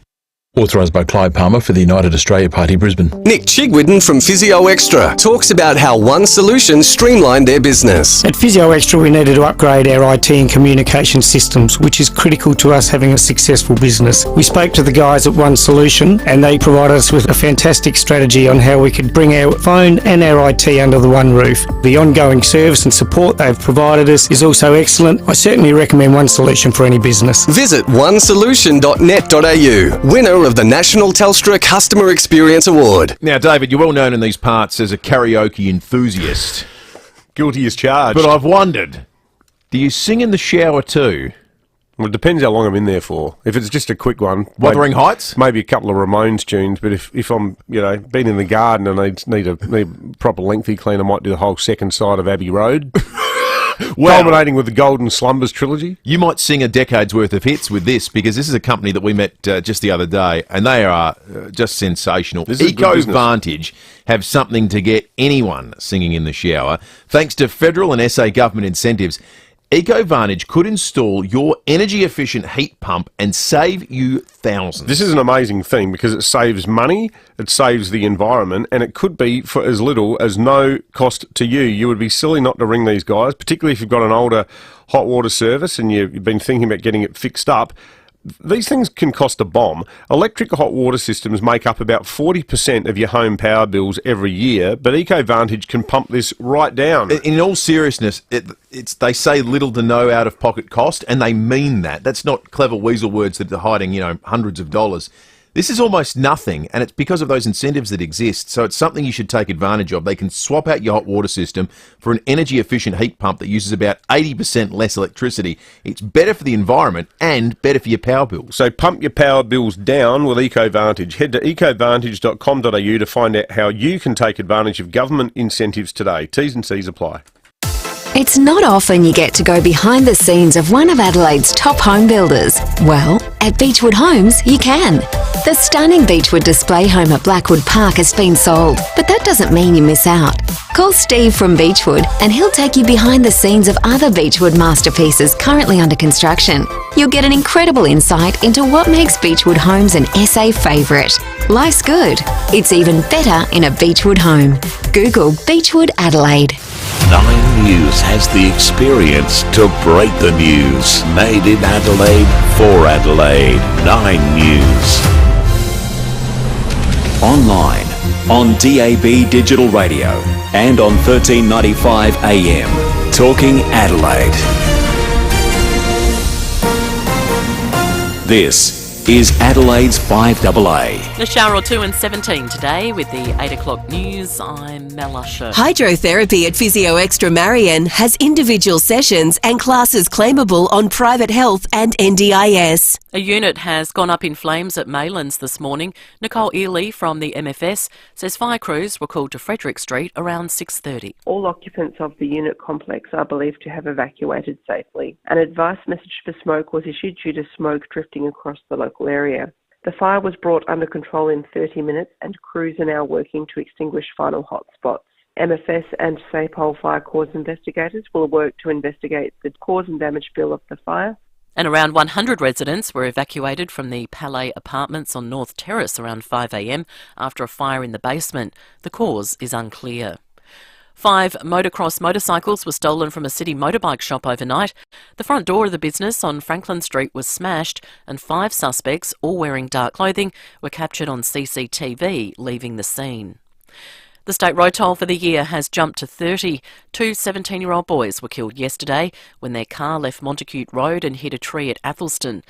Authorised by Clive Palmer for the United Australia Party, Brisbane. Nick Chigwidden from Physio Extra talks about how One Solution streamlined their business. At Physio Extra, we needed to upgrade our IT and communication systems, which is critical to us having a successful business. We spoke to the guys at One Solution, and they provided us with a fantastic strategy on how we could bring our phone and our IT under the one roof. The ongoing service and support they've provided us is also excellent. I certainly recommend One Solution for any business. Visit onesolution.net.au, winner of the National Telstra Customer Experience Award. Now, David, you're well known in these parts as a karaoke enthusiast. Guilty as charged. But I've wondered, do you sing in the shower too? Well, it depends how long I'm in there for. If it's just a quick one, Wuthering Heights, maybe a couple of Ramones tunes. But if I'm been in the garden and I need a proper lengthy clean, I might do the whole second side of Abbey Road. Culminating with the Golden Slumbers trilogy. You might sing a decade's worth of hits with this, because this is a company that we met just the other day, and they are just sensational. EcoVantage have something to get anyone singing in the shower. Thanks to federal and SA government incentives, EcoVantage could install your energy-efficient heat pump and save you thousands. This is an amazing thing because it saves money, it saves the environment, and it could be for as little as no cost to you. You would be silly not to ring these guys, particularly if you've got an older hot water service and you've been thinking about getting it fixed up. These things can cost a bomb. Electric hot water systems make up about 40% of your home power bills every year, but EcoVantage can pump this right down. In all seriousness, they say little to no out-of-pocket cost, and they mean that. That's not clever weasel words that are hiding, hundreds of dollars. This is almost nothing, and it's because of those incentives that exist, so it's something you should take advantage of. They can swap out your hot water system for an energy-efficient heat pump that uses about 80% less electricity. It's better for the environment and better for your power bills. So pump your power bills down with EcoVantage. Head to ecovantage.com.au to find out how you can take advantage of government incentives today. T's and C's apply. It's not often you get to go behind the scenes of one of Adelaide's top home builders. Well, at Beechwood Homes, you can. The stunning Beechwood display home at Blackwood Park has been sold, but that doesn't mean you miss out. Call Steve from Beechwood and he'll take you behind the scenes of other Beechwood masterpieces currently under construction. You'll get an incredible insight into what makes Beechwood Homes an SA favourite. Life's good. It's even better in a Beechwood home. Google Beechwood Adelaide. 9 News has the experience to break the news. Made in Adelaide, for Adelaide. 9 News. Online, on DAB Digital Radio, and on 1395 AM. Talking Adelaide. This is Adelaide's 5AA. A shower or two and 17 today with the 8 o'clock news. I'm Mel Usher. Hydrotherapy at Physio Extra Marion has individual sessions and classes claimable on private health and NDIS. A unit has gone up in flames at Maylands this morning. Nicole Ely from the MFS says fire crews were called to Frederick Street around 6:30. All occupants of the unit complex are believed to have evacuated safely. An advice message for smoke was issued due to smoke drifting across the local area. The fire was brought under control in 30 minutes and crews are now working to extinguish final hotspots. MFS and SAPOL fire cause investigators will work to investigate the cause and damage bill of the fire. And around 100 residents were evacuated from the Palais apartments on North Terrace around 5 a.m. after a fire in the basement. The cause is unclear. 5 motocross motorcycles were stolen from a city motorbike shop overnight. The front door of the business on Franklin Street was smashed and 5 suspects, all wearing dark clothing, were captured on CCTV leaving the scene. The state road toll for the year has jumped to 30. 2 17-year-old boys were killed yesterday when their car left Montacute Road and hit a tree at Athelston.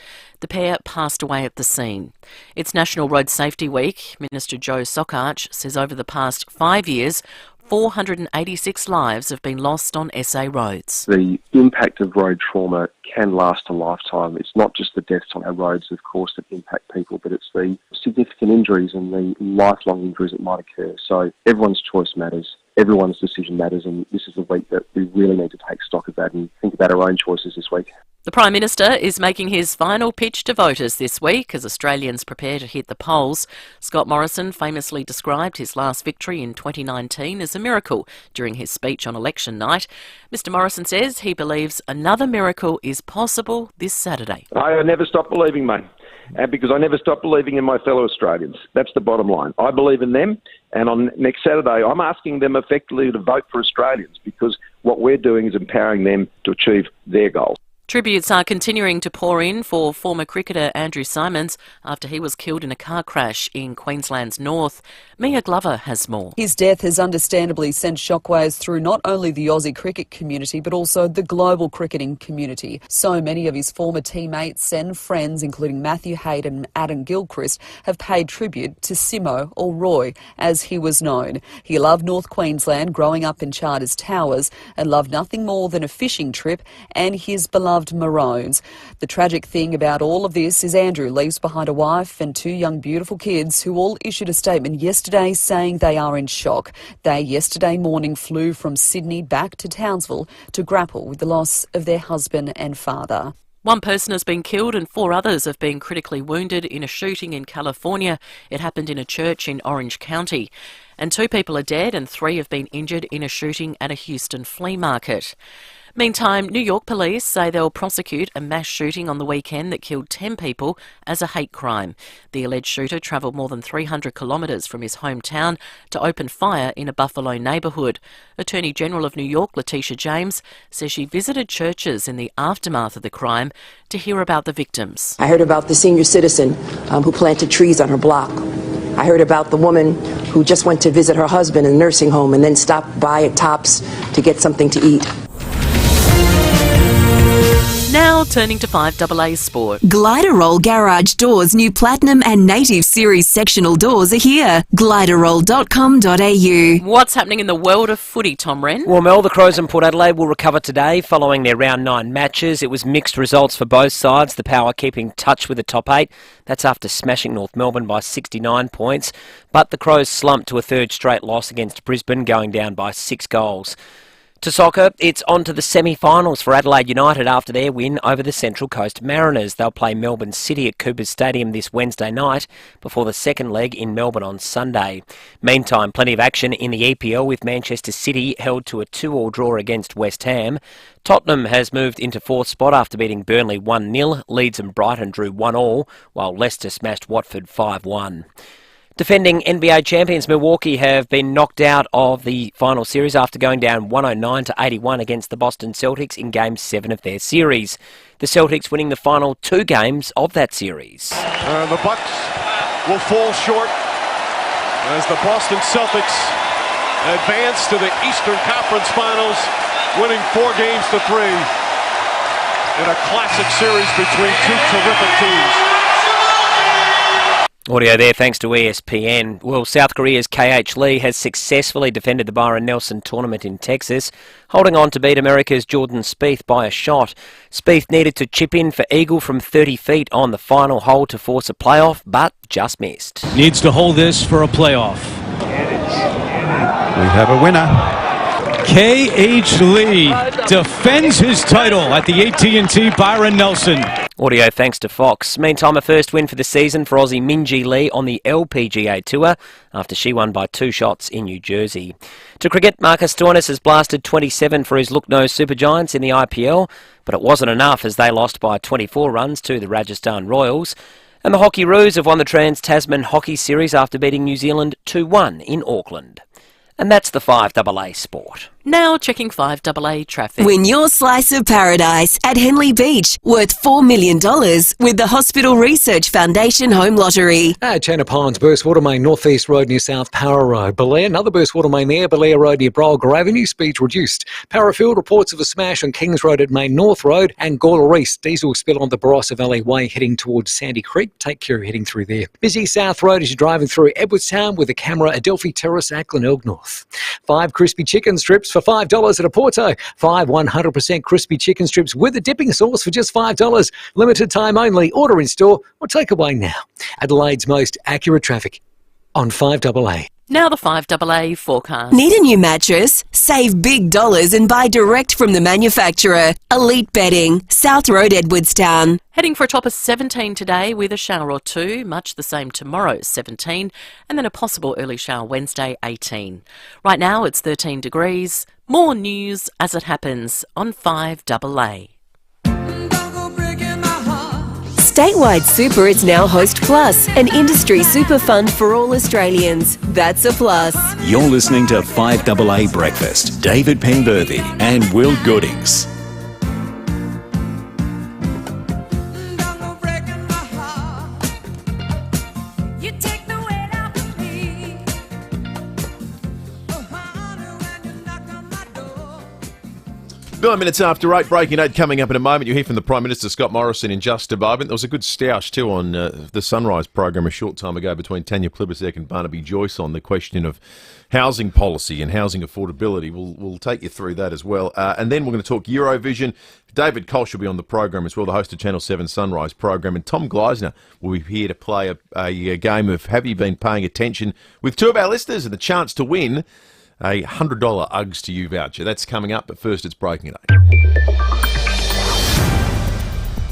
The pair passed away at the scene. It's National Road Safety Week. Minister Joe Sockarch says over the past 5 years, 486 lives have been lost on SA roads. The impact of road trauma can last a lifetime. It's not just the deaths on our roads, of course, that impact people, but it's the significant injuries and the lifelong injuries that might occur. So everyone's choice matters. Everyone's decision matters, and this is the week that we really need to take stock of that and think about our own choices this week. The Prime Minister is making his final pitch to voters this week as Australians prepare to hit the polls. Scott Morrison famously described his last victory in 2019 as a miracle during his speech on election night. Mr Morrison says he believes another miracle is possible this Saturday. I never stop believing, mate. and because I never stop believing in my fellow Australians. That's the bottom line. I believe in them, and on next Saturday, I'm asking them effectively to vote for Australians, because what we're doing is empowering them to achieve their goals. Tributes are continuing to pour in for former cricketer Andrew Symonds after he was killed in a car crash in Queensland's north. Mia Glover has more. His death has understandably sent shockwaves through not only the Aussie cricket community but also the global cricketing community. So many of his former teammates and friends, including Matthew Hayden and Adam Gilchrist, have paid tribute to Simo, or Roy, as he was known. He loved North Queensland, growing up in Charters Towers, and loved nothing more than a fishing trip and his beloved Maroons. The tragic thing about all of this is Andrew leaves behind a wife and two young beautiful kids who all issued a statement yesterday saying they are in shock. They yesterday morning flew from Sydney back to Townsville to grapple with the loss of their husband and father. One person has been killed and 4 others have been critically wounded in a shooting in California. It happened in a church in Orange County. And 2 people are dead and 3 have been injured in a shooting at a Houston flea market. Meantime, New York police say they'll prosecute a mass shooting on the weekend that killed 10 people as a hate crime. The alleged shooter travelled more than 300 kilometres from his hometown to open fire in a Buffalo neighbourhood. Attorney General of New York, Letitia James, says she visited churches in the aftermath of the crime to hear about the victims. I heard about the senior citizen who planted trees on her block. I heard about the woman who just went to visit her husband in a nursing home and then stopped by at Tops to get something to eat. Now turning to 5AA Sport. Gliderroll Garage Doors' new Platinum and Native Series sectional doors are here. Gliderroll.com.au. What's happening in the world of footy, Tom Wren? Well, Mel, the Crows and Port Adelaide will recover today following their round 9 matches. It was mixed results for both sides, the Power keeping touch with the top 8. That's after smashing North Melbourne by 69 points. But the Crows slumped to a third straight loss against Brisbane, going down by 6 goals. To soccer, it's on to the semi-finals for Adelaide United after their win over the Central Coast Mariners. They'll play Melbourne City at Coopers Stadium this Wednesday night before the second leg in Melbourne on Sunday. Meantime, plenty of action in the EPL with Manchester City held to a 2-2 draw against West Ham. Tottenham has moved into 4th spot after beating Burnley 1-0. Leeds and Brighton drew 1-1, while Leicester smashed Watford 5-1. Defending NBA champions Milwaukee have been knocked out of the final series after going down 109-81 against the Boston Celtics in Game 7 of their series. The Celtics winning the final 2 games of that series. The Bucks will fall short as the Boston Celtics advance to the Eastern Conference Finals, winning 4-3 in a classic series between 2 terrific teams. Audio there thanks to ESPN. Well, South Korea's KH Lee has successfully defended the Byron Nelson tournament in Texas, holding on to beat America's Jordan Spieth by a shot. Spieth needed to chip in for eagle from 30 feet on the final hole to force a playoff, but just missed. Needs to hold this for a playoff. We have a winner. KH Lee defends his title at the AT&T Byron Nelson. Audio thanks to Fox. Meantime, a first win for the season for Aussie Minjee Lee on the LPGA Tour after she won by 2 shots in New Jersey. To cricket, Marcus Stoinis has blasted 27 for his Lucknow Super Giants in the IPL, but it wasn't enough as they lost by 24 runs to the Rajasthan Royals. And the Hockey Roos have won the Trans-Tasman Hockey Series after beating New Zealand 2-1 in Auckland. And that's the 5AA Sport. Now checking 5AA traffic. Win your slice of paradise at Henley Beach, worth $4 million with the Hospital Research Foundation Home Lottery. At Channa Pines, burst water main North East Road near South Para Road. Belair, another burst water main there, Belair Road near Brolga Avenue, speeds reduced. Parafield, reports of a smash on Kings Road at Main North Road, and Gawler East, diesel spill on the Barossa Valley Way heading towards Sandy Creek. Take care of heading through there. Busy South Road as you're driving through Edwardstown with a camera, Adelphi Terrace, Ackland North. 5 crispy chicken strips for $5 at a Porto. 5 100% crispy chicken strips with a dipping sauce for just $5. Limited time only. Order in store or take away now. Adelaide's most accurate traffic on 5AA. Now the 5AA forecast. Need a new mattress? Save big dollars and buy direct from the manufacturer. Elite Bedding, South Road, Edwardstown. Heading for a top of 17 today with a shower or 2, much the same tomorrow, 17, and then a possible early shower Wednesday, 18. Right now it's 13 degrees. More news as it happens on 5AA. Statewide Super is now Host Plus, an industry super fund for all Australians. That's a plus. You're listening to 5AA Breakfast. David Penberthy and Will Goodings. Nine minutes after 8, breaking 8 coming up in a moment. You'll hear from the Prime Minister Scott Morrison in just a moment. There was a good stoush too on the Sunrise program a short time ago between Tanya Plibersek and Barnaby Joyce on the question of housing policy and housing affordability. We'll take you through that as well. And then we're going to talk Eurovision. David Kolsch will be on the program as well, the host of Channel 7 Sunrise program. And Tom Gleisner will be here to play a game of Have You Been Paying Attention with two of our listeners and the chance to win a $100 Uggs to You voucher. That's coming up, but first it's breaking at 8.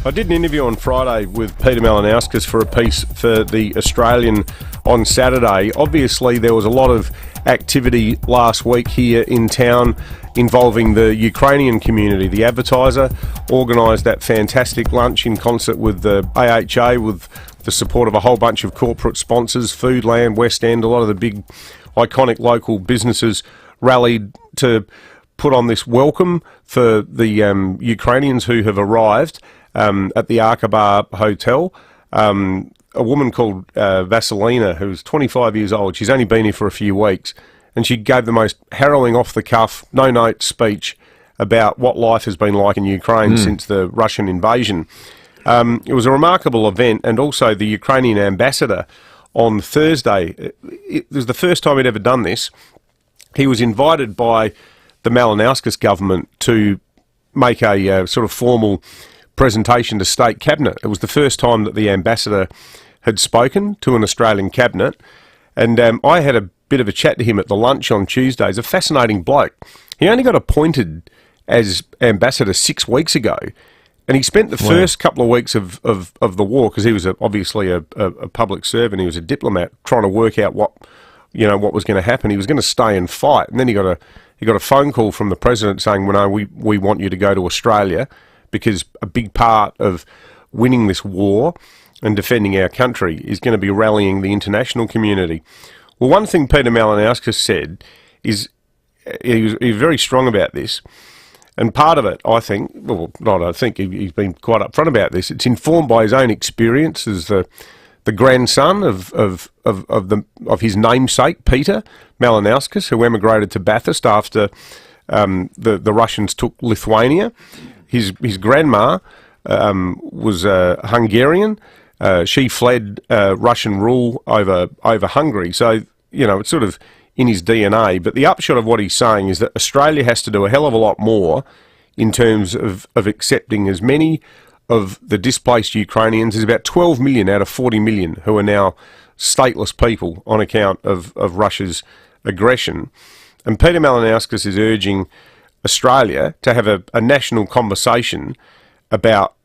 I did an interview on Friday with Peter Malinauskas for a piece for The Australian on Saturday. Obviously, there was a lot of activity last week here in town involving the Ukrainian community. The Advertiser organised that fantastic lunch in concert with the AHA with the support of a whole bunch of corporate sponsors, Foodland, West End, a lot of the big iconic local businesses rallied to put on this welcome for the Ukrainians who have arrived at the Arkabar Hotel. A woman called Vasilina, who's 25 years old, she's only been here for a few weeks, and she gave the most harrowing off-the-cuff, no-note speech about what life has been like in Ukraine since the Russian invasion. It was a remarkable event, and also the Ukrainian ambassador on Thursday, it was the first time he'd ever done this. He was invited by the Malinauskas government to make a sort of formal presentation to State Cabinet. It was the first time that the ambassador had spoken to an Australian cabinet, and I had a bit of a chat to him at the lunch on Tuesday. He's a fascinating bloke. He only got appointed as ambassador 6 weeks ago, and he spent the first couple of weeks of the war, because he was obviously a public servant, he was a diplomat, trying to work out what was going to happen. He was going to stay and fight, and then he got a phone call from the president saying, well, no, we want you to go to Australia, because a big part of winning this war and defending our country is going to be rallying the international community. Well, one thing Peter Malinauskas said is he was very strong about this. And part of it, I think, he's been quite upfront about this. It's informed by his own experience as the grandson of his namesake, Peter Malinauskas, who emigrated to Bathurst after the Russians took Lithuania. His grandma was Hungarian. She fled Russian rule over Hungary. So, it's sort of in his DNA, but the upshot of what he's saying is that Australia has to do a hell of a lot more in terms of accepting as many of the displaced Ukrainians. There's about 12 million out of 40 million who are now stateless people on account of Russia's aggression. And Peter Malinauskas is urging Australia to have a national conversation about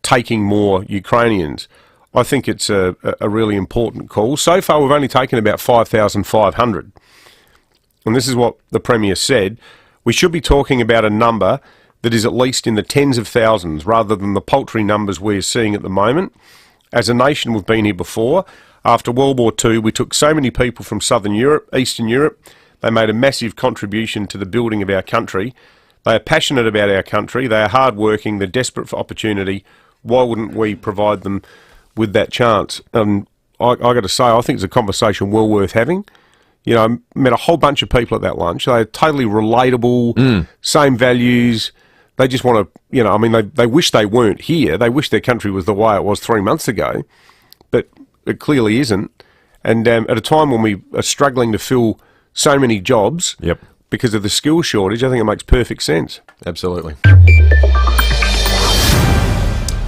taking more Ukrainians. I think it's a really important call. So far, we've only taken about 5,500. And this is what the Premier said. We should be talking about a number that is at least in the tens of thousands, rather than the paltry numbers we're seeing at the moment. As a nation, we've been here before. After World War II, we took so many people from Southern Europe, Eastern Europe. They made a massive contribution to the building of our country. They are passionate about our country. They are hardworking. They're desperate for opportunity. Why wouldn't we provide them with that chance? And I got to say, I think it's a conversation well worth having. I met a whole bunch of people at that lunch. They're totally relatable, same values. They just want to, they wish they weren't here. They wish their country was the way it was 3 months ago, but it clearly isn't. And at a time when we are struggling to fill so many jobs because of the skill shortage, I think it makes perfect sense. Absolutely.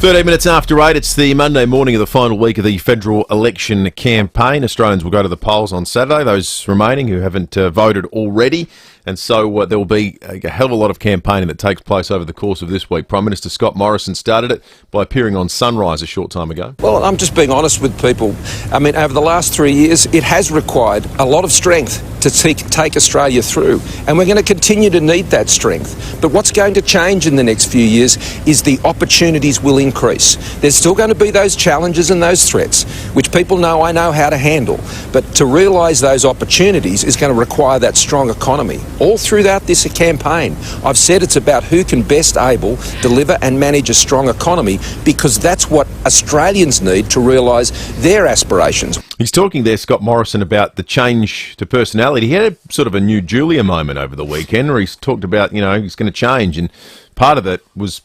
13 minutes after 8, it's the Monday morning of the final week of the federal election campaign. Australians will go to the polls on Saturday, those remaining who haven't voted already. And so there will be a hell of a lot of campaigning that takes place over the course of this week. Prime Minister Scott Morrison started it by appearing on Sunrise a short time ago. Well, I'm just being honest with people. I mean, over the last 3 years, it has required a lot of strength to take Australia through, and we're going to continue to need that strength. But what's going to change in the next few years is the opportunities will increase. There's still going to be those challenges and those threats, which people know I know how to handle. But to realise those opportunities is going to require that strong economy. All throughout this campaign, I've said it's about who can best able deliver and manage a strong economy, because that's what Australians need to realise their aspirations. He's talking there, Scott Morrison, about the change to personality. He had a sort of a new Julia moment over the weekend where he's talked about, he's going to change, and part of it was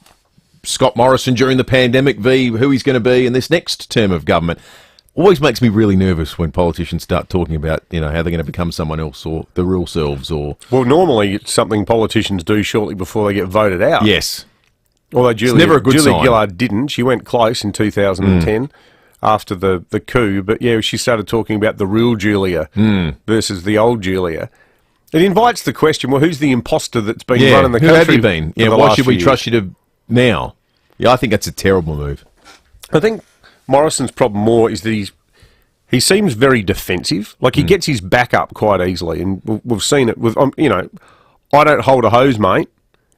Scott Morrison during the pandemic v who he's going to be in this next term of government. Always makes me really nervous when politicians start talking about, how they're going to become someone else or the real selves. Well, normally it's something politicians do shortly before they get voted out. Yes. Although It's never a good Julia sign. Gillard didn't. She went close in 2010 after the coup. But, yeah, she started talking about the real Julia versus the old Julia. It invites the question, well, who's the imposter that's been running the country? Who have you been? for the Why last should we few trust you to now? Yeah, I think that's a terrible move. I think Morrison's problem more is that he seems very defensive. Like, he gets his back up quite easily, and we've seen it with, I don't hold a hose, mate,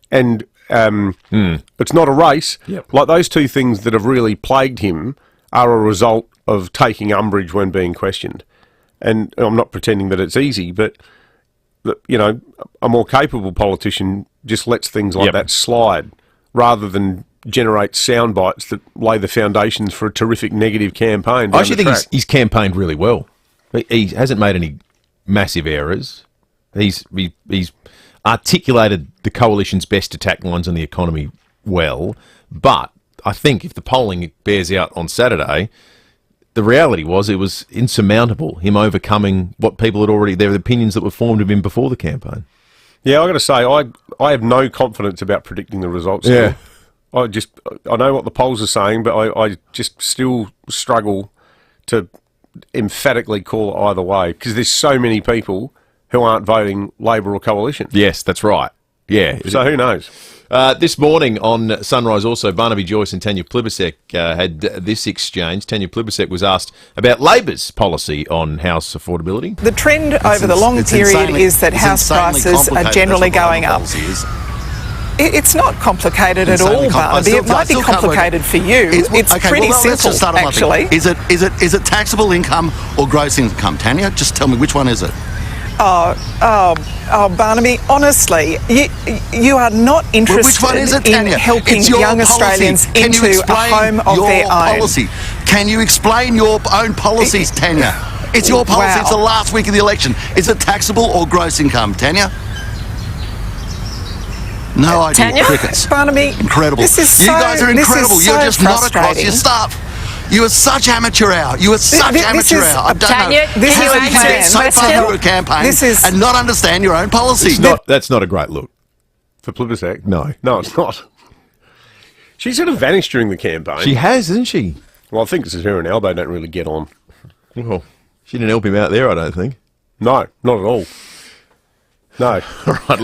and it's not a race. Yep. Like, those two things that have really plagued him are a result of taking umbrage when being questioned. And I'm not pretending that it's easy, but, a more capable politician just lets things like that slide rather than generate sound bites that lay the foundations for a terrific negative campaign. I actually think he's campaigned really well. He hasn't made any massive errors. He's articulated the coalition's best attack lines on the economy well, but I think if the polling bears out on Saturday, the reality was it was insurmountable, him overcoming what people had already, their opinions that were formed of him before the campaign. Yeah, I got to say, I have no confidence about predicting the results. Yeah. I know what the polls are saying, but I just still struggle to emphatically call it either way, because there's so many people who aren't voting Labor or Coalition. Yes, that's right. Yeah. So who knows? This morning on Sunrise also, Barnaby Joyce and Tanya Plibersek had this exchange. Tanya Plibersek was asked about Labor's policy on house affordability. The trend over the long period is that house prices are generally going up. It's not complicated at all, Barnaby. It might be complicated for you. It's pretty simple, actually. Is it taxable income or gross income? Tanya, just tell me, which one is it? Barnaby, honestly, you are not interested in helping young Australians into a home of their own. Policy. Can you explain your own policies, Tanya? It's your policy. Wow. It's the last week of the election. Is it taxable or gross income, Tanya? No idea. Tanya? Crickets. Barnaby, incredible. This is you guys are incredible. You're just not across your stuff. You are such amateur hour. You are such amateur hour. I don't Tanya, know how you can get so far through a campaign and not understand your own policy. That's not a great look. For Plibersek? No. No, it's not. She sort of vanished during the campaign. She has, hasn't she? Well, I think it's her and Albo don't really get on. Well, she didn't help him out there, I don't think. No, not at all. No. All right,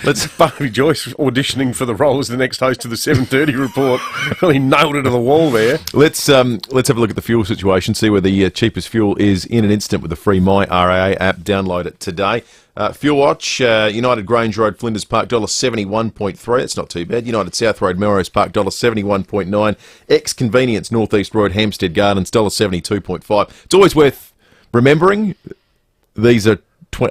let's... Barnaby Joyce auditioning for the role as the next host of the 7:30 report. Really nailed it to the wall there. Let's have a look at the fuel situation, see where the cheapest fuel is in an instant with the free My RAA app. Download it today. Fuel Watch, United Grange Road, Flinders Park, $71.3. That's not too bad. United South Road, Melrose Park, $71.9. X Convenience, North East Road, Hampstead Gardens, $72.5. It's always worth remembering these are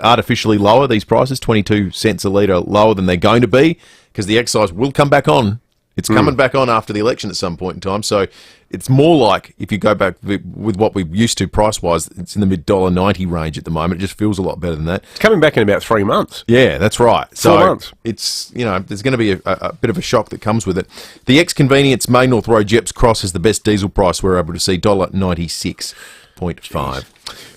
artificially lower, these prices, 22 cents a litre lower than they're going to be, because the excise will come back on. It's coming back on after the election at some point in time. So it's more like, if you go back with what we used to price-wise, it's in the mid-$1.90 range at the moment. It just feels a lot better than that. It's coming back in about 3 months. Yeah, that's right. 4 months. It's, there's going to be a bit of a shock that comes with it. The X-Convenience Main North Road Jeps Cross has the best diesel price we're able to see, $96.5.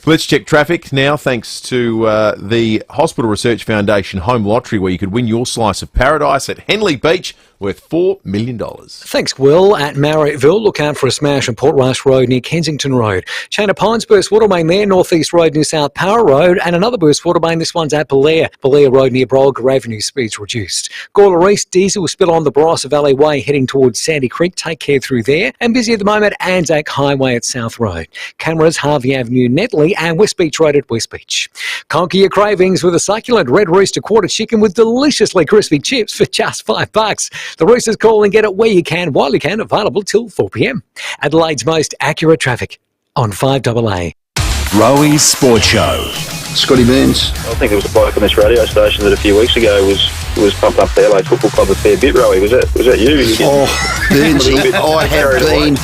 Let's check traffic now, thanks to the Hospital Research Foundation Home Lottery, where you could win your slice of paradise at Henley Beach. worth $4 million. Thanks, Will. At Marriottville, look out for a smash on Portrush Road near Kensington Road. Chain of Pines burst water main there, North East Road near South Power Road, and another burst water main. This one's at Belair Road near Brolga Avenue, speeds reduced. Gawler East, diesel spill on the Barossa Valley Way heading towards Sandy Creek. Take care through there. And busy at the moment, Anzac Highway at South Road. Cameras, Harvey Avenue, Netley, and West Beach Road at West Beach. Conquer your cravings with a succulent Red Rooster quarter chicken with deliciously crispy chips for just $5. The Roosters call and get it where you can, while you can, available till 4 p.m. Adelaide's most accurate traffic on 5AA. Roey's Sports Show. Scotty Burns. I think there was a bloke on this radio station that a few weeks ago was pumped up the Adelaide Football Club a fair bit, Roey. Was that you? Oh, Burns, I have been.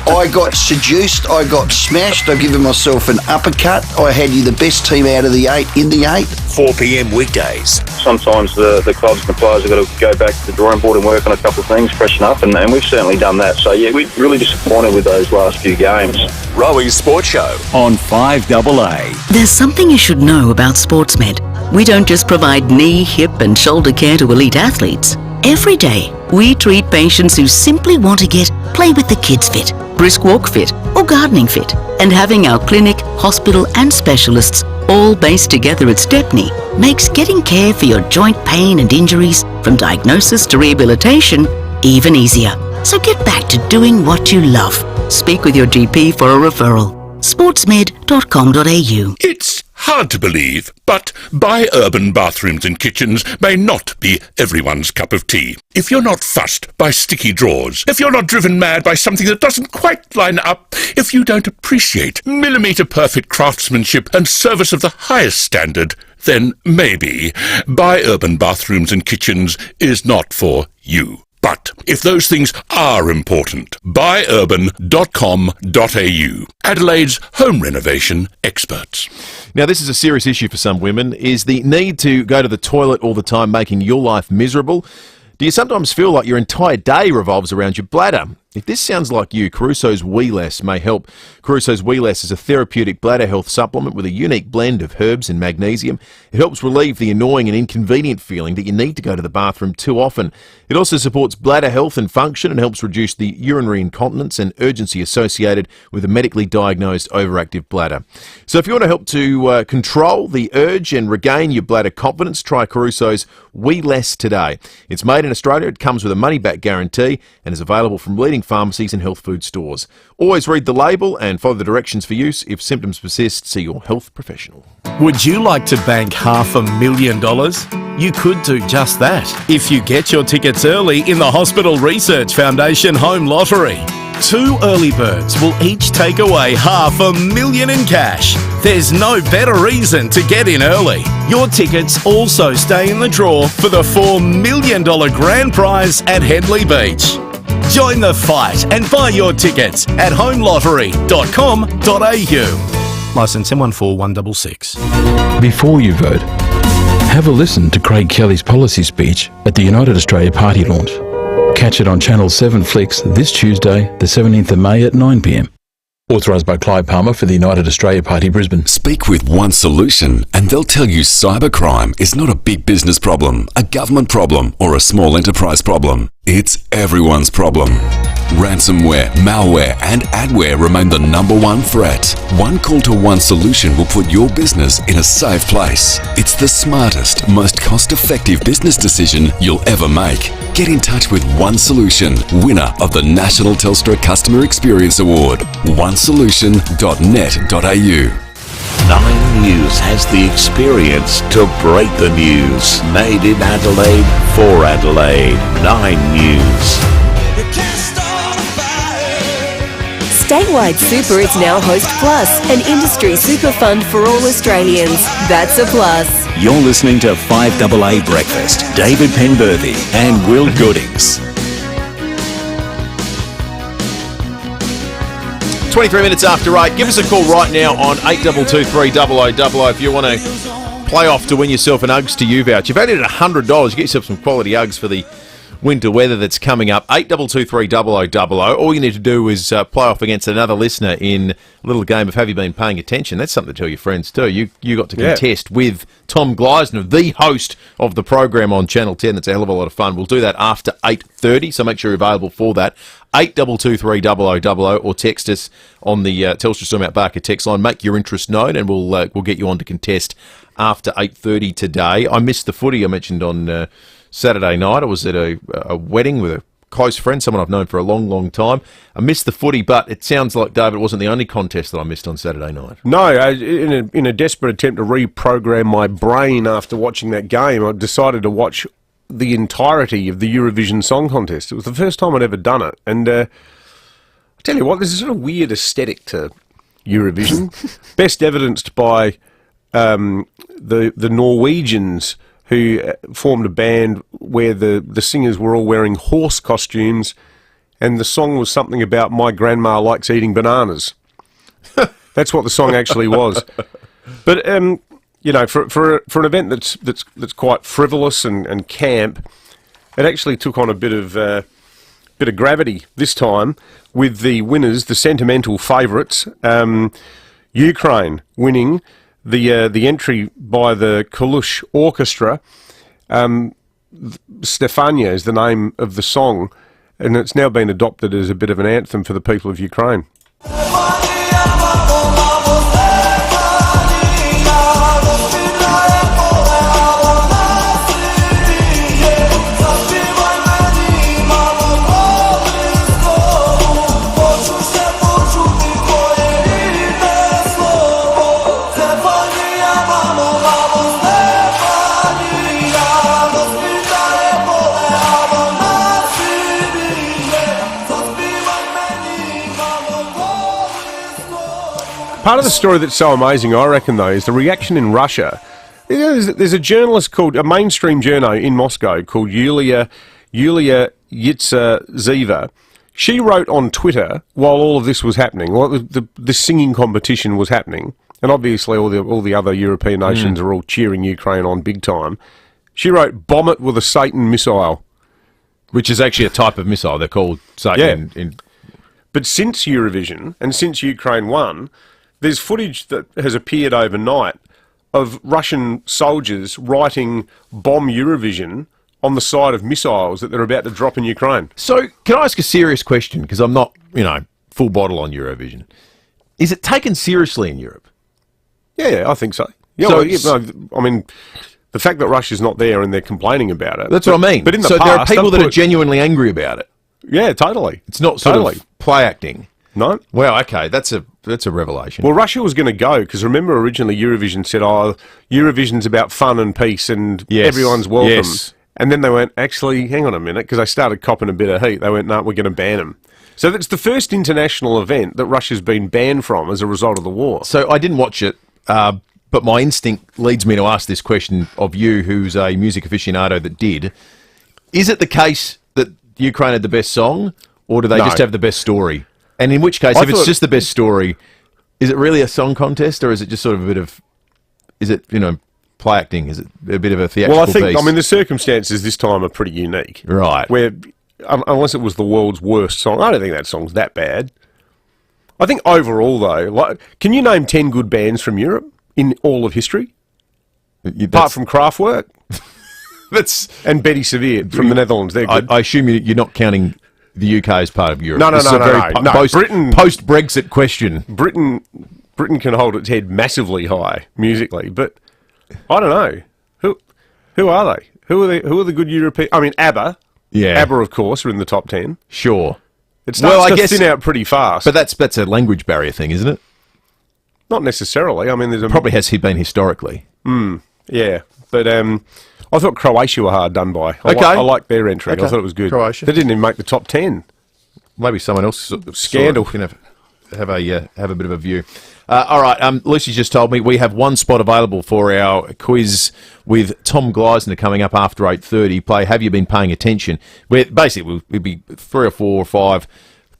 I got seduced. I got smashed. I've given myself an uppercut. I had you the best team out of the 8 in the 8. 4 p.m. weekdays. Sometimes the clubs and the players have got to go back to the drawing board and work on a couple of things, freshen up, and we've certainly done that. So, yeah, we're really disappointed with those last few games. Roey's Sports Show on 5AA. There's something you should know about SportsMed. We don't just provide knee, hip and shoulder care to elite athletes. Every day, we treat patients who simply want to get play with the kids fit, brisk walk fit or gardening fit. And having our clinic, hospital and specialists all based together at Stepney makes getting care for your joint pain and injuries, from diagnosis to rehabilitation, even easier. So get back to doing what you love. Speak with your GP for a referral. sportsmed.com.au. It's hard to believe, but bi-urban bathrooms and kitchens may not be everyone's cup of tea. If you're not fussed by sticky drawers, if you're not driven mad by something that doesn't quite line up, if you don't appreciate millimetre-perfect craftsmanship and service of the highest standard, then maybe bi-urban bathrooms and kitchens is not for you. But if those things are important, buyurban.com.au, Adelaide's home renovation experts. Now, this is a serious issue for some women. Is the need to go to the toilet all the time making your life miserable? Do you sometimes feel like your entire day revolves around your bladder? If this sounds like you, Caruso's Wee Less may help. Caruso's Wee Less is a therapeutic bladder health supplement with a unique blend of herbs and magnesium. It helps relieve the annoying and inconvenient feeling that you need to go to the bathroom too often. It also supports bladder health and function and helps reduce the urinary incontinence and urgency associated with a medically diagnosed overactive bladder. So if you want to help to control the urge and regain your bladder confidence, try Caruso's Wee Less today. It's made in Australia, it comes with a money-back guarantee and is available from leading pharmacies and health food stores. Always read the label and follow the directions for use. If symptoms persist, see your health professional. Would you like to bank $500,000? You could do just that if you get your tickets early in the Hospital Research Foundation Home Lottery. 2 early birds will each take away $500,000 in cash. There's no better reason to get in early. Your tickets also stay in the draw for the $4 million grand prize at Headley Beach. Join the fight and buy your tickets at homelottery.com.au. Licence M14166. Before you vote, have a listen to Craig Kelly's policy speech at the United Australia Party launch. Catch it on Channel 7 Flicks this Tuesday, the 17th of May at 9 p.m. Authorised by Clive Palmer for the United Australia Party, Brisbane. Speak with One Solution and they'll tell you cybercrime is not a big business problem, a government problem or a small enterprise problem. It's everyone's problem. Ransomware, malware and adware remain the #1 threat. One call to One Solution will put your business in a safe place. It's the smartest, most cost-effective business decision you'll ever make. Get in touch with One Solution, winner of the National Telstra Customer Experience Award. onesolution.net.au. 9 News has the experience to break the news. Made in Adelaide for Adelaide. 9 News. Statewide Super is now Host Plus, an industry super fund for all Australians. That's a plus. You're listening to 5AA Breakfast. David Penberthy and Will Goodings. 23 minutes after 8. Give us a call right now on 8223 0000 if you want to play off to win yourself an Uggs to You voucher. You've added $100. You get yourself some quality Uggs for the winter weather that's coming up. 82230000. All you need to do is play off against another listener in a little game of Have You Been Paying Attention? That's something to tell your friends too. You got to contest with Tom Gleisner, the host of the program on Channel 10. That's a hell of a lot of fun. We'll do that after 8:30, so make sure you're available for that. 82230000, or text us on the Telstra Stormont Barker text line. Make your interest known, and we'll get you on to contest after 8:30 today. I missed the footy I mentioned on Saturday night. I was at a wedding with a close friend, someone I've known for a long, long time. I missed the footy, but it sounds like, David, it wasn't the only contest that I missed on Saturday night. No, in a desperate attempt to reprogram my brain after watching that game, I decided to watch the entirety of the Eurovision Song Contest. It was the first time I'd ever done it. And I tell you what, there's a sort of weird aesthetic to Eurovision. Best evidenced by the Norwegians, who formed a band where the singers were all wearing horse costumes, and the song was something about "My grandma likes eating bananas." That's what the song actually was. But you know, for an event that's quite frivolous and camp, it actually took on a bit of gravity this time, with the winners, the sentimental favourites, Ukraine winning the entry by the Kalush Orchestra. Stefania is the name of the song, and it's now been adopted as a bit of an anthem for the people of Ukraine. Part of the story that's so amazing, I reckon, though, is the reaction in Russia. There's a journalist called, a mainstream journo in Moscow called Yulia Yitsa-Zeva. She wrote on Twitter while all of this was happening, while the singing competition was happening, and obviously all the other European nations are all cheering Ukraine on big time. She wrote, "Bomb it with a Satan missile." Which is actually a type of missile. They're called Satan. Yeah. But since Eurovision, and since Ukraine won, there's footage that has appeared overnight of Russian soldiers writing "Bomb Eurovision" on the side of missiles that they're about to drop in Ukraine. So, can I ask a serious question? Because I'm not, full bottle on Eurovision. Is it taken seriously in Europe? Yeah, I think so. Yeah, I mean, the fact that Russia's not there and they're complaining about it. That's what I mean. But in the past, there are people that are put... genuinely angry about it. Yeah, totally. It's not sort of play acting. No. Wow, okay, that's a revelation. Well, Russia was going to go, because remember originally Eurovision said, Eurovision's about fun and peace and everyone's welcome. Yes. And then they went, actually, hang on a minute, because they started copping a bit of heat. They went, no, we're going to ban them. So that's the first international event that Russia's been banned from as a result of the war. So I didn't watch it, but my instinct leads me to ask this question of you, who's a music aficionado that did. Is it the case that Ukraine had the best song, or do they just have the best story? And in which case, if it's just the best story, is it really a song contest, or is it just sort of a bit of, play acting? Is it a bit of a theatrical piece? Well, I think the circumstances this time are pretty unique. Right. Where, unless it was the world's worst song, I don't think that song's that bad. I think overall, though, can you name 10 good bands from Europe in all of history? Apart from Kraftwerk? And Betty Severe from the Netherlands. They're good. I assume you're not counting the UK as part of Europe. No. Britain, post-Brexit question. Britain can hold its head massively high musically, but I don't know. Who are they? Who are the good European? I mean, ABBA. Yeah. ABBA, of course, are in the top 10. Sure. It starts to thin out pretty fast. But that's a language barrier thing, isn't it? Not necessarily. I mean, probably has been historically. Yeah, but I thought Croatia were hard done by. I like their entry. I thought it was good. Croatia. They didn't even make the top 10. Maybe someone else Scandal. Can have a bit of a view. All right, Lucy's just told me we have one spot available for our quiz with Tom Gleisner coming up after 8:30. Play Have You Been Paying Attention? Where basically it'll be 3 or 4 or 5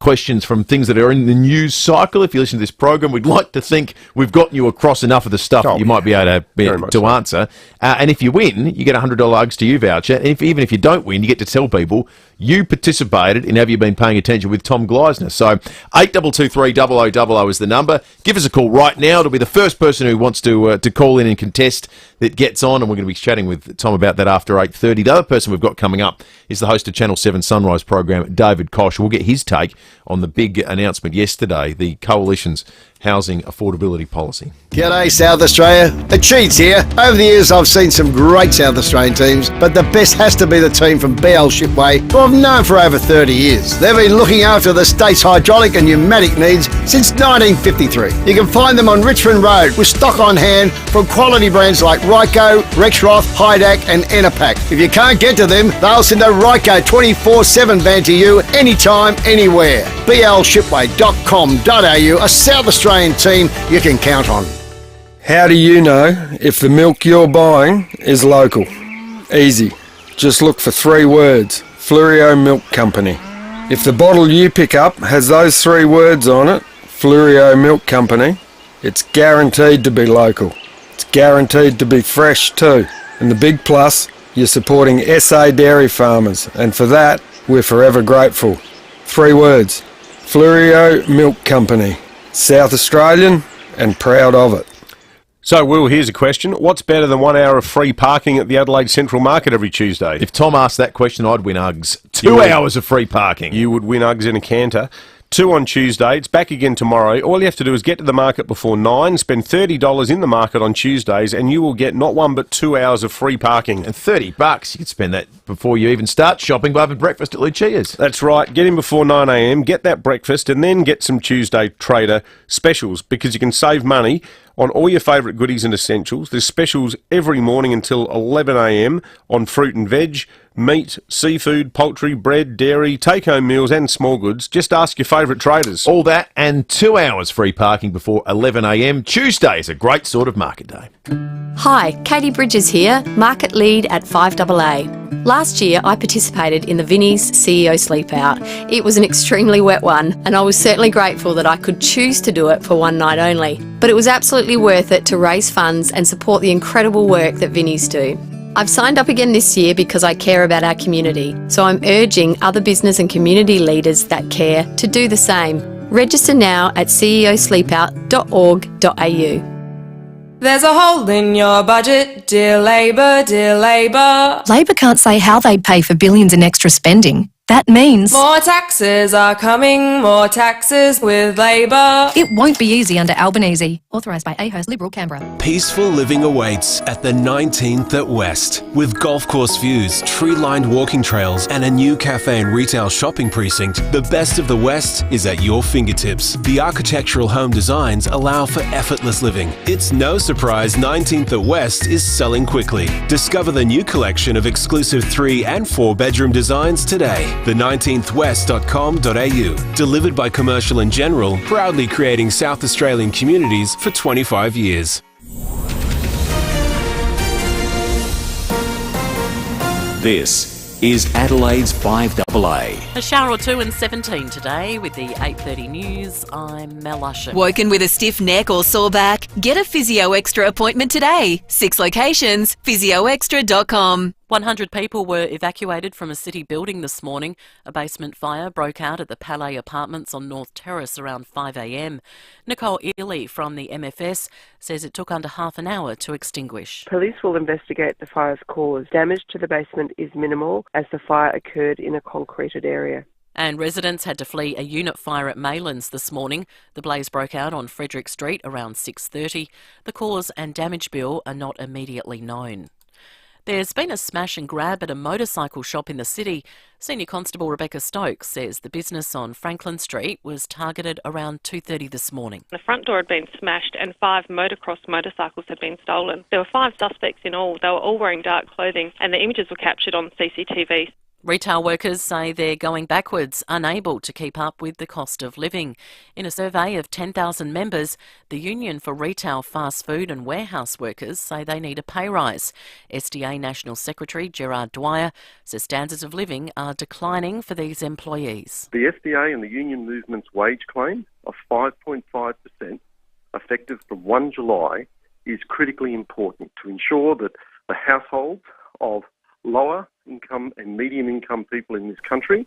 questions from things that are in the news cycle. If you listen to this program, we'd like to think we've gotten you across enough of the stuff that you might be able to answer. And if you win, you get a $100 Uggs to You voucher. And even if you don't win, you get to tell people you participated in Have You Been Paying Attention with Tom Gleisner. So 8223 0000 is the number. Give us a call right now. It'll be the first person who wants to call in and contest that gets on, and we're going to be chatting with Tom about that after 8:30. The other person we've got coming up is the host of Channel 7 Sunrise program, David Koch. We'll get his take on the big announcement yesterday, the Coalition's housing affordability policy. G'day South Australia, Cheats here. Over the years I've seen some great South Australian teams, but the best has to be the team from BL Shipway, who I've known for over 30 years. They've been looking after the state's hydraulic and pneumatic needs since 1953. You can find them on Richmond Road with stock on hand from quality brands like Ryco, Rexroth, Hydac and Enerpac. If you can't get to them, they'll send a Ryco 24/7 van to you anytime, anywhere. blshipway.com.au, a South Australian team you can count on. How do you know if the milk you're buying is local? Easy. Just look for 3 words. Fluorio Milk Company. If the bottle you pick up has those 3 words on it, Fluorio Milk Company, it's guaranteed to be local. It's guaranteed to be fresh too. And the big plus, you're supporting SA dairy farmers, and for that, we're forever grateful. 3 words. Fluorio Milk Company. South Australian and proud of it. So, Will, here's a question. What's better than 1 hour of free parking at the Adelaide Central Market every Tuesday? If Tom asked that question, I'd win Uggs. 2 hours of free parking. You would win Uggs in a canter. 2 on Tuesday. It's back again tomorrow. All you have to do is get to the market before 9, spend $30 in the market on Tuesdays, and you will get not 1 but 2 hours of free parking. And $30, you could spend that before you even start shopping by having breakfast at Lucia's. That's right. Get in before 9 a.m, get that breakfast, and then get some Tuesday Trader specials, because you can save money on all your favourite goodies and essentials. There's specials every morning until 11 a.m. on fruit and veg, meat, seafood, poultry, bread, dairy, take-home meals and small goods. Just ask your favourite traders. All that and 2 hours free parking before 11 a.m. Tuesday is a great sort of market day. Hi, Katie Bridges here, Market Lead at FIVEaa. Last year I participated in the Vinnie's CEO Sleep Out. It was an extremely wet one, and I was certainly grateful that I could choose to do it for one night only. But it was absolutely worth it to raise funds and support the incredible work that Vinnie's do. I've signed up again this year because I care about our community, so I'm urging other business and community leaders that care to do the same. Register now at ceosleepout.org.au. There's a hole in your budget, dear Labor, dear Labor. Labor can't say how they'd pay for billions in extra spending. That means more taxes are coming, more taxes with Labor. It won't be easy under Albanese. Authorised by AHO's Liberal Canberra. Peaceful living awaits at the 19th at West. With golf course views, tree-lined walking trails and a new cafe and retail shopping precinct, the best of the West is at your fingertips. The architectural home designs allow for effortless living. It's no surprise 19th at West is selling quickly. Discover the new collection of exclusive 3 and 4 bedroom designs today. The19thwest.com.au. Delivered by Commercial and General, proudly creating South Australian communities for 25 years. This is Adelaide's 5AA. A shower or two and 17 today with the 8:30 news. I'm Mel Usher. Woken with a stiff neck or sore back? Get a Physio Extra appointment today. 6 locations, physioextra.com. 100 people were evacuated from a city building this morning. A basement fire broke out at the Palais Apartments on North Terrace around 5 a.m. Nicole Ely from the MFS says it took under half an hour to extinguish. Police will investigate the fire's cause. Damage to the basement is minimal as the fire occurred in a concreted area. And residents had to flee a unit fire at Maylands this morning. The blaze broke out on Frederick Street around 6:30. The cause and damage bill are not immediately known. There's been a smash and grab at a motorcycle shop in the city. Senior Constable Rebecca Stokes says the business on Franklin Street was targeted around 2:30 this morning. The front door had been smashed and 5 motocross motorcycles had been stolen. There were 5 suspects in all. They were all wearing dark clothing and the images were captured on CCTV. Retail workers say they're going backwards, unable to keep up with the cost of living. In a survey of 10,000 members, the Union for Retail, Fast Food and Warehouse Workers say they need a pay rise. SDA National Secretary Gerard Dwyer says standards of living are declining for these employees. The SDA and the union movement's wage claim of 5.5% effective from 1 July is critically important to ensure that the households of lower income and medium income people in this country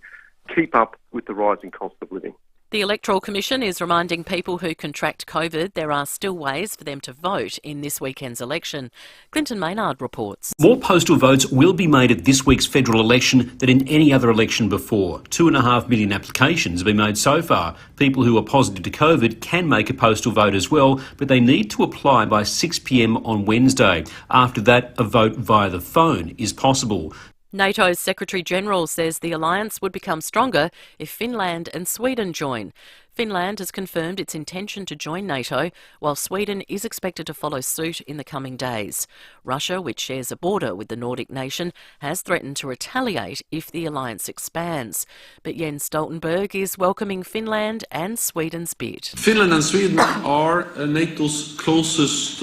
keep up with the rising cost of living. The Electoral Commission is reminding people who contract COVID there are still ways for them to vote in this weekend's election. Clinton Maynard reports. More postal votes will be made at this week's federal election than in any other election before. 2.5 million applications have been made so far. People who are positive to COVID can make a postal vote as well, but they need to apply by 6 p.m. on Wednesday. After that, a vote via the phone is possible. NATO's Secretary-General says the alliance would become stronger if Finland and Sweden join. Finland has confirmed its intention to join NATO, while Sweden is expected to follow suit in the coming days. Russia, which shares a border with the Nordic nation, has threatened to retaliate if the alliance expands. But Jens Stoltenberg is welcoming Finland and Sweden's bid. Finland and Sweden are NATO's closest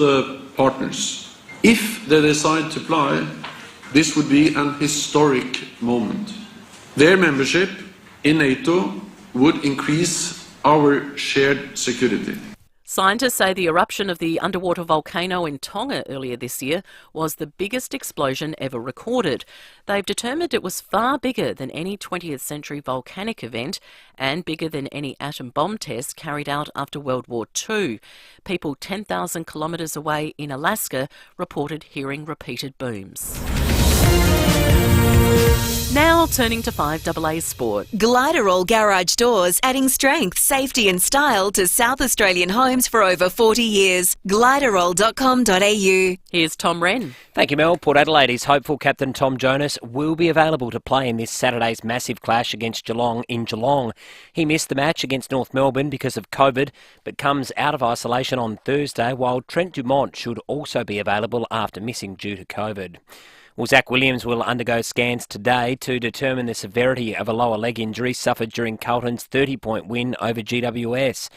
partners. If they decide to apply, this would be an historic moment. Their membership in NATO would increase our shared security. Scientists say the eruption of the underwater volcano in Tonga earlier this year was the biggest explosion ever recorded. They've determined it was far bigger than any 20th century volcanic event and bigger than any atom bomb test carried out after World War II. People 10,000 kilometres away in Alaska reported hearing repeated booms. Now turning to 5AA Sport. Gliderol Garage Doors, adding strength, safety and style to South Australian homes for over 40 years. Gliderol.com.au. Here's Tom Wren. Thank you, Mel. Port Adelaide's hopeful captain Tom Jonas will be available to play in this Saturday's massive clash against Geelong in Geelong. He missed the match against North Melbourne because of COVID, but comes out of isolation on Thursday, while Trent Dumont should also be available after missing due to COVID. Well, Zach Williams will undergo scans today to determine the severity of a lower leg injury suffered during Carlton's 30-point win over GWS.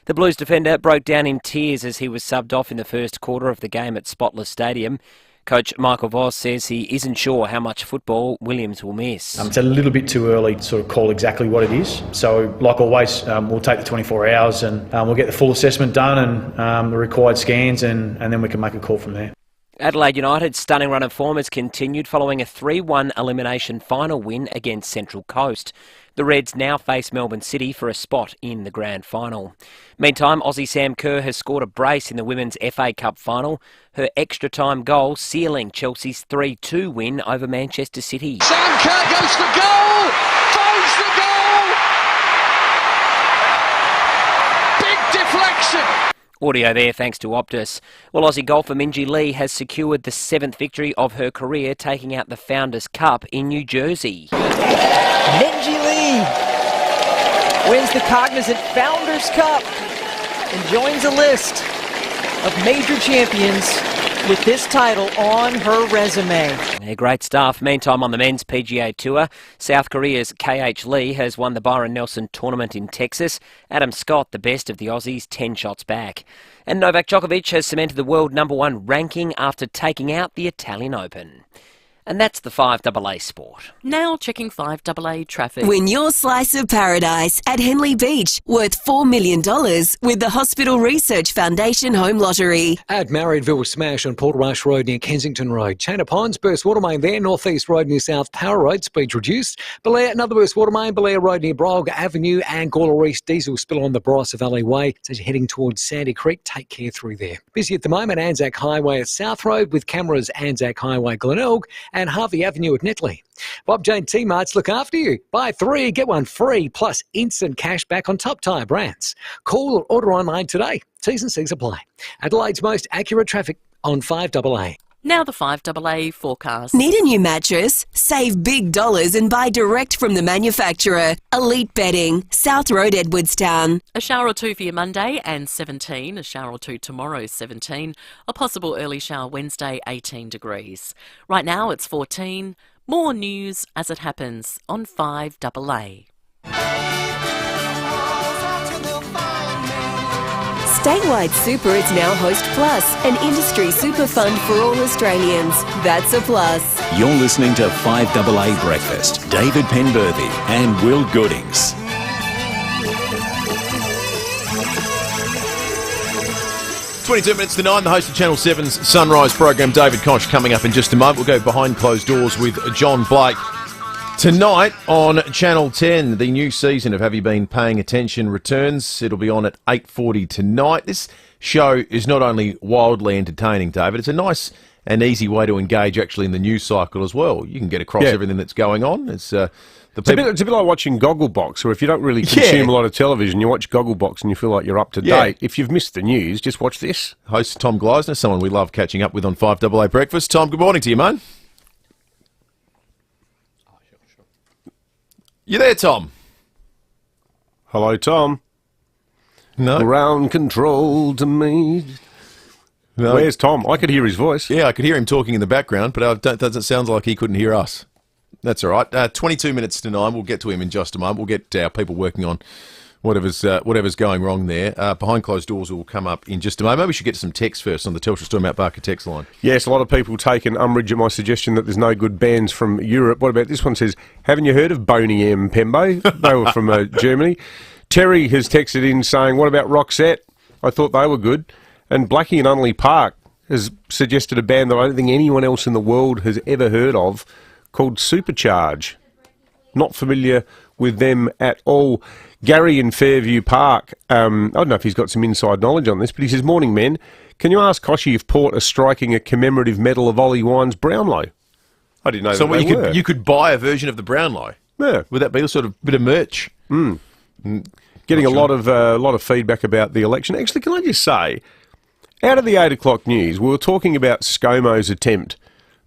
The Blues defender broke down in tears as he was subbed off in the first quarter of the game at Spotless Stadium. Coach Michael Voss says he isn't sure how much football Williams will miss. It's a little bit too early to sort of call exactly what it is. So, like always, we'll take the 24 hours and we'll get the full assessment done and the required scans and then we can make a call from there. Adelaide United's stunning run of form has continued following a 3-1 elimination final win against Central Coast. The Reds now face Melbourne City for a spot in the grand final. Meantime, Aussie Sam Kerr has scored a brace in the Women's FA Cup final, her extra-time goal sealing Chelsea's 3-2 win over Manchester City. Sam Kerr goes for goal! Finds the goal! Big deflection! Audio there thanks to Optus. Well, Aussie golfer Minjee Lee has secured the 7th victory of her career, taking out the Founders Cup in New Jersey. Minjee Lee wins the Cognizant Founders Cup and joins a list of major champions with this title on her resume. Yeah, great stuff. Meantime, on the men's PGA Tour, South Korea's KH Lee has won the Byron Nelson tournament in Texas. Adam Scott, the best of the Aussies, 10 shots back. And Novak Djokovic has cemented the world #1 ranking after taking out the Italian Open. And that's the 5AA Sport. Now checking 5AA traffic. Win your slice of paradise at Henley Beach, worth $4 million with the Hospital Research Foundation Home Lottery. At Marriedville Smash on Portrush Road near Kensington Road. Chain of Ponds, burst water main there. North East Road near South Power Road, speed reduced. Belair, another burst water main. Belair Road near Brog Avenue and Gawler East diesel spill on the Bryce Valley Way. So as you're heading towards Sandy Creek, take care through there. Busy at the moment, Anzac Highway at South Road with cameras Anzac Highway Glenelg and Harvey Avenue at Netley. Bob Jane T-Marts look after you. Buy 3, get 1 free, plus instant cash back on top tyre brands. Call or order online today. T's and C's apply. Adelaide's most accurate traffic on 5AA. Now the 5AA forecast. Need a new mattress? Save big dollars and buy direct from the manufacturer. Elite Bedding, South Road, Edwardstown. A shower or two for your Monday and 17. A shower or two tomorrow, 17. A possible early shower Wednesday, 18 degrees. Right now it's 14. More news as it happens on 5AA. Statewide Super is now Host Plus, an industry super fund for all Australians. That's a plus. You're listening to 5AA Breakfast. David Penberthy and Will Goodings. 22 minutes to 9, the host of Channel 7's Sunrise program, David Koch, coming up in just a moment. We'll go behind closed doors with John Blake. Tonight on Channel 10, the new season of Have You Been Paying Attention returns. It'll be on at 8:40 tonight. This show is not only wildly entertaining, David, it's a nice and easy way to engage actually in the news cycle as well. You can get across everything that's going on. It's a bit like watching Gogglebox, or if you don't really consume a lot of television, you watch Gogglebox and you feel like you're up to date. If you've missed the news, just watch this. Host Tom Gleisner, someone we love catching up with on 5AA Breakfast. Tom, good morning to you, mate. You there, Tom? Hello, Tom. No. Ground control to me. No. Where's Tom? I could hear his voice. Yeah, I could hear him talking in the background, but it doesn't sound like he couldn't hear us. That's all right. 22 minutes to 9. We'll get to him in just a moment. We'll get our people working on whatever's going wrong there. Behind closed doors will come up in just a moment. Maybe we should get some text first on the Telstra Storm Mount Barker text line. Yes, a lot of people taking umbrage at my suggestion that there's no good bands from Europe. What about this one? Says, haven't you heard of Boney M. Pembo? They were from Germany. Terry has texted in saying, what about Roxette? I thought they were good. And Blackie and Unley Park has suggested a band that I don't think anyone else in the world has ever heard of, called Supercharge. Not familiar with them at all. Gary in Fairview Park, I don't know if he's got some inside knowledge on this, but he says, morning men, can you ask Koshy if Port are striking a commemorative medal of Ollie Wine's Brownlow? I didn't know so that they were. You could buy a version of the Brownlow? Yeah. Would that be a sort of bit of merch? Getting a lot of feedback about the election. Actually, can I just say, out of the 8 o'clock news, we were talking about ScoMo's attempt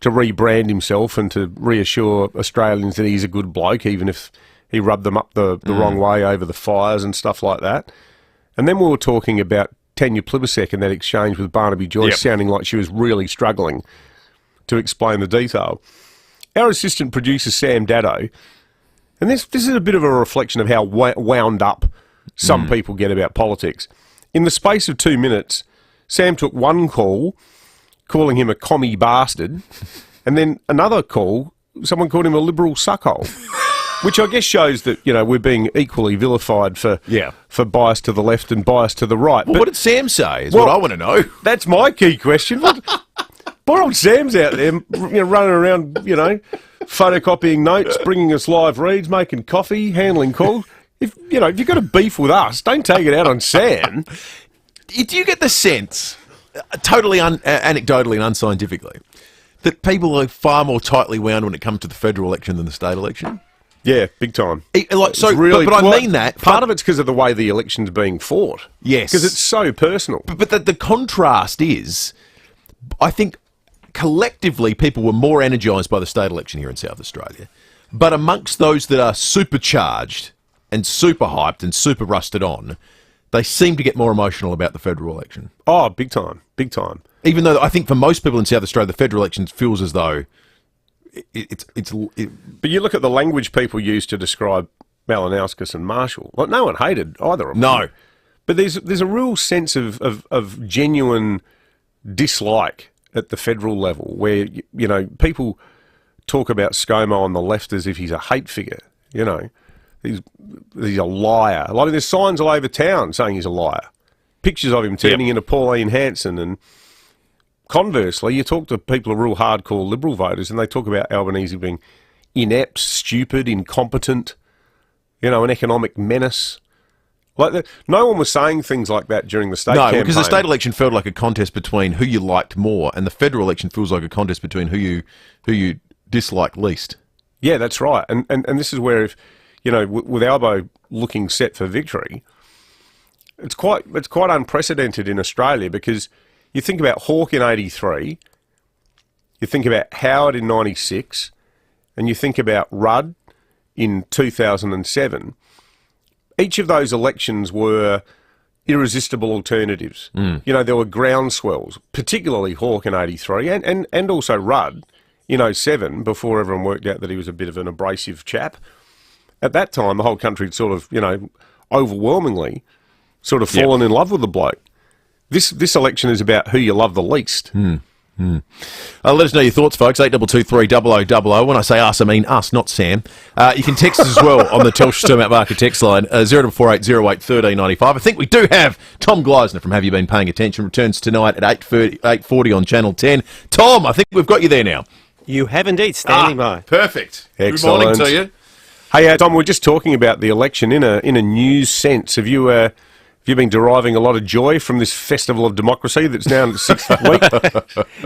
to rebrand himself and to reassure Australians that he's a good bloke, even if he rubbed them up the wrong way over the fires and stuff like that. And then we were talking about Tanya Plibersek and that exchange with Barnaby Joyce, sounding like she was really struggling to explain the detail. Our assistant producer, Sam Daddo, and this is a bit of a reflection of how wound up some people get about politics. In the space of 2 minutes, Sam took one call, calling him a commie bastard, and then another call, someone called him a liberal suckhole. Which I guess shows that, we're being equally vilified for bias to the left and bias to the right. Well, what did Sam say is what I want to know. That's my key question. Poor old Sam's out there, running around, photocopying notes, bringing us live reads, making coffee, handling calls. If you've got a beef with us, don't take it out on Sam. Do you get the sense, totally anecdotally and unscientifically, that people are far more tightly wound when it comes to the federal election than the state election? Yeah, big time. But I mean that. Part of it's because of the way the election's being fought. Yes. Because it's so personal. But the contrast is, I think, collectively people were more energised by the state election here in South Australia. But amongst those that are supercharged and super hyped and super rusted on, they seem to get more emotional about the federal election. Oh, big time. Big time. Even though I think for most people in South Australia, the federal election feels as though But you look at the language people use to describe Malinowskis and Marshall. Like, no one hated either of them. No. But there's a real sense of genuine dislike at the federal level where, people talk about ScoMo on the left as if he's a hate figure, He's a liar. Like, there's signs all over town saying he's a liar. Pictures of him turning into Pauline Hanson. And conversely, you talk to people who are real hardcore Liberal voters and they talk about Albanese being inept, stupid, incompetent, an economic menace. Like, no one was saying things like that during the state campaign. No, because the state election felt like a contest between who you liked more, and the federal election feels like a contest between who you dislike least. Yeah, that's right. And this is where, if with Albo looking set for victory, it's quite unprecedented in Australia, because you think about Hawke in 83, you think about Howard in 96, and you think about Rudd in 2007. Each of those elections were irresistible alternatives. There were groundswells, particularly Hawke in 83 and also Rudd in 07, before everyone worked out that he was a bit of an abrasive chap. At that time, the whole country had sort of, overwhelmingly sort of fallen in love with the bloke. This election is about who you love the least. Let us know your thoughts, folks. 8223 0000. When I say us, I mean us, not Sam. You can text us as well on the Telstra Term Market text line, 0448 08 1395. I think we do have Tom Gleisner from Have You Been Paying Attention? Returns tonight at 8:40 on Channel 10. Tom, I think we've got you there now. You have indeed, standing by. Perfect. Excellent. Good morning to you. Hey, Tom, we're just talking about the election in a news sense. Have you been deriving a lot of joy from this festival of democracy that's now in its sixth week?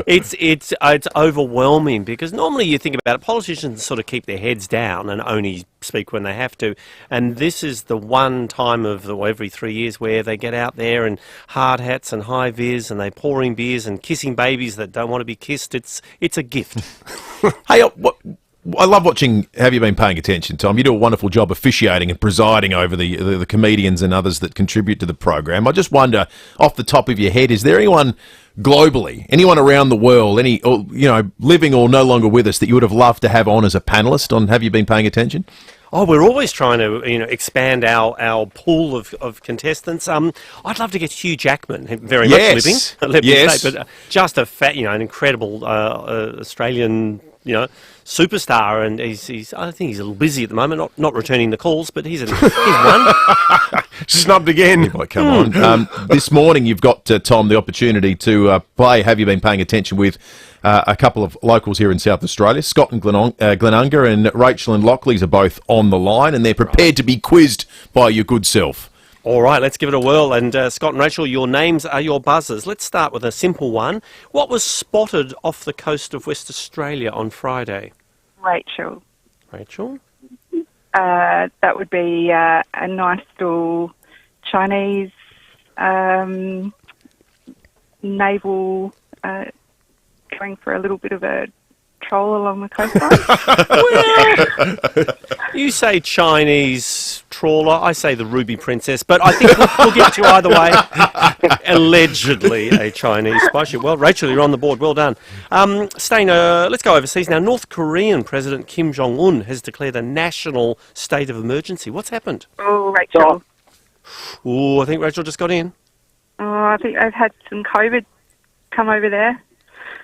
It's overwhelming, because normally you think about it, politicians sort of keep their heads down and only speak when they have to, and this is the one time of every 3 years where they get out there in hard hats and high vis, and they're pouring beers and kissing babies that don't want to be kissed. It's a gift. Hey, I love watching Have You Been Paying Attention, Tom? You do a wonderful job officiating and presiding over the comedians and others that contribute to the program. I just wonder, off the top of your head, is there anyone globally, anyone around the world, living or no longer with us, that you would have loved to have on as a panellist on Have You Been Paying Attention? Oh, we're always trying to, expand our pool of contestants. I'd love to get Hugh Jackman, very much living, let me say, but just an incredible Australian, superstar, and he's I think he's a little busy at the moment, not returning the calls, but he's one. Snubbed again. Come on. This morning you've got, Tom, the opportunity to play Have You Been Paying Attention with a couple of locals here in South Australia. Scott and Glenunga and Rachel and Lockleys are both on the line, and they're prepared to be quizzed by your good self. All right, let's give it a whirl. And Scott and Rachel, your names are your buzzers. Let's start with a simple one. What was spotted off the coast of West Australia on Friday? Rachel. Rachel? That would be a nice little Chinese naval going for a little bit of a troll along the coastline. You say Chinese trawler, I say the Ruby Princess, but I think we'll get to either way. Allegedly a Chinese spy ship. Well, Rachel, you're on the board. Well done. Let's go overseas now. North Korean President Kim Jong-un has declared a national state of emergency. What's happened? Oh, Rachel. Oh, I think Rachel just got in. Oh, I think they've had some COVID come over there.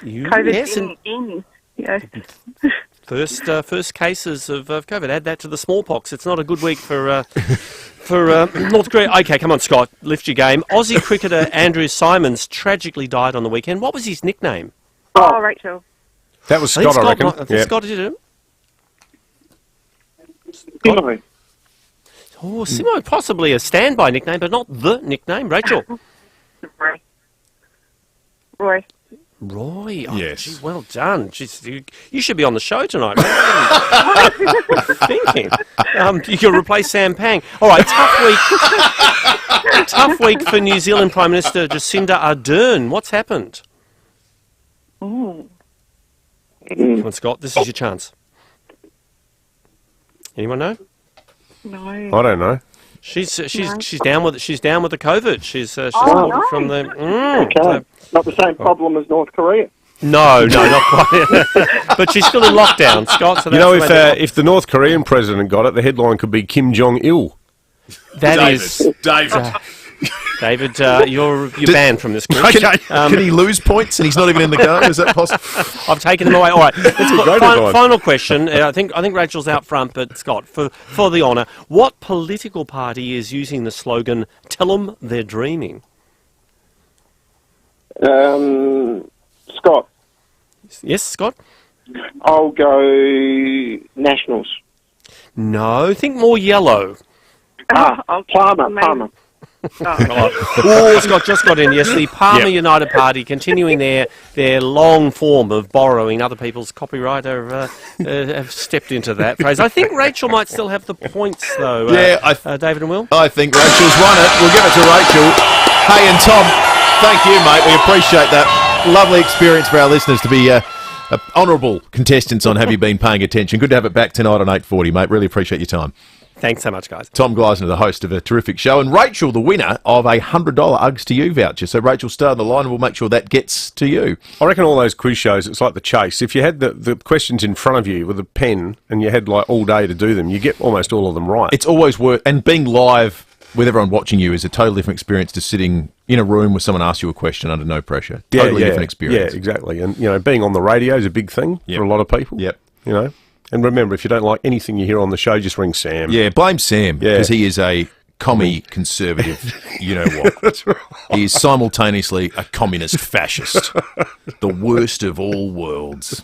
Yes, in. Yeah. First cases of COVID. Add that to the smallpox. It's not a good week for North Korea. Okay, come on, Scott, lift your game. Aussie cricketer Andrew Simons tragically died on the weekend. What was his nickname? Oh, Rachel. That was Scott, I reckon. I think Scott did it. Simo. Oh, Simo, possibly a standby nickname, but not the nickname. Rachel. Roy. Roy, oh, yes. Gee, well done. Jeez, you should be on the show tonight. What are you thinking? You can replace Sam Pang. All right, tough week for New Zealand Prime Minister Jacinda Ardern. What's happened? Ooh. Come on, Scott, this is your chance. Anyone know? No. I don't know. She's down with the COVID. She's caught from the. Okay. Not the same problem as North Korea. No, not quite. But she's still in lockdown, Scott. So that's if the North Korean president got it, the headline could be Kim Jong-il. David, you're banned from this group. Can he lose points and he's not even in the game? Is that possible? I've taken them away. All right, final question. I think Rachel's out front, but Scott, for the honour, what political party is using the slogan "Tell them they're dreaming"? Scott. Yes, Scott. I'll go Nationals. No, think more yellow. Palmer. Oh, Scott just got in. Yes, the Palmer United Party continuing their long form of borrowing other people's copyright have stepped into that phrase. I think Rachel might still have the points, though. David and Will? I think Rachel's won it. We'll give it to Rachel. Hey, and Tom, thank you, mate. We appreciate that. Lovely experience for our listeners to be honourable contestants on Have You Been Paying Attention. Good to have it back tonight on 8:40, mate. Really appreciate your time. Thanks so much, guys. Tom Gleisner, the host of a terrific show, and Rachel, the winner of a $100 Uggs to You voucher. So, Rachel, stay on the line and we'll make sure that gets to you. I reckon all those quiz shows, it's like the chase. If you had the questions in front of you with a pen and you had like all day to do them, you get almost all of them right. It's always worth, and being live with everyone watching you is a totally different experience to sitting in a room where someone asks you a question under no pressure. Totally different experience. Yeah, exactly. And, being on the radio is a big thing for a lot of people. Yep. And remember, if you don't like anything you hear on the show, just ring Sam. Yeah, blame Sam, because he is a commie conservative, you know what. That's right. He is simultaneously a communist fascist. The worst of all worlds.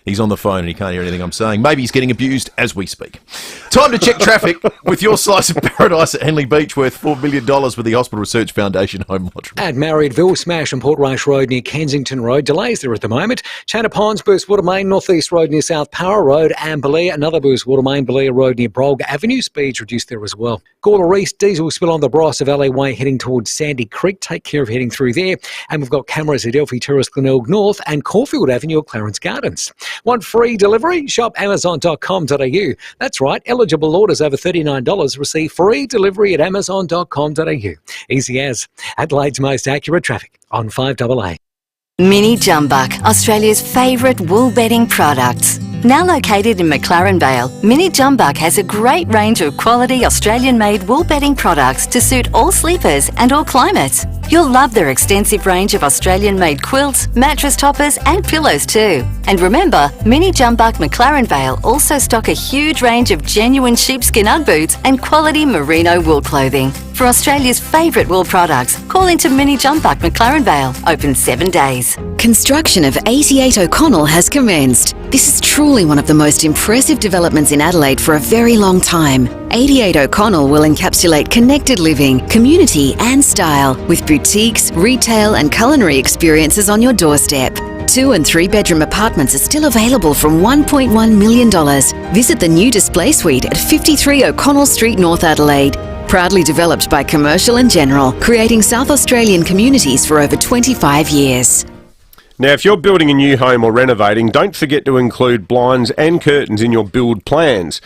He's on the phone and he can't hear anything I'm saying. Maybe he's getting abused as we speak. Time to check traffic with your slice of paradise at Henley Beach, worth $4 million with the Hospital Research Foundation home lottery. At Marriotteville, smash on Portrush Road near Kensington Road. Delays there at the moment. Chana Ponds, burst water main, North East Road near South Power Road. And Belair, another burst water main, Belair Road near Brolga Avenue. Speeds reduced there as well. Gawler East, diesel spill on the Bros of LA Way heading towards Sandy Creek. Take care of heading through there. And we've got cameras at Elfie Terrace, Glenelg North and Caulfield Avenue at Clarence Gardens. Want free delivery? Shop amazon.com.au. That's right, eligible orders over $39 receive free delivery at amazon.com.au. Easy as. Adelaide's most accurate traffic on 5AA. Mini Jumbuck, Australia's favourite wool bedding products. Now located in McLaren Vale, Mini Jumbuck has a great range of quality Australian-made wool bedding products to suit all sleepers and all climates. You'll love their extensive range of Australian-made quilts, mattress toppers and pillows too. And remember, Mini Jumbuck McLaren Vale also stock a huge range of genuine sheepskin Ugg boots and quality merino wool clothing. For Australia's favourite wool products, call into Mini Jumbuck McLaren Vale, open 7 days. Construction of 88 O'Connell has commenced. This is truly one of the most impressive developments in Adelaide for a very long time. 88 O'Connell will encapsulate connected living, community and style with boutiques, retail and culinary experiences on your doorstep. 2 and 3 bedroom apartments are still available from $1.1 million. Visit the new display suite at 53 O'Connell Street, North Adelaide. Proudly developed by Commercial and General, creating South Australian communities for over 25 years. Now, if you're building a new home or renovating, don't forget to include blinds and curtains in your build plans.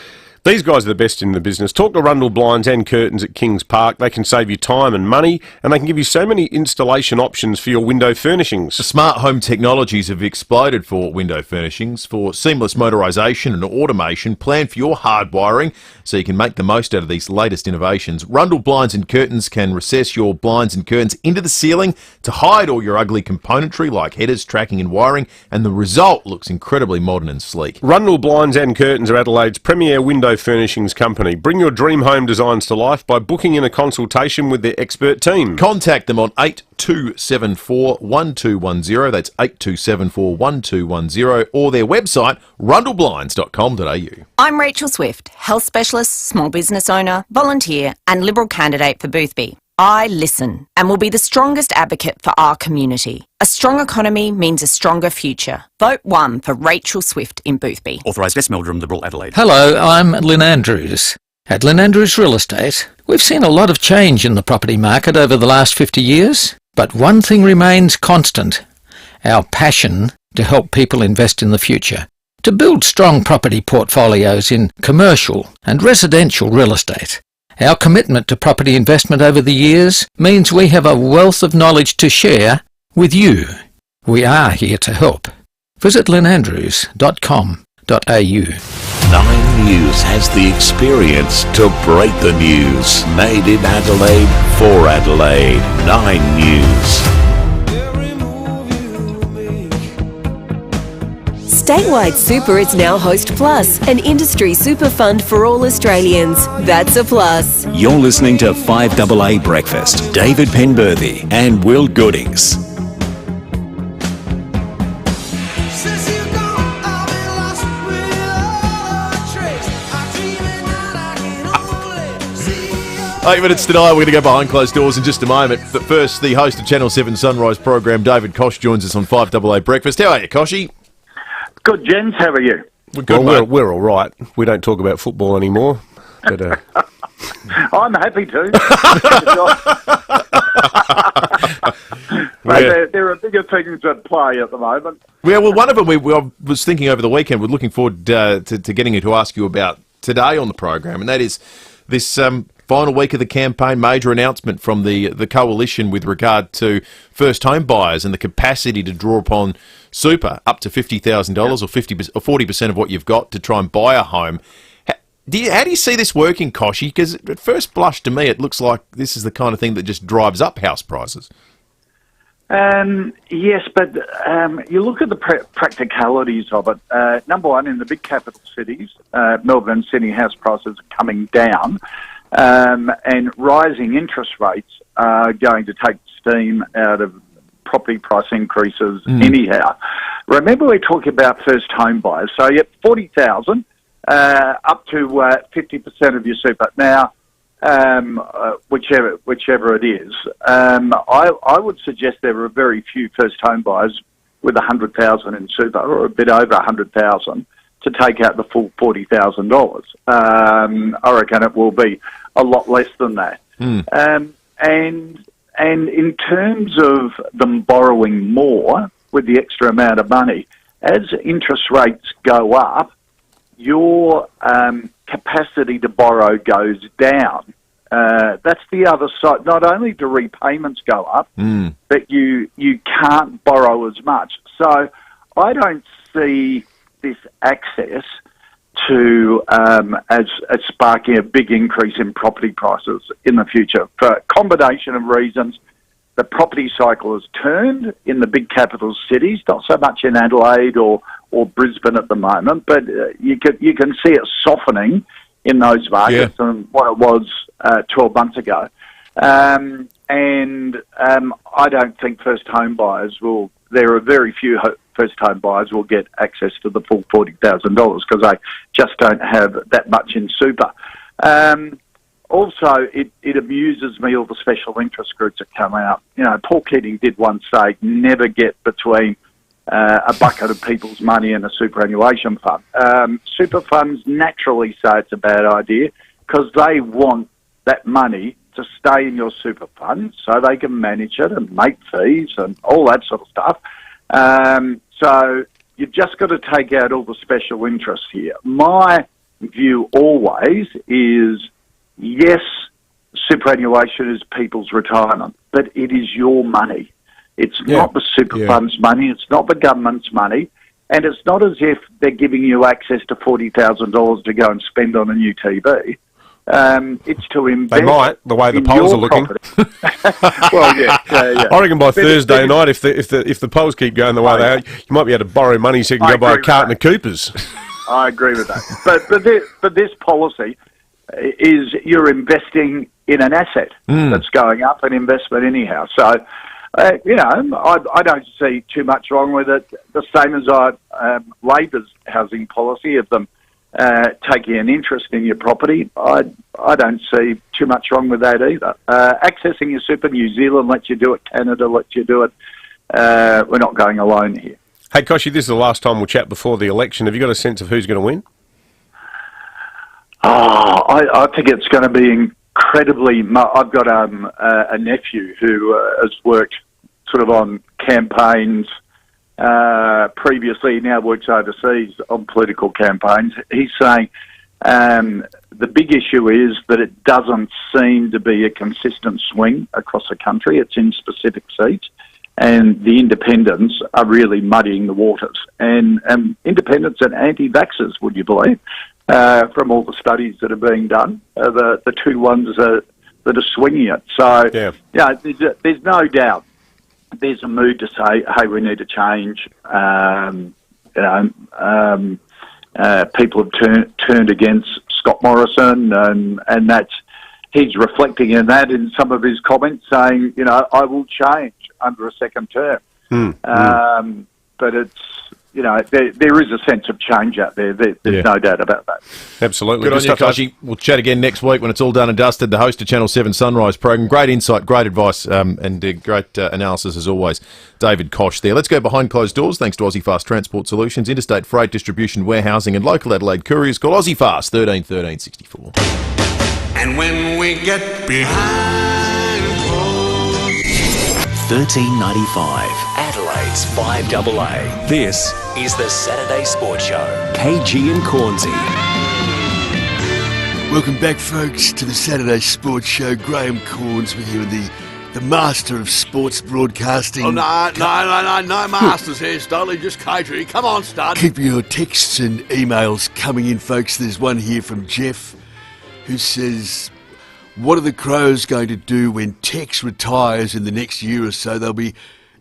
These guys are the best in the business. Talk to Rundle Blinds and Curtains at Kings Park. They can save you time and money, and they can give you so many installation options for your window furnishings. The smart home technologies have exploded for window furnishings. For seamless motorisation and automation, plan for your hardwiring so you can make the most out of these latest innovations. Rundle Blinds and Curtains can recess your blinds and curtains into the ceiling to hide all your ugly componentry like headers, tracking and wiring, and the result looks incredibly modern and sleek. Rundle Blinds and Curtains are Adelaide's premier window furnishings company. Bring your dream home designs to life by booking in a consultation with their expert team. Contact them on 8274 1210. That's 8274 1210, or their website rundleblinds.com.au. I'm Rachel Swift, health specialist, small business owner, volunteer and Liberal candidate for Boothby. I listen and will be the strongest advocate for our community. A strong economy means a stronger future. Vote 1 for Rachel Swift in Boothby. Authorised West Meldrum, Liberal Adelaide. Hello, I'm Lynn Andrews. At Lynn Andrews Real Estate, we've seen a lot of change in the property market over the last 50 years, but one thing remains constant: our passion to help people invest in the future, to build strong property portfolios in commercial and residential real estate. Our commitment to property investment over the years means we have a wealth of knowledge to share with you. We are here to help. Visit lynandrews.com.au. 9 News has the experience to break the news. Made in Adelaide for Adelaide. 9 News. Statewide Super is now Host Plus, an industry super fund for all Australians. That's a plus. You're listening to 5AA Breakfast. David Penberthy and Will Goodings. Eight minutes to 9, we're going to go behind closed doors in just a moment. But first, the host of Channel 7 Sunrise program, David Kosh, joins us on 5AA Breakfast. How are you, Koshy? Good, gents. How are you? We're good, well, we're all right. We don't talk about football anymore. But, I'm happy to. There are bigger things at play at the moment. Yeah, well, one of them I was thinking over the weekend, we're looking forward to getting to ask you about today on the program, and that is this final week of the campaign, major announcement from the coalition with regard to first home buyers and the capacity to draw upon super up to $50,000 or 50% or 40% of what you've got to try and buy a home. How do you see this working, Koshy? Because at first blush to me, it looks like this is the kind of thing that just drives up house prices. Yes, but you look at the practicalities of it. Number one, in the big capital cities, Melbourne and Sydney, house prices are coming down, and rising interest rates are going to take steam out of property price increases anyhow. Remember, we're talking about first home buyers. So you have 40,000 up to 50% of your super. Now, whichever it is, I would suggest there are very few first home buyers with 100,000 in super, or a bit over 100,000, to take out the full $40,000. I reckon it will be a lot less than that. And in terms of them borrowing more with the extra amount of money, as interest rates go up, your capacity to borrow goes down. That's the other side. Not only do repayments go up, but you can't borrow as much. So I don't see this access to as sparking a big increase in property prices in the future. For a combination of reasons, the property cycle has turned in the big capital cities, not so much in Adelaide or Brisbane at the moment, but you can see it softening in those markets than what it was 12 months ago. And I don't think first home buyers will. There are very few first home buyers will get access to the full $40,000 because they just don't have that much in super. Also, it amuses me, all the special interest groups that come out. You know, Paul Keating did once say, never get between a bucket of people's money and a superannuation fund. Super funds naturally say it's a bad idea because they want that money to stay in your super fund so they can manage it and make fees and all that sort of stuff. So you've just got to take out all the special interests here. My view always is, yes, superannuation is people's retirement, but it is your money. It's not the super fund's money. It's not the government's money. And it's not as if they're giving you access to $40,000 to go and spend on a new TV. It's to invest. They might, the way the polls are looking. Well, yeah. I reckon by Thursday night, if the polls keep going the way they are, you might be able to borrow money so you can go buy a carton of Coopers. I agree with that. But this policy is you're investing in an asset that's going up, an investment anyhow. So, I don't see too much wrong with it. The same as Labor's housing policy of them taking an interest in your property. I don't see too much wrong with that either. Accessing your super, New Zealand lets you do it, Canada lets you do it. We're not going alone here. Hey, Koshy, this is the last time we'll chat before the election. Have you got a sense of who's going to win? I think it's going to be incredibly... I've got a nephew who has worked sort of on campaigns previously. He now works overseas on political campaigns. He's saying the big issue is that it doesn't seem to be a consistent swing across the country. It's in specific seats. And the independents are really muddying the waters. And independents and anti-vaxxers, would you believe, from all the studies that are being done, the two ones that are swinging it. So, there's no doubt there's a mood to say, hey, we need to change. People have turned against Scott Morrison, and that's he's reflecting in that in some of his comments, saying, I will change under a second term. But it's, there is a sense of change out there. There's no doubt about that. Absolutely. Good on you, Koshy. We'll chat again next week when it's all done and dusted. The host of Channel 7 Sunrise program. Great insight, great advice, and great analysis as always. David Kosh there. Let's go behind closed doors. Thanks to Aussie Fast Transport Solutions, interstate freight distribution, warehousing and local Adelaide couriers. Call Aussie Fast 13 13 64. And when we get behind closed... 13.95. Adelaide's 5AA. This is the Saturday Sports Show. KG and Cornsey. Welcome back, folks, to the Saturday Sports Show. Graham Corns with you, and the master of sports broadcasting. Oh, no masters here, Stoley, just catering. Come on, stud. Keep your texts and emails coming in, folks. There's one here from Jeff who says, what are the Crows going to do when Tex retires in the next year or so? They'll be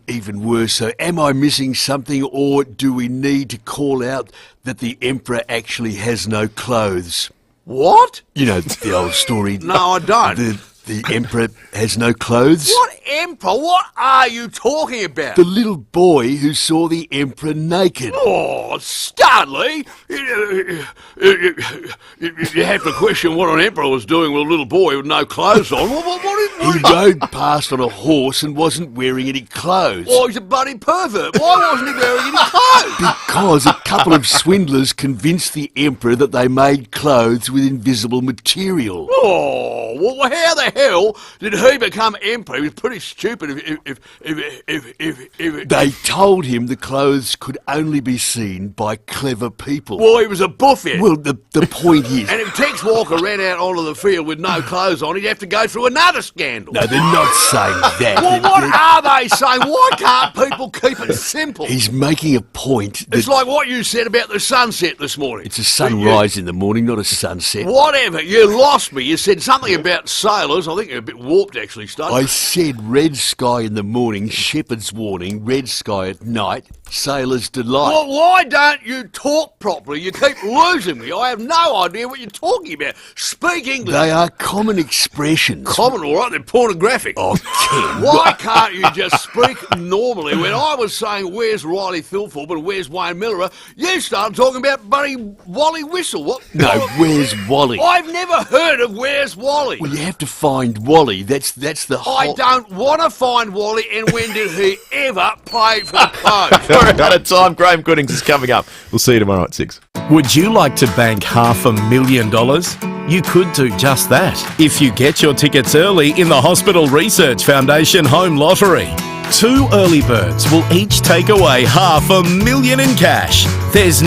even worse. So am I missing something, or do we need to call out that the Emperor actually has no clothes? What? You know the old story. No, I don't. The Emperor has no clothes? What Emperor? What are you talking about? The little boy who saw the Emperor naked. Oh, Studley! You have to question what an Emperor was doing with a little boy with no clothes on. He rode past on a horse and wasn't wearing any clothes. Oh, he's a bloody pervert. Why wasn't he wearing any clothes? Because a couple of swindlers convinced the Emperor that they made clothes with invisible material. Oh, well, how the hell did he become Emperor? He was pretty stupid if They told him the clothes could only be seen by clever people. Well, he was a buffet. Well, the point is... And if Tex Walker ran out onto the field with no clothes on, he'd have to go through another scandal. No, they're not saying that. Well, what are they saying? Why can't people keep it simple? He's making a point that... It's like what you said about the sunset this morning. It's a sunrise in the morning, not a sunset. Whatever. You lost me. You said something about sailors. I think you're a bit warped, actually, Stud. I said red sky in the morning, shepherd's warning, red sky at night, sailor's delight. Well, why don't you talk properly? You keep losing me. I have no idea what you're talking about. Speak English. They are common expressions. Common, all right, they're pornographic. Oh, Ken. Why can't you just speak normally? When I was saying, where's Riley Thilthorpe and where's Wayne Miller, you started talking about buddy Wally Whistle. What? No, where's Wally? I've never heard of Where's Wally. Well, you have to find Wally. That's the whole... I don't want to find Wally, and when did he ever play for the Crows? We're out of time. Graham Goodings is coming up. We'll see you tomorrow at 6. Would you like to bank $500,000? You could do just that if you get your tickets early in the Hospital Research Foundation Home Lottery. 2 early birds will each take away $500,000 in cash. There's